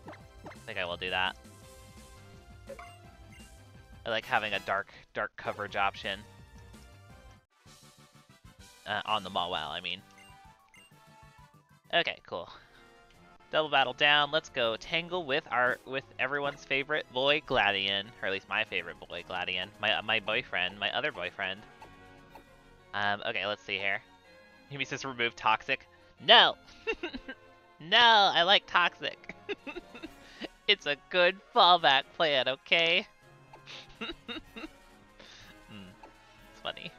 I think I will do that. I like having a dark coverage option. On the Mawile, I mean. Okay, cool. Double battle down. Let's go tangle with everyone's favorite boy Gladion, or at least my favorite boy Gladion, my boyfriend, my other boyfriend. Okay, let's see here. He says remove toxic. No, no, I like toxic. It's a good fallback plan, okay? It's funny.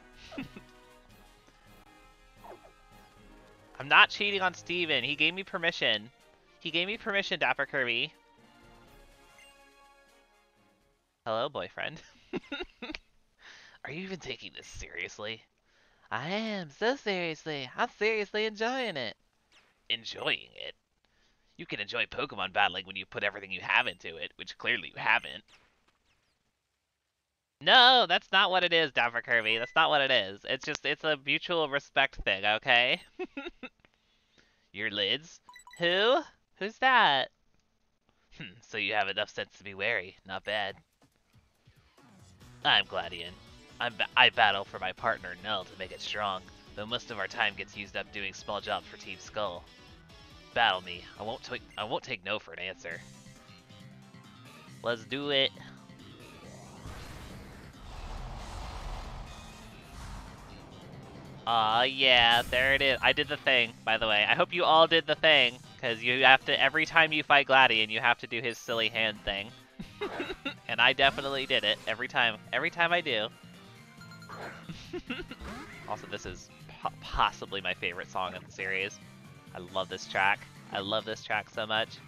I'm not cheating on Steven. He gave me permission. He gave me permission, Dapper Kirby. Hello, boyfriend. Are you even taking this seriously? I am, so seriously. I'm seriously enjoying it. Enjoying it? You can enjoy Pokemon battling when you put everything you have into it, which clearly you haven't. No, that's not what it is, Dapper Kirby. That's not what it is. It's a mutual respect thing, okay? Your lids? Who? Who's that? So you have enough sense to be wary. Not bad. I'm Gladion. I battle for my partner, Null, to make it strong, though most of our time gets used up doing small jobs for Team Skull. Battle me. I won't take no for an answer. Let's do it. Aw, yeah, there it is. I did the thing, by the way. I hope you all did the thing, because you have to, every time you fight Gladion, you have to do his silly hand thing. And I definitely did it, every time I do. Also, this is possibly my favorite song in the series. I love this track. I love this track so much.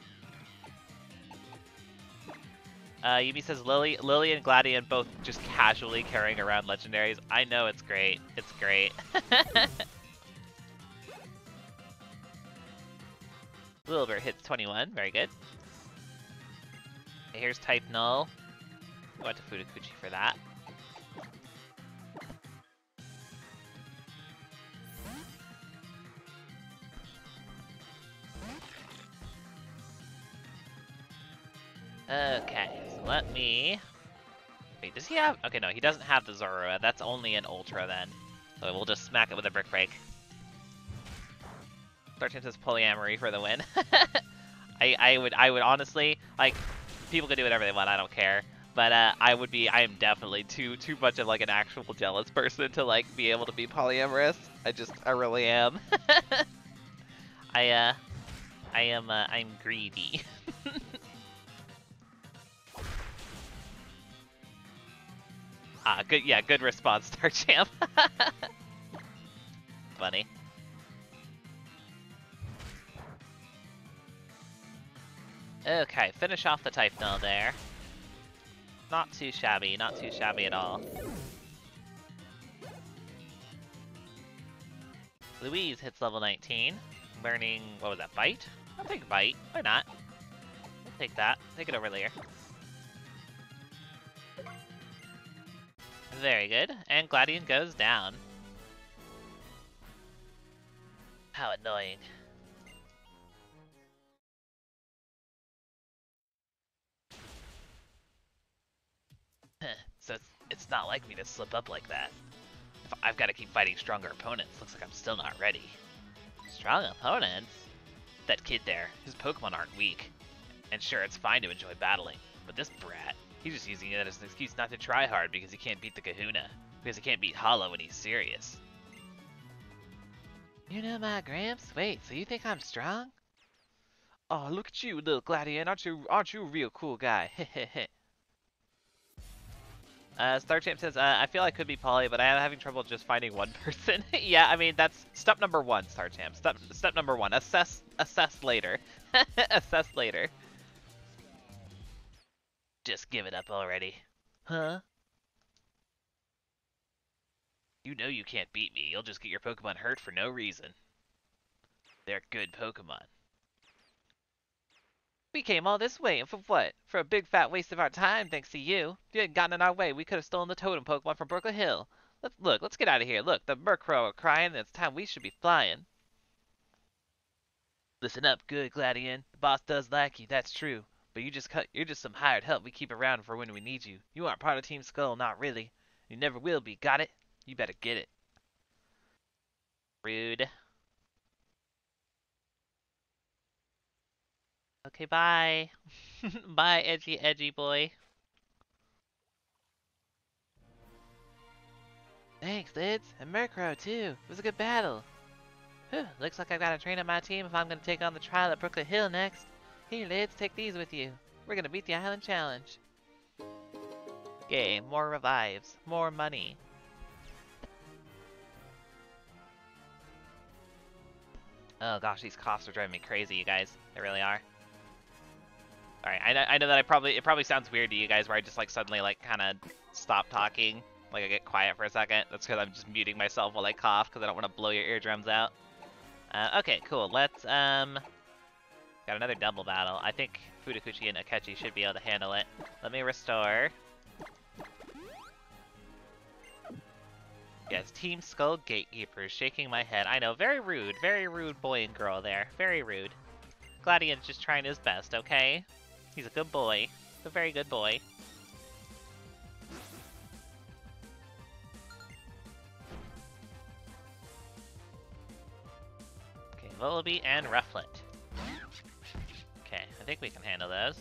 Yumi says Lily and Gladion both just casually carrying around legendaries. I know, it's great. It's great. Wilbur hits 21. Very good. Okay, here's type null. Go out to Futakuchi for that. Okay, so let me... Wait, does he have... Okay, no, he doesn't have the Zorua. That's only an Ultra, then. So we'll just smack it with a Brick Break. 13 says polyamory for the win. I would honestly... Like, people can do whatever they want, I don't care. But I am definitely too much of, like, an actual jealous person to, like, be able to be polyamorous. I really am. I'm greedy. Good, yeah, good response, Star Champ. Funny. Okay, finish off the type null there. Not too shabby at all. Louise hits level 19, learning, what was that, Bite? I'll take Bite, why not? We'll take that, take it over there. Very good, and Gladion goes down. How annoying. So it's not like me to slip up like that. I've got to keep fighting stronger opponents. Looks like I'm still not ready. Strong opponents? That kid there, his Pokemon aren't weak. And sure, it's fine to enjoy battling, but this brat, he's just using it as an excuse not to try hard because he can't beat the Kahuna. Because he can't beat Hollow when he's serious. You know my Gramps? Wait, so you think I'm strong? Oh, look at you, little Gladion. Aren't you a real cool guy? Hehehe. Starchamp says, I feel I could be poly, but I am having trouble just finding one person. Yeah, I mean, that's step number one, Starchamp. Step number one, assess later. Assess later. Just give it up already. Huh? You know you can't beat me. You'll just get your Pokemon hurt for no reason. They're good Pokemon. We came all this way, and for what? For a big fat waste of our time, thanks to you. If you hadn't gotten in our way, we could have stolen the totem Pokemon from Brooklet Hill. Let's get out of here. Look, the Murkrow are crying, and it's time we should be flying. Listen up, good Gladian. The boss does like you, that's true. But you're just some hired help we keep around for when we need you. You aren't part of Team Skull, not really. You never will be, got it? You better get it. Rude. Okay, bye. Bye, edgy boy. Thanks, Lids. And Murkrow, too. It was a good battle. Whew, looks like I've got a train on my team if I'm going to take on the trial at Brooklet Hill next. Here, Lids, take these with you. We're going to beat the Island Challenge. Yay, more revives. More money. Oh gosh, these costs are driving me crazy, you guys. They really are. Alright, I know that it probably sounds weird to you guys where I just like suddenly like kind of stop talking. Like I get quiet for a second. That's because I'm just muting myself while I cough because I don't want to blow your eardrums out. Okay, cool. Let's, got another double battle. I think Fudakuchi and Akechi should be able to handle it. Let me restore. Yes, Team Skull Gatekeepers, shaking my head. I know, very rude boy and girl there. Very rude. Gladian's just trying his best, okay? He's a good boy. A very good boy. Okay, Volibee and Rufflet. Okay, I think we can handle those.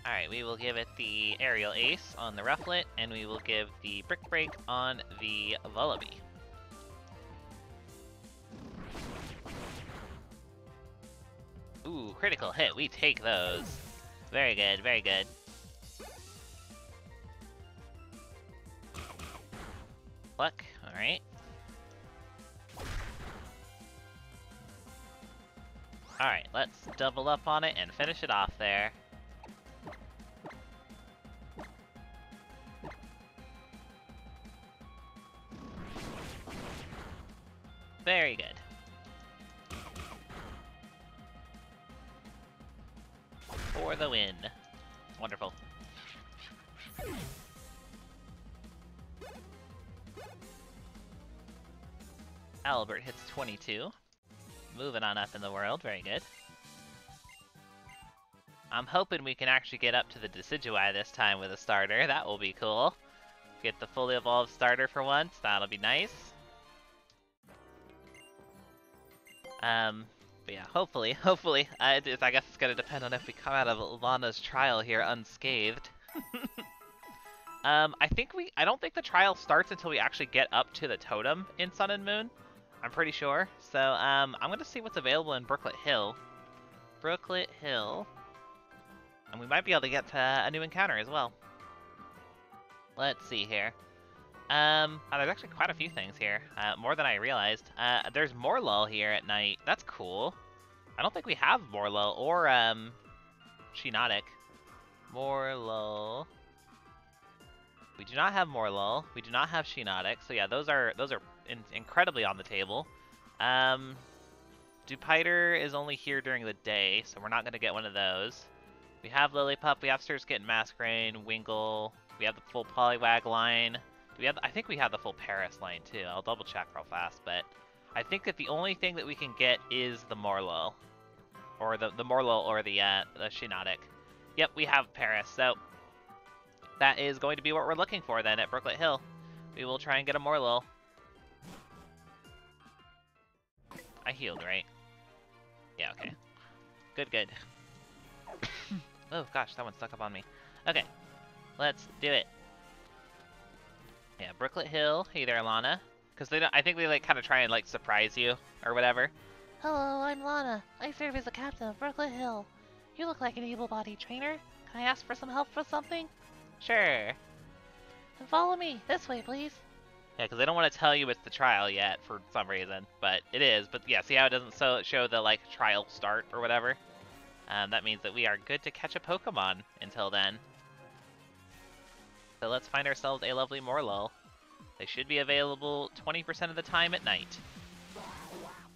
Alright, we will give it the Aerial Ace on the Rufflet, and we will give the Brick Break on the Volibee. Ooh, critical hit. We take those. Very good, very good. Pluck, alright. Alright, let's double up on it and finish it off there. Very good. For the win. Wonderful. Albert hits 22. Moving on up in the world, very good. I'm hoping we can actually get up to the Decidueye this time with a starter. That will be cool. Get the fully evolved starter for once. That'll be nice. But yeah, hopefully, I guess it's gonna depend on if we come out of Lana's trial here unscathed. I don't think the trial starts until we actually get up to the totem in Sun and Moon. I'm pretty sure. So, I'm gonna see what's available in Brooklet Hill. Brooklet Hill. And we might be able to get to a new encounter as well. Let's see here. There's actually quite a few things here. More than I realized. There's Morlull here at night. That's cool. I don't think we have Morlull or, Shiinotic. Morlull. We do not have Morlull. We do not have Shiinotic. So yeah, those are incredibly on the table. Dupiter is only here during the day, so we're not going to get one of those. We have Lillipup. We have Surskit and Masquerain, Wingull. We have the full Poliwag line. I think we have the full Paris line too. I'll double check real fast, but I think that the only thing that we can get is the Morlull. Or the Morlull or the Shiinotic. Yep, we have Paris, so that is going to be what we're looking for then at Brooklet Hill. We will try and get a Morlull. I healed, right? Yeah, okay. Good. Oh gosh, that one stuck up on me. Okay, let's do it. Yeah, Brooklet Hill. Hey there, Lana. Because I think they like kind of try and like surprise you or whatever. Hello, I'm Lana. I serve as the captain of Brooklet Hill. You look like an able-bodied trainer. Can I ask for some help with something? Sure. Then follow me. This way, please. Yeah, because they don't want to tell you it's the trial yet for some reason, but it is. But yeah, see how it doesn't show the like trial start or whatever. That means that we are good to catch a Pokemon until then. So let's find ourselves a lovely Morlul. They should be available 20% of the time at night.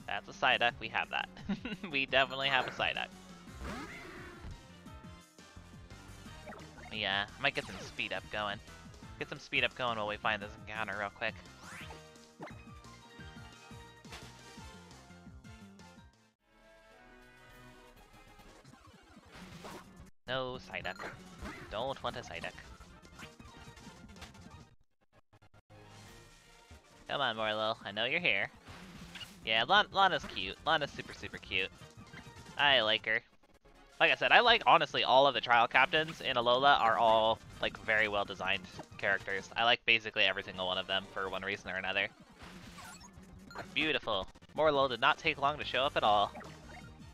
That's a Psyduck, we have that. We definitely have a Psyduck. Yeah, I might get some speed up going. Get some speed up going while we find this encounter real quick. No Psyduck. Don't want a Psyduck. Come on, Morlul. I know you're here. Yeah, Lana's cute. Lana's super, super cute. I like her. Like I said, I like, honestly, all of the trial captains in Alola are all, like, very well designed characters. I like basically every single one of them for one reason or another. Beautiful. Morlul did not take long to show up at all.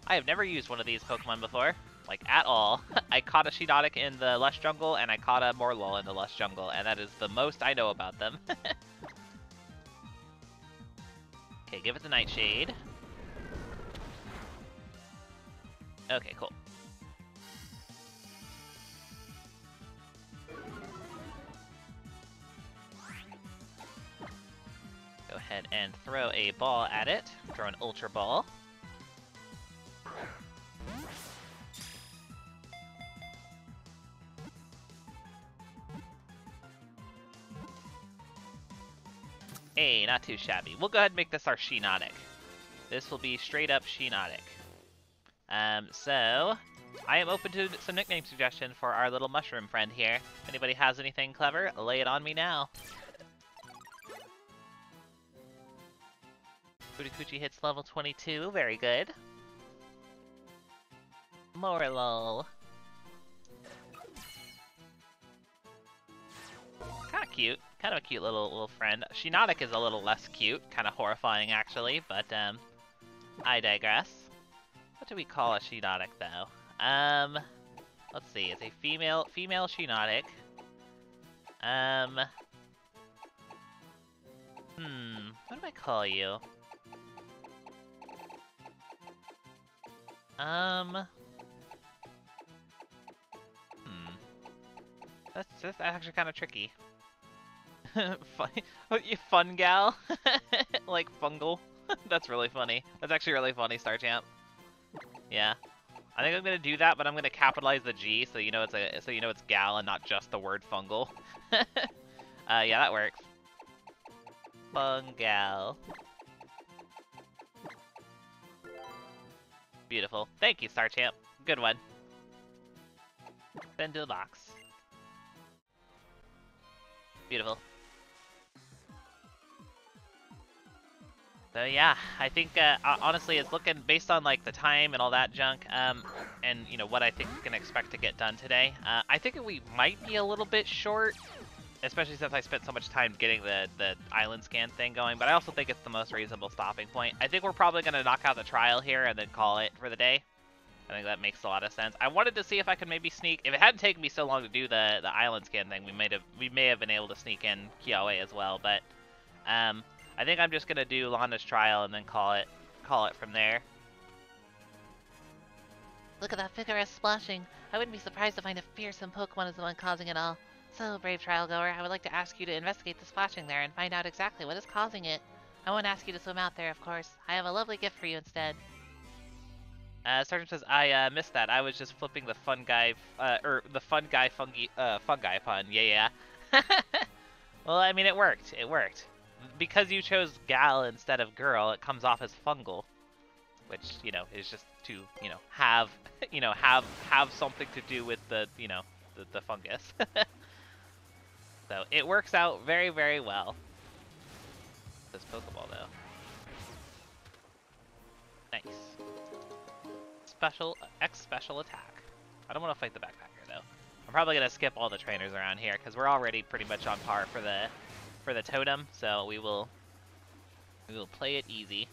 I have never used one of these Pokemon before. Like, at all. I caught a Shiinotic in the Lush Jungle, and I caught a Morlul in the Lush Jungle, and that is the most I know about them. Okay, give it the Nightshade. Okay, cool. Go ahead and throw a ball at it. Throw an Ultra Ball. Hey, not too shabby. We'll go ahead and make this our Shiinotic. This will be straight up Shiinotic. So, I am open to some nickname suggestion for our little mushroom friend here. If anybody has anything clever, lay it on me now. Furikuchi hits level 22, very good. Morlul. Kinda cute. Kind of a cute little friend. Shiinotic is a little less cute, kind of horrifying actually, but I digress. What do we call a Shiinotic though? Let's see. It's a female Shiinotic. What do I call you? That's actually kind of tricky. Fun gal? Like fungal? That's really funny. That's actually really funny, Star Champ. Yeah. I think I'm gonna do that, but I'm gonna capitalize the G so you know it's gal and not just the word fungal. Yeah, that works. Fungal. Beautiful. Thank you, Star Champ. Good one. Send to the box. Beautiful. So yeah, I think honestly it's looking, based on like the time and all that junk, and you know what I think we can expect to get done today. I think we might be a little bit short, especially since I spent so much time getting the island scan thing going, but I also think it's the most reasonable stopping point. I think we're probably going to knock out the trial here and then call it for the day. I think that makes a lot of sense. I wanted to see if I could maybe sneak, if it hadn't taken me so long to do the island scan thing, we may have been able to sneak in Kiawe as well, but I think I'm just going to do Lana's trial and then call it from there. Look at that vigorous splashing. I wouldn't be surprised to find a fearsome Pokemon is the one causing it all. So, brave trial goer, I would like to ask you to investigate the splashing there and find out exactly what is causing it. I won't ask you to swim out there, of course. I have a lovely gift for you instead. Sergeant says, I missed that. I was just flipping the fun guy, fungi pun. Yeah. Well, I mean, it worked. It worked. Because you chose gal instead of girl, it comes off as fungal, which, you know, is just to, you know, have something to do with the, you know, the fungus. So it works out very, very well. This Pokeball, though. Nice. Special attack. I don't want to fight the backpacker, though. I'm probably going to skip all the trainers around here, because we're already pretty much on par for the totem, so we will play it easy.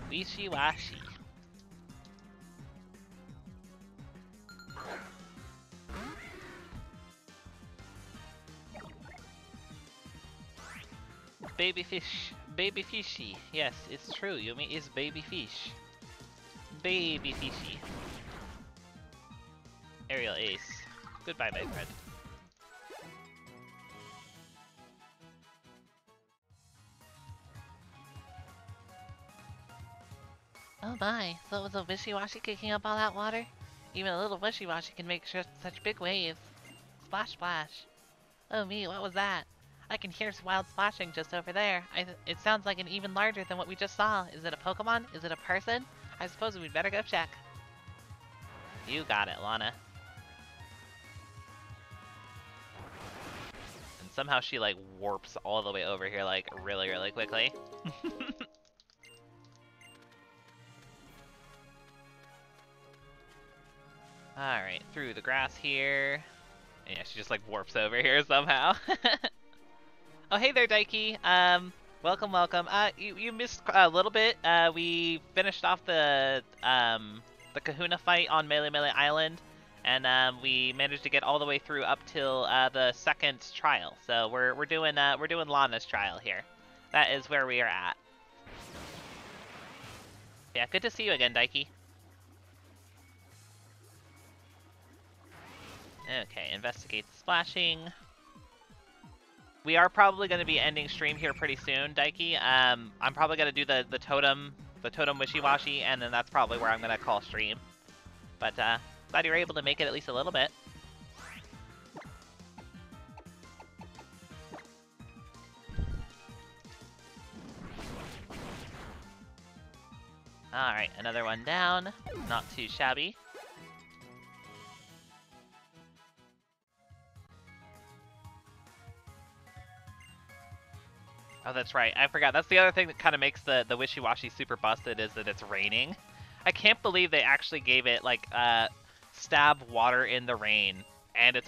Wishy-washy. baby fish. Baby fishy. Yes, it's true. Yumi is baby fish. Baby fishy. Aerial ace. Goodbye, my friend. Oh my, so it was a wishy-washy kicking up all that water? Even a little wishy-washy can make such big waves. Splash, splash. Oh me, what was that? I can hear wild splashing just over there. It sounds like an even larger than what we just saw. Is it a Pokemon? Is it a person? I suppose we'd better go check. You got it, Lana. And somehow she, like, warps all the way over here, like, really, really quickly. Alright, through the grass here. And yeah, she just, like, warps over here somehow. Oh, hey there, Daiki. Welcome, welcome. You missed a little bit. We finished off the Kahuna fight on Melee Island, and we managed to get all the way through up till the second trial. So we're doing Lana's trial here. That is where we are at. Yeah, good to see you again, Daiki. Okay, investigate the splashing. We are probably going to be ending stream here pretty soon, Daiki. I'm probably going to do the totem wishy-washy, and then that's probably where I'm going to call stream. But glad you were able to make it at least a little bit. Alright, another one down. Not too shabby. Oh, that's right. I forgot. That's the other thing that kind of makes the wishy-washy super busted is that it's raining. I can't believe they actually gave it like stab water in the rain, and it's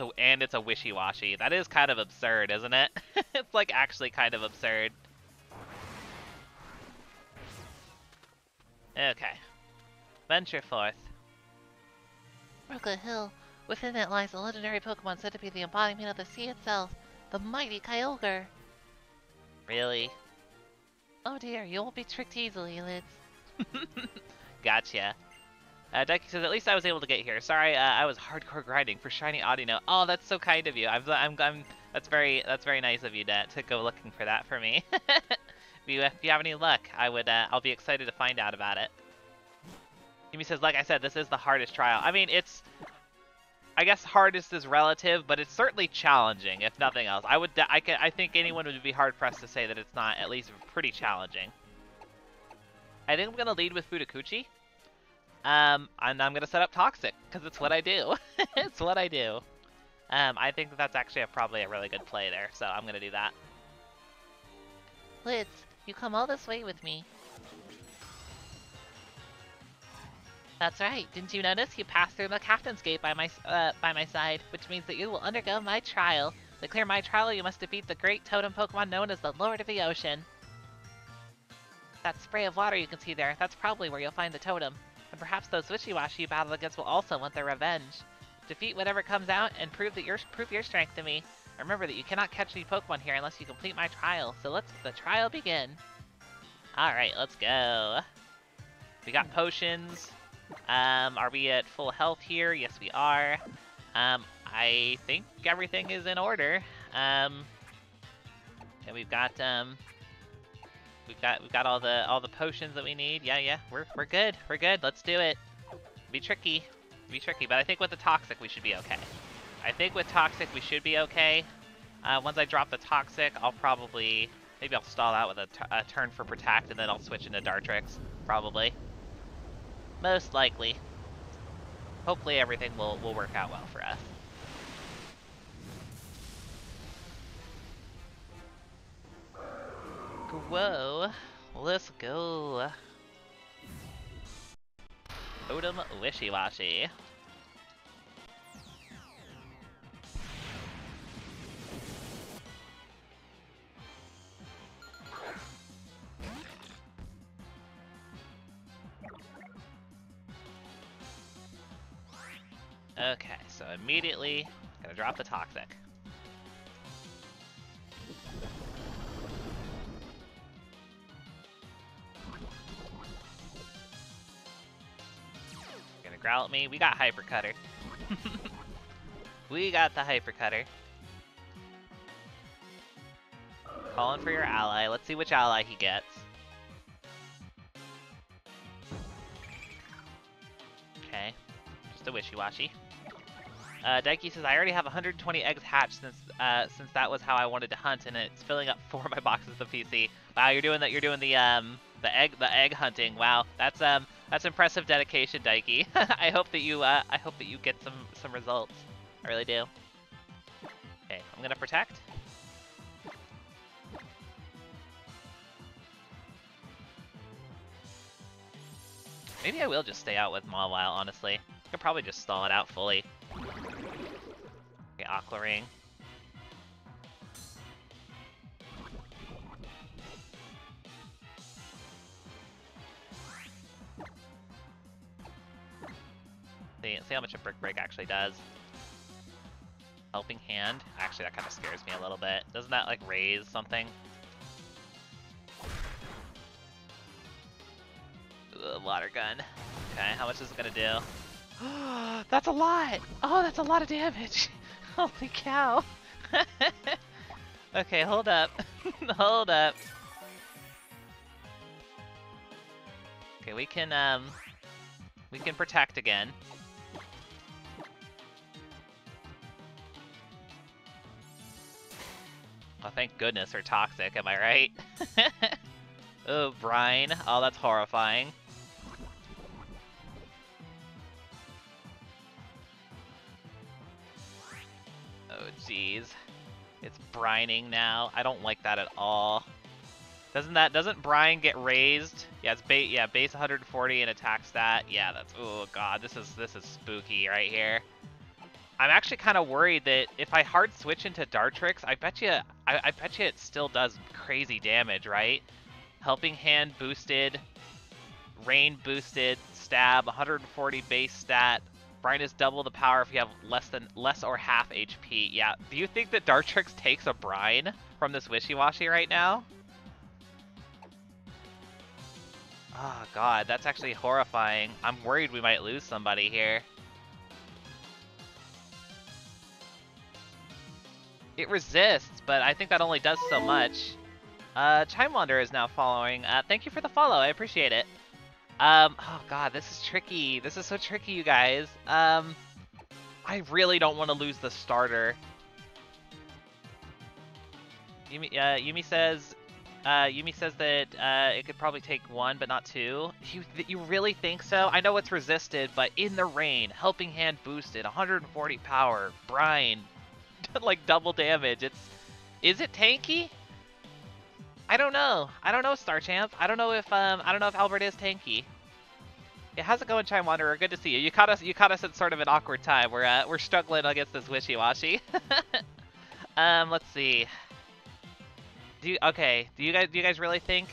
a wishy-washy. That is kind of absurd, isn't it? It's like actually kind of absurd. Okay. Venture forth. Roca Hill. Within it lies a legendary Pokemon said to be the embodiment of the sea itself, the mighty Kyogre. Really? Oh dear, you won't be tricked easily, Lids. Gotcha. Daiki says, at least I was able to get here. Sorry, I was hardcore grinding for shiny Audino. Oh, that's so kind of you. That's very nice of you to go looking for that for me. If you have any luck, I'll be excited to find out about it. Yumi says, like I said, this is the hardest trial. I mean, I guess hardest is relative, but it's certainly challenging, if nothing else. I think anyone would be hard-pressed to say that it's not at least pretty challenging. I think I'm going to lead with Fudakuchi. And I'm going to set up Toxic, because it's what I do. It's what I do. I think that's actually probably a really good play there, so I'm going to do that. Lids, you come all this way with me. That's right. Didn't you notice? You passed through the Captain's Gate by my side, which means that you will undergo my trial. To clear my trial, you must defeat the great totem Pokemon known as the Lord of the Ocean. That spray of water you can see there, that's probably where you'll find the totem. And perhaps those wishy-washy you battle against will also want their revenge. Defeat whatever comes out and prove your strength to me. Remember that you cannot catch any Pokemon here unless you complete my trial. So let the trial begin. Alright, let's go. We got potions. Are we at full health here? Yes, we are. I think everything is in order. And we've got all the potions that we need. Yeah, we're good. We're good. Let's do it. Be tricky, but I think with the Toxic we should be okay. Once I drop the Toxic, maybe I'll stall out with a turn for Protect, and then I'll switch into Dartrix, probably. Most likely. Hopefully everything will work out well for us. Whoa, let's go. Totem Wishy-Washy. Okay, so immediately, gonna drop the Toxic. growl at me. We got Hyper Cutter. We got the Hyper Cutter. Calling for your ally. Let's see which ally he gets. Okay. Just a wishy-washy. Daiki says, I already have 120 eggs hatched since that was how I wanted to hunt, and it's filling up 4 of my boxes of PC. Wow, you're doing the egg hunting. Wow, that's impressive dedication, Daiki. I hope that you get some results. I really do. Okay, I'm gonna protect. Maybe I will just stay out with Mawile, honestly. I could probably just stall it out fully. Okay, Aqua Ring. See how much a Brick Break actually does. Helping Hand. Actually, that kind of scares me a little bit. Doesn't that, like, raise something? Water Gun. Okay, how much is it gonna do? That's a lot! Oh, that's a lot of damage! Holy cow! Okay, hold up. Hold up. Okay, we can protect again. Oh, thank goodness we're toxic, am I right? Oh, brine. Oh, that's horrifying. Oh, jeez. It's brining now. I don't like that at all. Doesn't brine get raised? Yeah, it's base 140 and attack stat. Yeah, that's, oh god, this is spooky right here. I'm actually kind of worried that if I hard switch into Dartrix, I bet you it still does crazy damage, right? Helping Hand boosted, Rain boosted, Stab 140 base stat. Brine is double the power if you have less or half HP. Yeah. Do you think that Dartrix takes a Brine from this wishy-washy right now? Oh god, that's actually horrifying. I'm worried we might lose somebody here. It resists, but I think that only does so much. Chime Wanderer is now following. Thank you for the follow, I appreciate it. Oh god, this is tricky. This is so tricky, you guys. I really don't want to lose the starter. Yumi says that it could probably take 1, but not 2. You really think so? I know it's resisted, but in the rain, Helping Hand boosted, 140 power, brine, like double damage. Is it tanky? I don't know. I don't know, Star Champ. I don't know if Albert is tanky. Yeah, how's it going, Chime Wanderer? Good to see you. You caught us at sort of an awkward time. We're struggling against this wishy-washy. Let's see. Do you guys really think?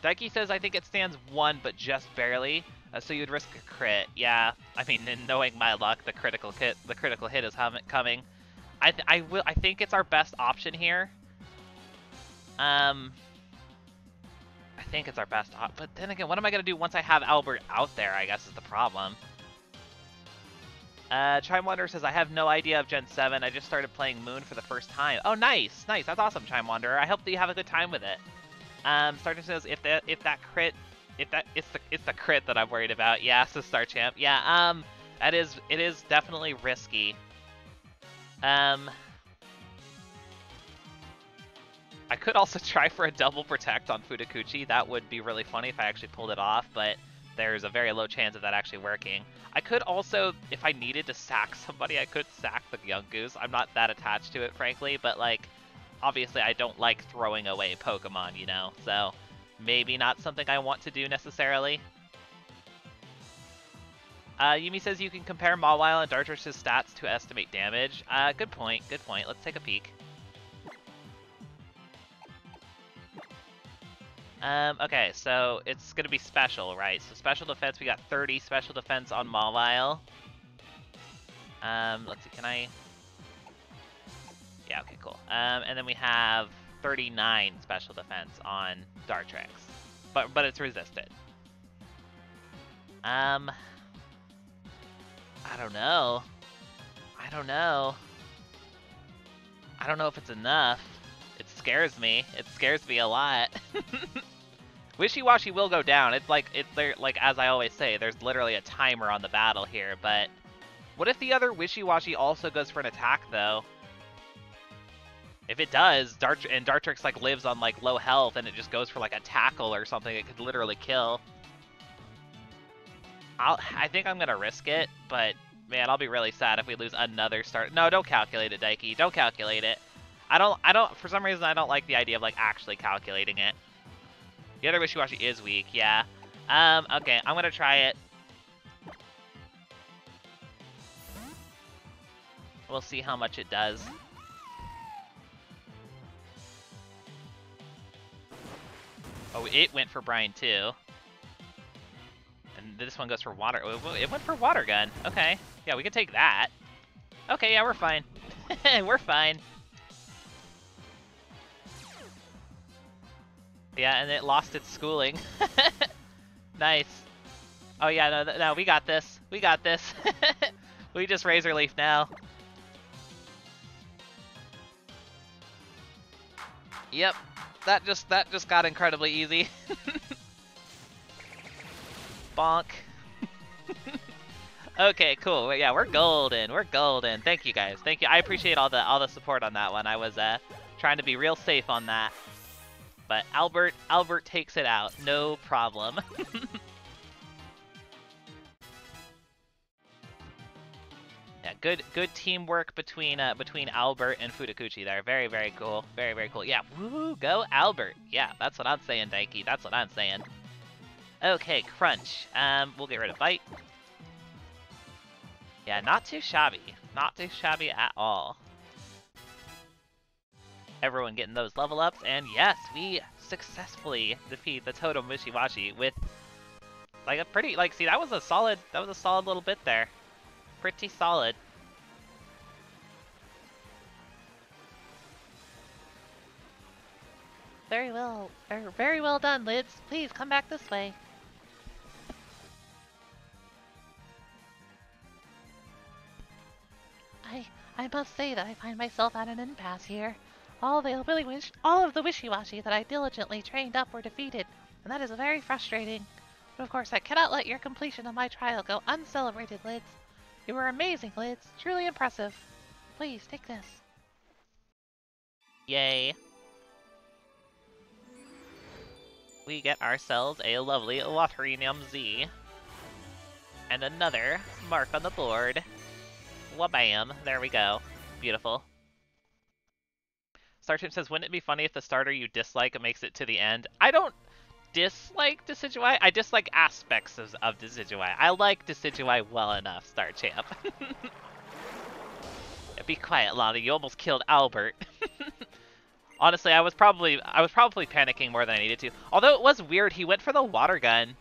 Daiki says I think it stands 1, but just barely. So you'd risk a crit. Yeah, I mean, knowing my luck, the critical hit is coming. I think it's our best option here. I think it's our best option, but then again, what am I gonna do once I have Albert out there? I guess is the problem. Chime Wanderer says, I have no idea of Gen 7. I just started playing Moon for the first time. Oh, nice, nice. That's awesome, Chime Wanderer. I hope that you have a good time with it. Starter says, it's the crit that I'm worried about. Yeah, says Star Champ. Yeah, it is definitely risky. I could also try for a double protect on Fudakuchi. That would be really funny if I actually pulled it off, but there's a very low chance of that actually working. I could also, if I needed to sack somebody, I could sack the Young Goose. I'm not that attached to it, frankly, but, like, obviously I don't like throwing away Pokemon, you know? So, maybe not something I want to do necessarily. Yumi says you can compare Mawile and Dartrix's stats to estimate damage. Good point, good point. Let's take a peek. Okay, so it's gonna be special, right? So special defense, we got 30 special defense on Mawile. Let's see, can I... Yeah, okay, cool. And then we have 39 special defense on Dartrix. But it's resisted. I don't know. I don't know. I don't know if it's enough. It scares me. It scares me a lot. Wishy-washy will go down. It's like as I always say, there's literally a timer on the battle here, but what if the other Wishy-washy also goes for an attack though? If it does, Dartrix like lives on like low health and it just goes for like a tackle or something, it could literally kill. I think I'm gonna risk it, but man, I'll be really sad if we lose another start. No, don't calculate it, Daiki. Don't calculate it. I don't, for some reason, I don't like the idea of like actually calculating it. The other Wishy-washy is weak, yeah. Okay, I'm gonna try it. We'll see how much it does. Oh, it went for Brian too. And this one goes for water. It went for water gun. Okay. Yeah, we can take that. Okay, yeah, we're fine. We're fine. Yeah, and it lost its schooling. Nice. Oh yeah, no, we got this. We got this. We just Razor Leaf now. Yep. That just got incredibly easy. Bonk. Okay, cool. Yeah, we're golden. We're golden. Thank you guys. Thank you. I appreciate all the support on that one. I was trying to be real safe on that. But Albert takes it out. No problem. Yeah, good teamwork between Albert and Futakuchi there. Very, very cool. Very, very cool. Yeah, woo, go Albert. Yeah, that's what I'm saying, Daiki. That's what I'm saying. Okay, Crunch. We'll get rid of Bite. Yeah, not too shabby. Not too shabby at all. Everyone getting those level ups, and yes, we successfully defeat the Totem Wishy-washy with like a pretty see that was a solid little bit there. Pretty solid. Very well done, Lids. Please come back this way. I must say that I find myself at an impasse here. All of the Wishy-washy that I diligently trained up were defeated, and that is very frustrating. But of course, I cannot let your completion of my trial go uncelebrated, Lids. You were amazing, Lids. Truly impressive. Please, take this. Yay. We get ourselves a lovely Waterinium Z. And another mark on the board. Wabam. There we go. Beautiful. Starchip says, wouldn't it be funny if the starter you dislike makes it to the end? I don't dislike Decidueye. I dislike aspects of Decidueye. I like Decidueye well enough, Starchamp. Be quiet, Lana. You almost killed Albert. Honestly, I was probably panicking more than I needed to. Although it was weird, he went for the water gun.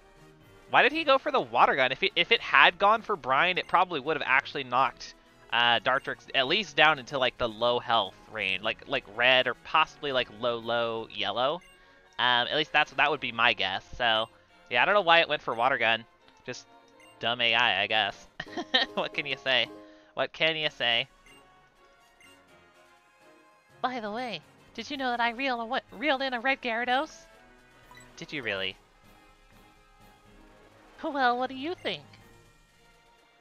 Why did he go for the water gun? If it had gone for Brian, it probably would have actually knocked Dartrix at least down into like the low health range, like red or possibly like low yellow. At least that would be my guess. So yeah, I don't know why it went for water gun. Just dumb AI, I guess. What can you say? What can you say? By the way, did you know that I reeled in a red Gyarados? Did you really? Well, what do you think?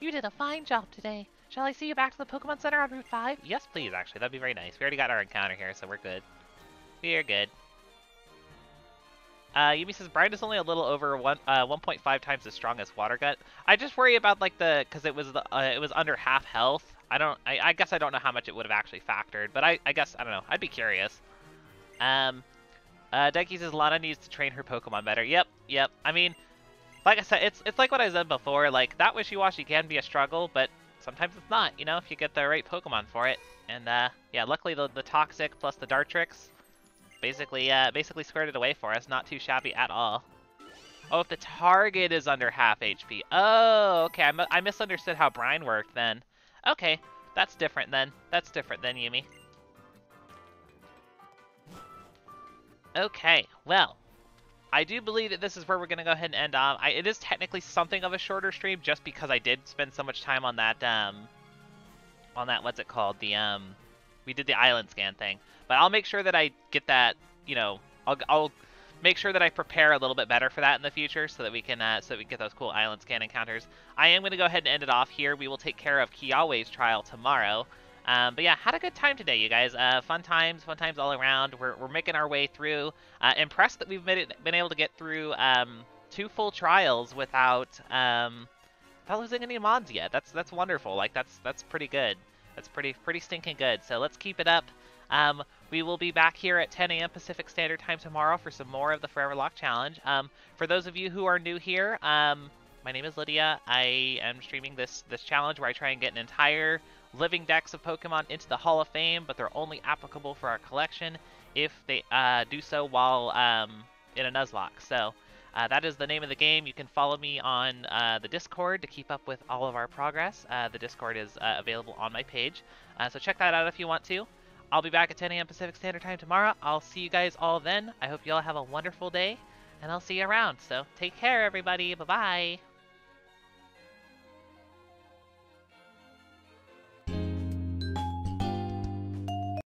You did a fine job today. Shall I see you back to the Pokemon Center on Route 5? Yes, please, actually. That'd be very nice. We already got our encounter here, so we're good. We're good. Yumi says, Brian is only a little over 1.5 times as strong as Water Gun. I just worry about, like, because it was under half health. I guess I don't know how much it would have actually factored, but I guess, I don't know. I'd be curious. Daiki says, Lana needs to train her Pokemon better. Yep. I mean, like I said, it's like what I said before. Like, that Wishy-washy can be a struggle, but sometimes it's not, you know, if you get the right Pokemon for it. And, yeah, luckily the Toxic plus the Dartrix basically squared it away for us. Not too shabby at all. Oh, if the target is under half HP. Oh, okay, I misunderstood how Brine worked then. Okay, that's different then. That's different then, Yumi. Okay, well, I do believe that this is where we're going to go ahead and end off. It is technically something of a shorter stream just because I did spend so much time on that, what's it called? We did the island scan thing. But I'll make sure that I get that, you know, I'll make sure that I prepare a little bit better for that in the future so that we can get those cool island scan encounters. I am going to go ahead and end it off here. We will take care of Kiawe's trial tomorrow. But yeah, had a good time today, you guys. Fun times all around. We're making our way through. Impressed that we've been able to get through 2 full trials without losing any mods yet. That's wonderful. Like that's pretty good. That's pretty stinking good. So let's keep it up. We will be back here at 10 a.m. Pacific Standard Time tomorrow for some more of the Foreverlocke Challenge. For those of you who are new here, my name is Lydia. I am streaming this challenge where I try and get an entire living dex of Pokemon into the Hall of Fame, but they're only applicable for our collection if they do so while in a Nuzlocke. So that is the name of the game. You can follow me on the Discord to keep up with all of our progress. The Discord is available on my page, so check that out if you want to. I'll be back at 10 a.m. Pacific Standard Time tomorrow. I'll see you guys all then. I hope you all have a wonderful day, and I'll see you around. So take care, everybody. Bye-bye.